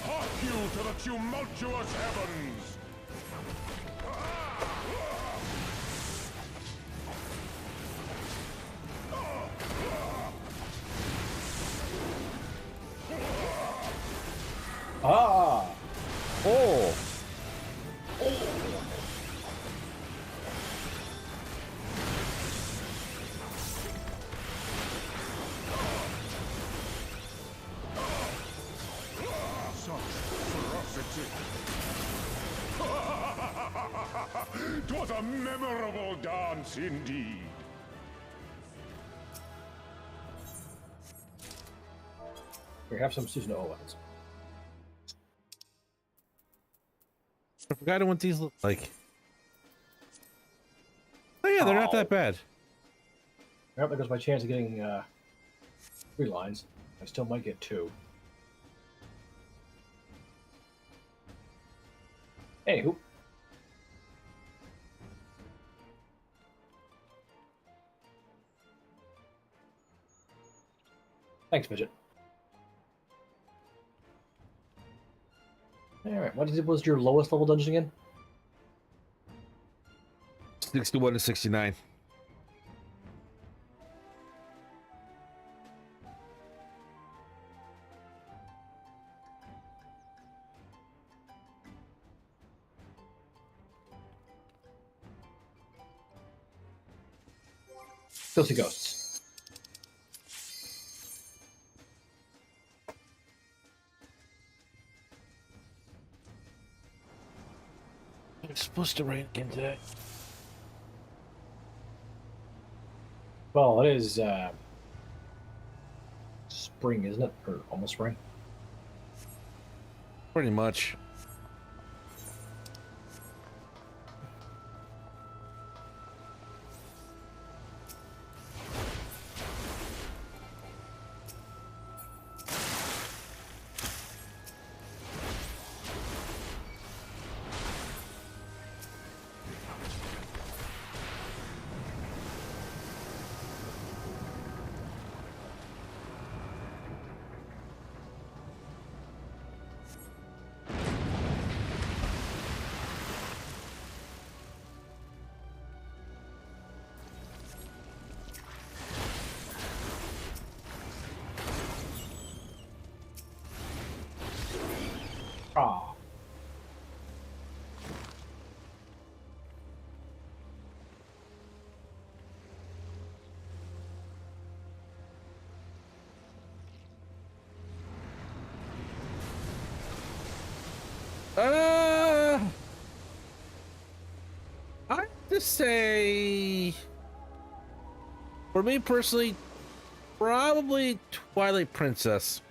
Hark you to the tumultuous heavens! Ah! Oh. Such ferocity! 'Twas a memorable dance indeed! We have some seasonal weapons. I forgot what these look like. Oh yeah, they're not that bad. Yep, there goes my chance of getting 3 lines. I still might get 2. Anywho. Thanks, Midget. Alright, what was your lowest level dungeon again? 61 to 69. Go see ghosts. It's supposed to rain again today. Well, it is spring, isn't it? Or almost spring. Pretty much. Ah. I have to say, for me personally, probably Twilight Princess.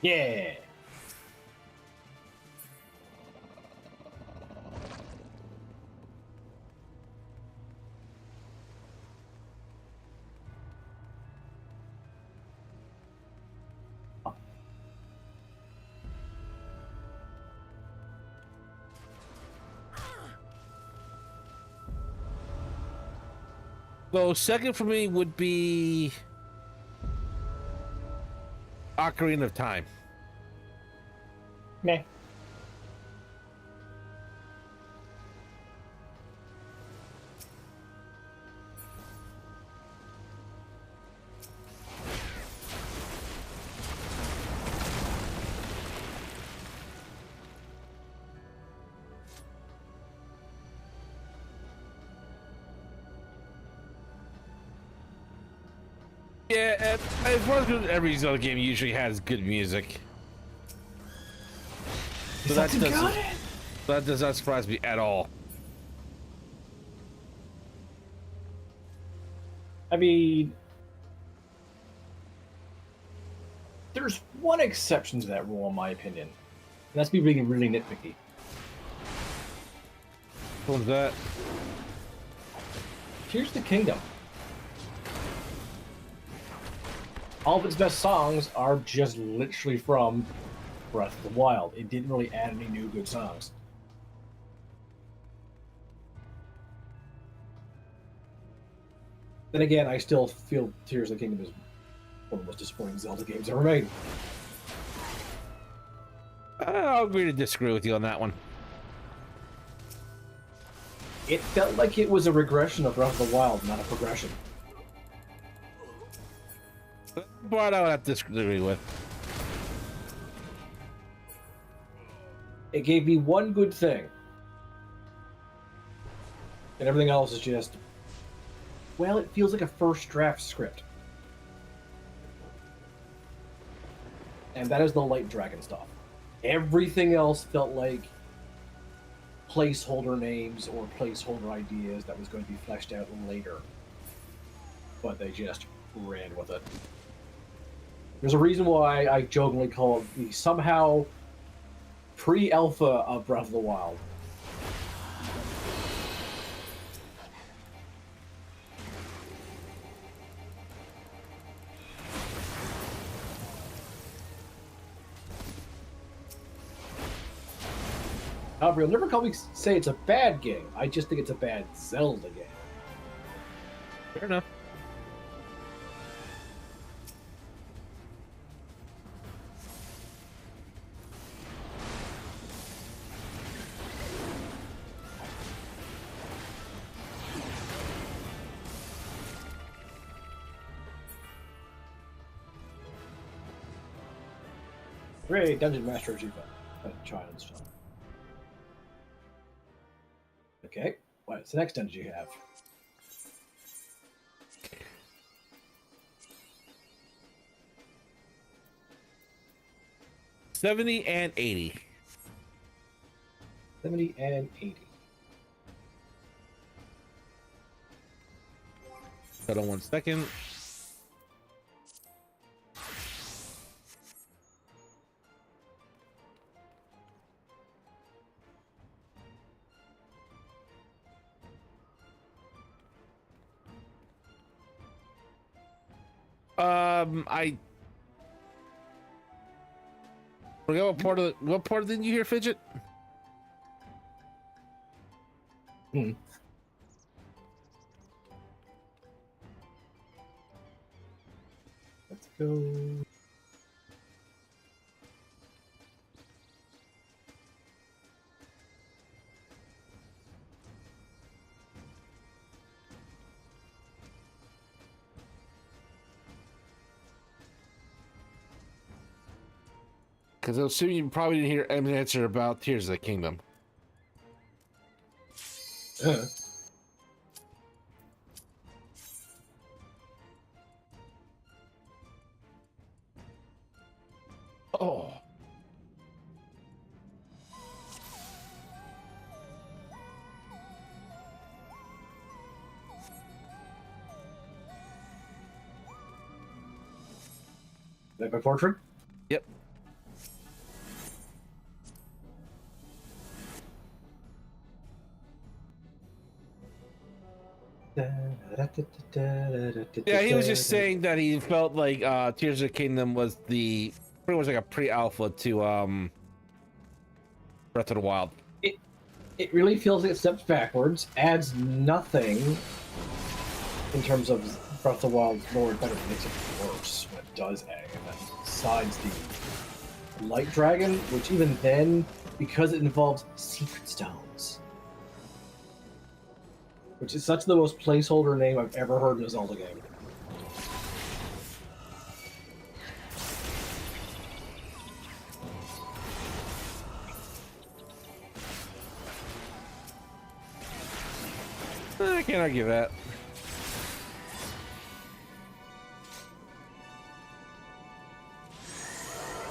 Yeah. So second for me would be Ocarina of Time. Meh. Yeah, as far as every Zelda game usually has good music. So that does not surprise me at all. I mean, there's one exception to that rule, in my opinion. And that's me being really nitpicky. What was that? Here's the Kingdom. All of its best songs are just literally from Breath of the Wild. It didn't really add any new good songs. Then again, I still feel Tears of the Kingdom is one of the most disappointing Zelda games ever made. I'll agree to disagree with you on that one. It felt like it was a regression of Breath of the Wild, not a progression. But I would have to disagree with. It gave me one good thing. And everything else is just, well, it feels like a first draft script. And that is the Light Dragon stuff. Everything else felt like placeholder names or placeholder ideas that was going to be fleshed out later. But they just ran with it. There's a reason why I jokingly call it the somehow pre-alpha of Breath of the Wild. However, you'll never call me say it's a bad game. I just think it's a bad Zelda game. Fair enough. Hooray, Dungeon Master Achievement. Try and stuff. Okay, what's the next dungeon you have? $70 and $80. 70 and 80. Hold on 1 second. I forgot what part didn't you hear, Fidget? Let's go. Because I assume you probably didn't hear M's answer about Tears of the Kingdom. Oh. That my portrait? Yep. Yeah, he was just saying that he felt like Tears of the Kingdom was pretty much like a pre-alpha to Breath of the Wild. It really feels like it steps backwards, adds nothing in terms of Breath of the Wild's lore, better makes it worse when it does A. And then besides the Light Dragon, which even then, because it involves secret stones, which is such the most placeholder name I've ever heard in a Zelda game. I can't argue that.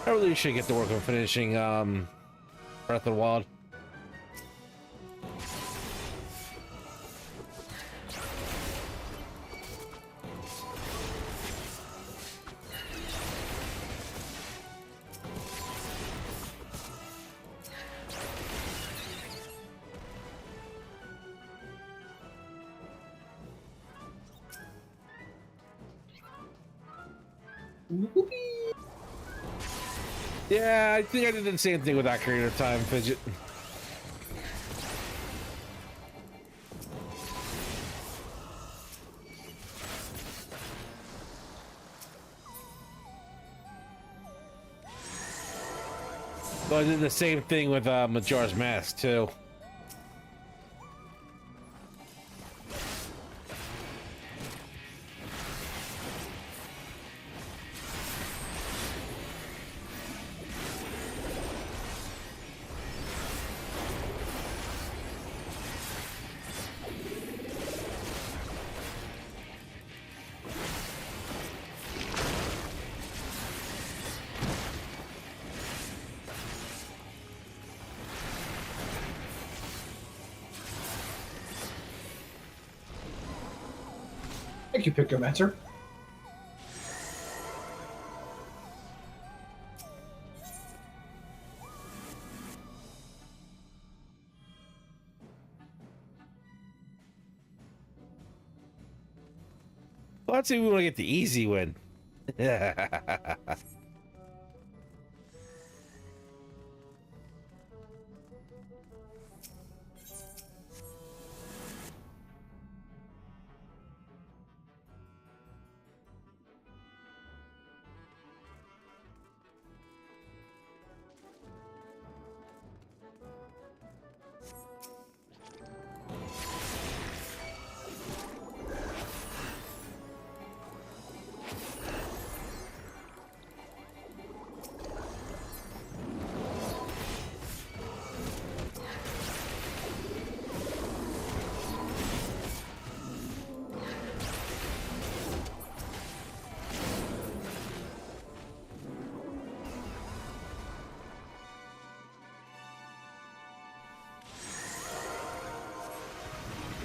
I really should get to work on finishing Breath of the Wild. Yeah, I think I did the same thing with that creative time, Fidget. So I did the same thing with Majora's Mask too. Thank you, Pictomancer. Let's see if we want to get the easy win.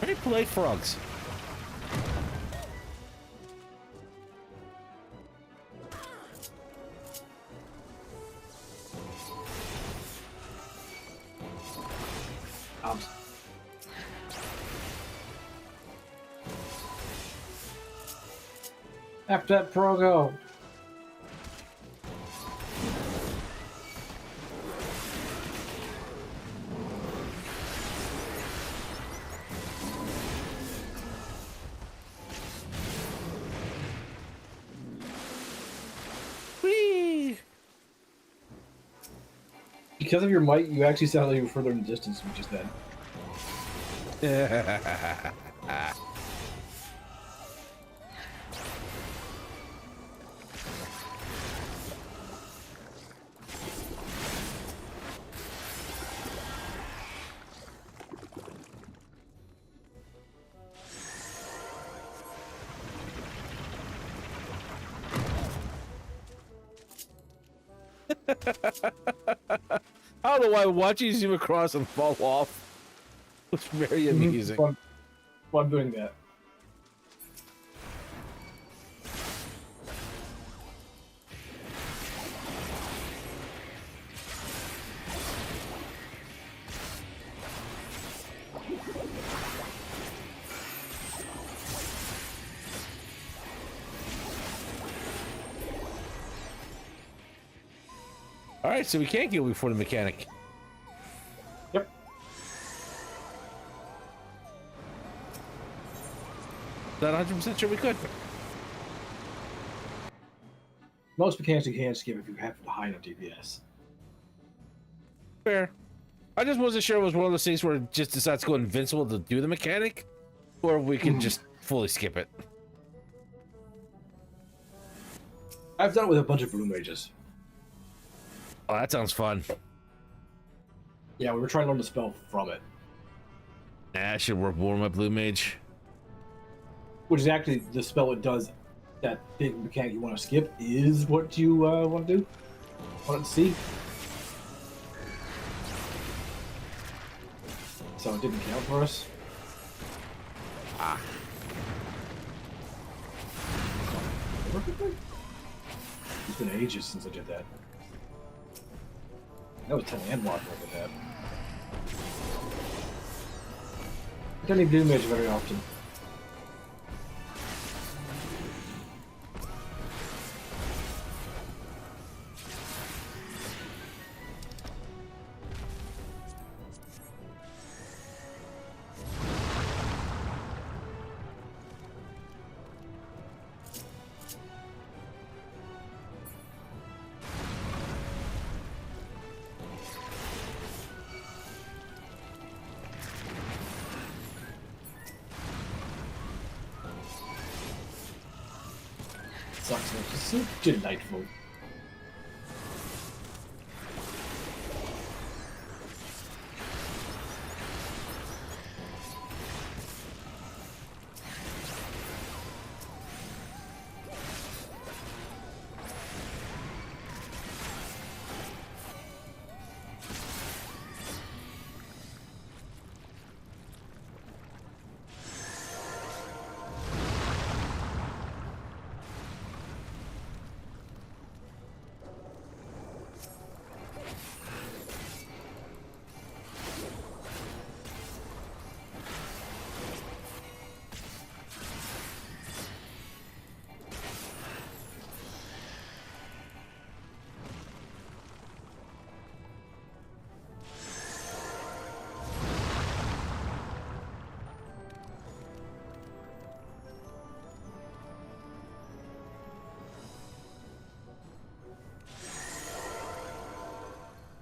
Very polite frogs. After that progo. Whee! Because of your mic, you actually sound like you were further in the distance from just then. I don't know why watching you zoom across and fall off was very amusing. While I'm doing that. All right, so we can't go before the mechanic. Yep. Not 100% sure we could. Most mechanics you can skip if you have the high enough DPS. Fair. I just wasn't sure it was one of those things where it just decides to go invincible to do the mechanic, or we can just fully skip it. I've done it with a bunch of blue mages. Oh, that sounds fun. Yeah, we were trying to learn the spell from it. Nah, I should warm up Blue Mage. Which is actually the spell it does. That big mechanic you want to skip is what you want to do. Want to see. So it didn't count for us. Ah. It's been ages since I did that. That was 10 and block when I did that. I don't need blue mage very often. Sucks, man. It's so delightful.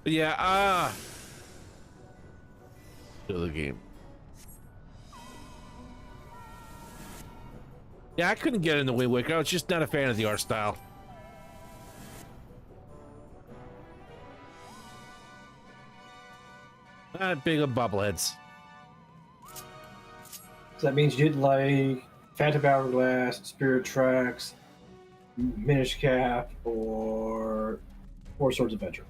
Yeah, the game. Yeah, I couldn't get into Wind Waker. I was just not a fan of the art style. Not big on bobbleheads. So that means you didn't like Phantom Hourglass, Spirit Tracks, Minish Cap, or Four Swords Adventure.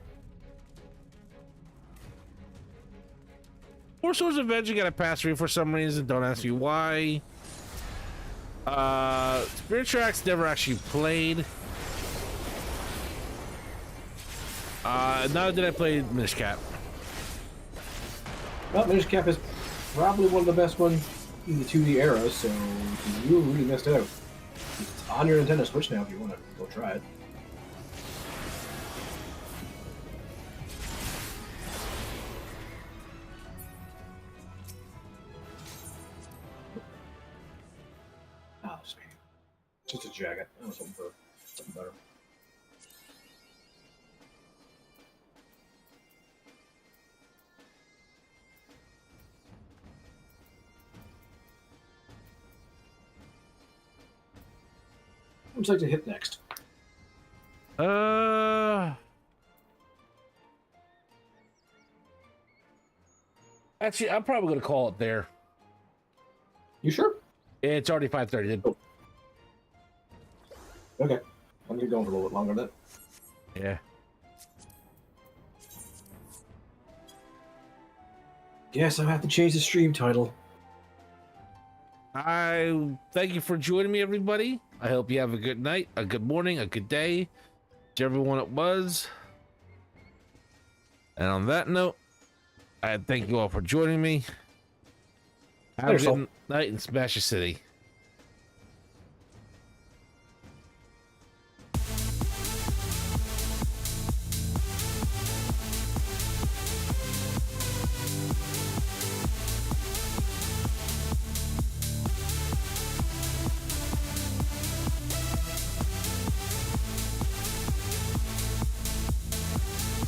Four Swords Adventure got a pass through for some reason. Don't ask me why. Spirit Tracks never actually played. Neither did I play Minish Cap. Well, Minish Cap is probably one of the best ones in the 2D era, so you really missed out. It's on your Nintendo Switch now if you want to go try it. Oh, just a jacket. I was hoping for something better. Would you like to hit next? Actually, I'm probably gonna call it there. You sure? It's already 5:30. Oh. Okay. I'm gonna go for a little bit longer then. Yeah. Guess I'll have to change the stream title. I thank you for joining me, everybody. I hope you have a good night, a good morning, a good day, whichever one it was. And on that note, I thank you all for joining me. Have a good night and smash your city.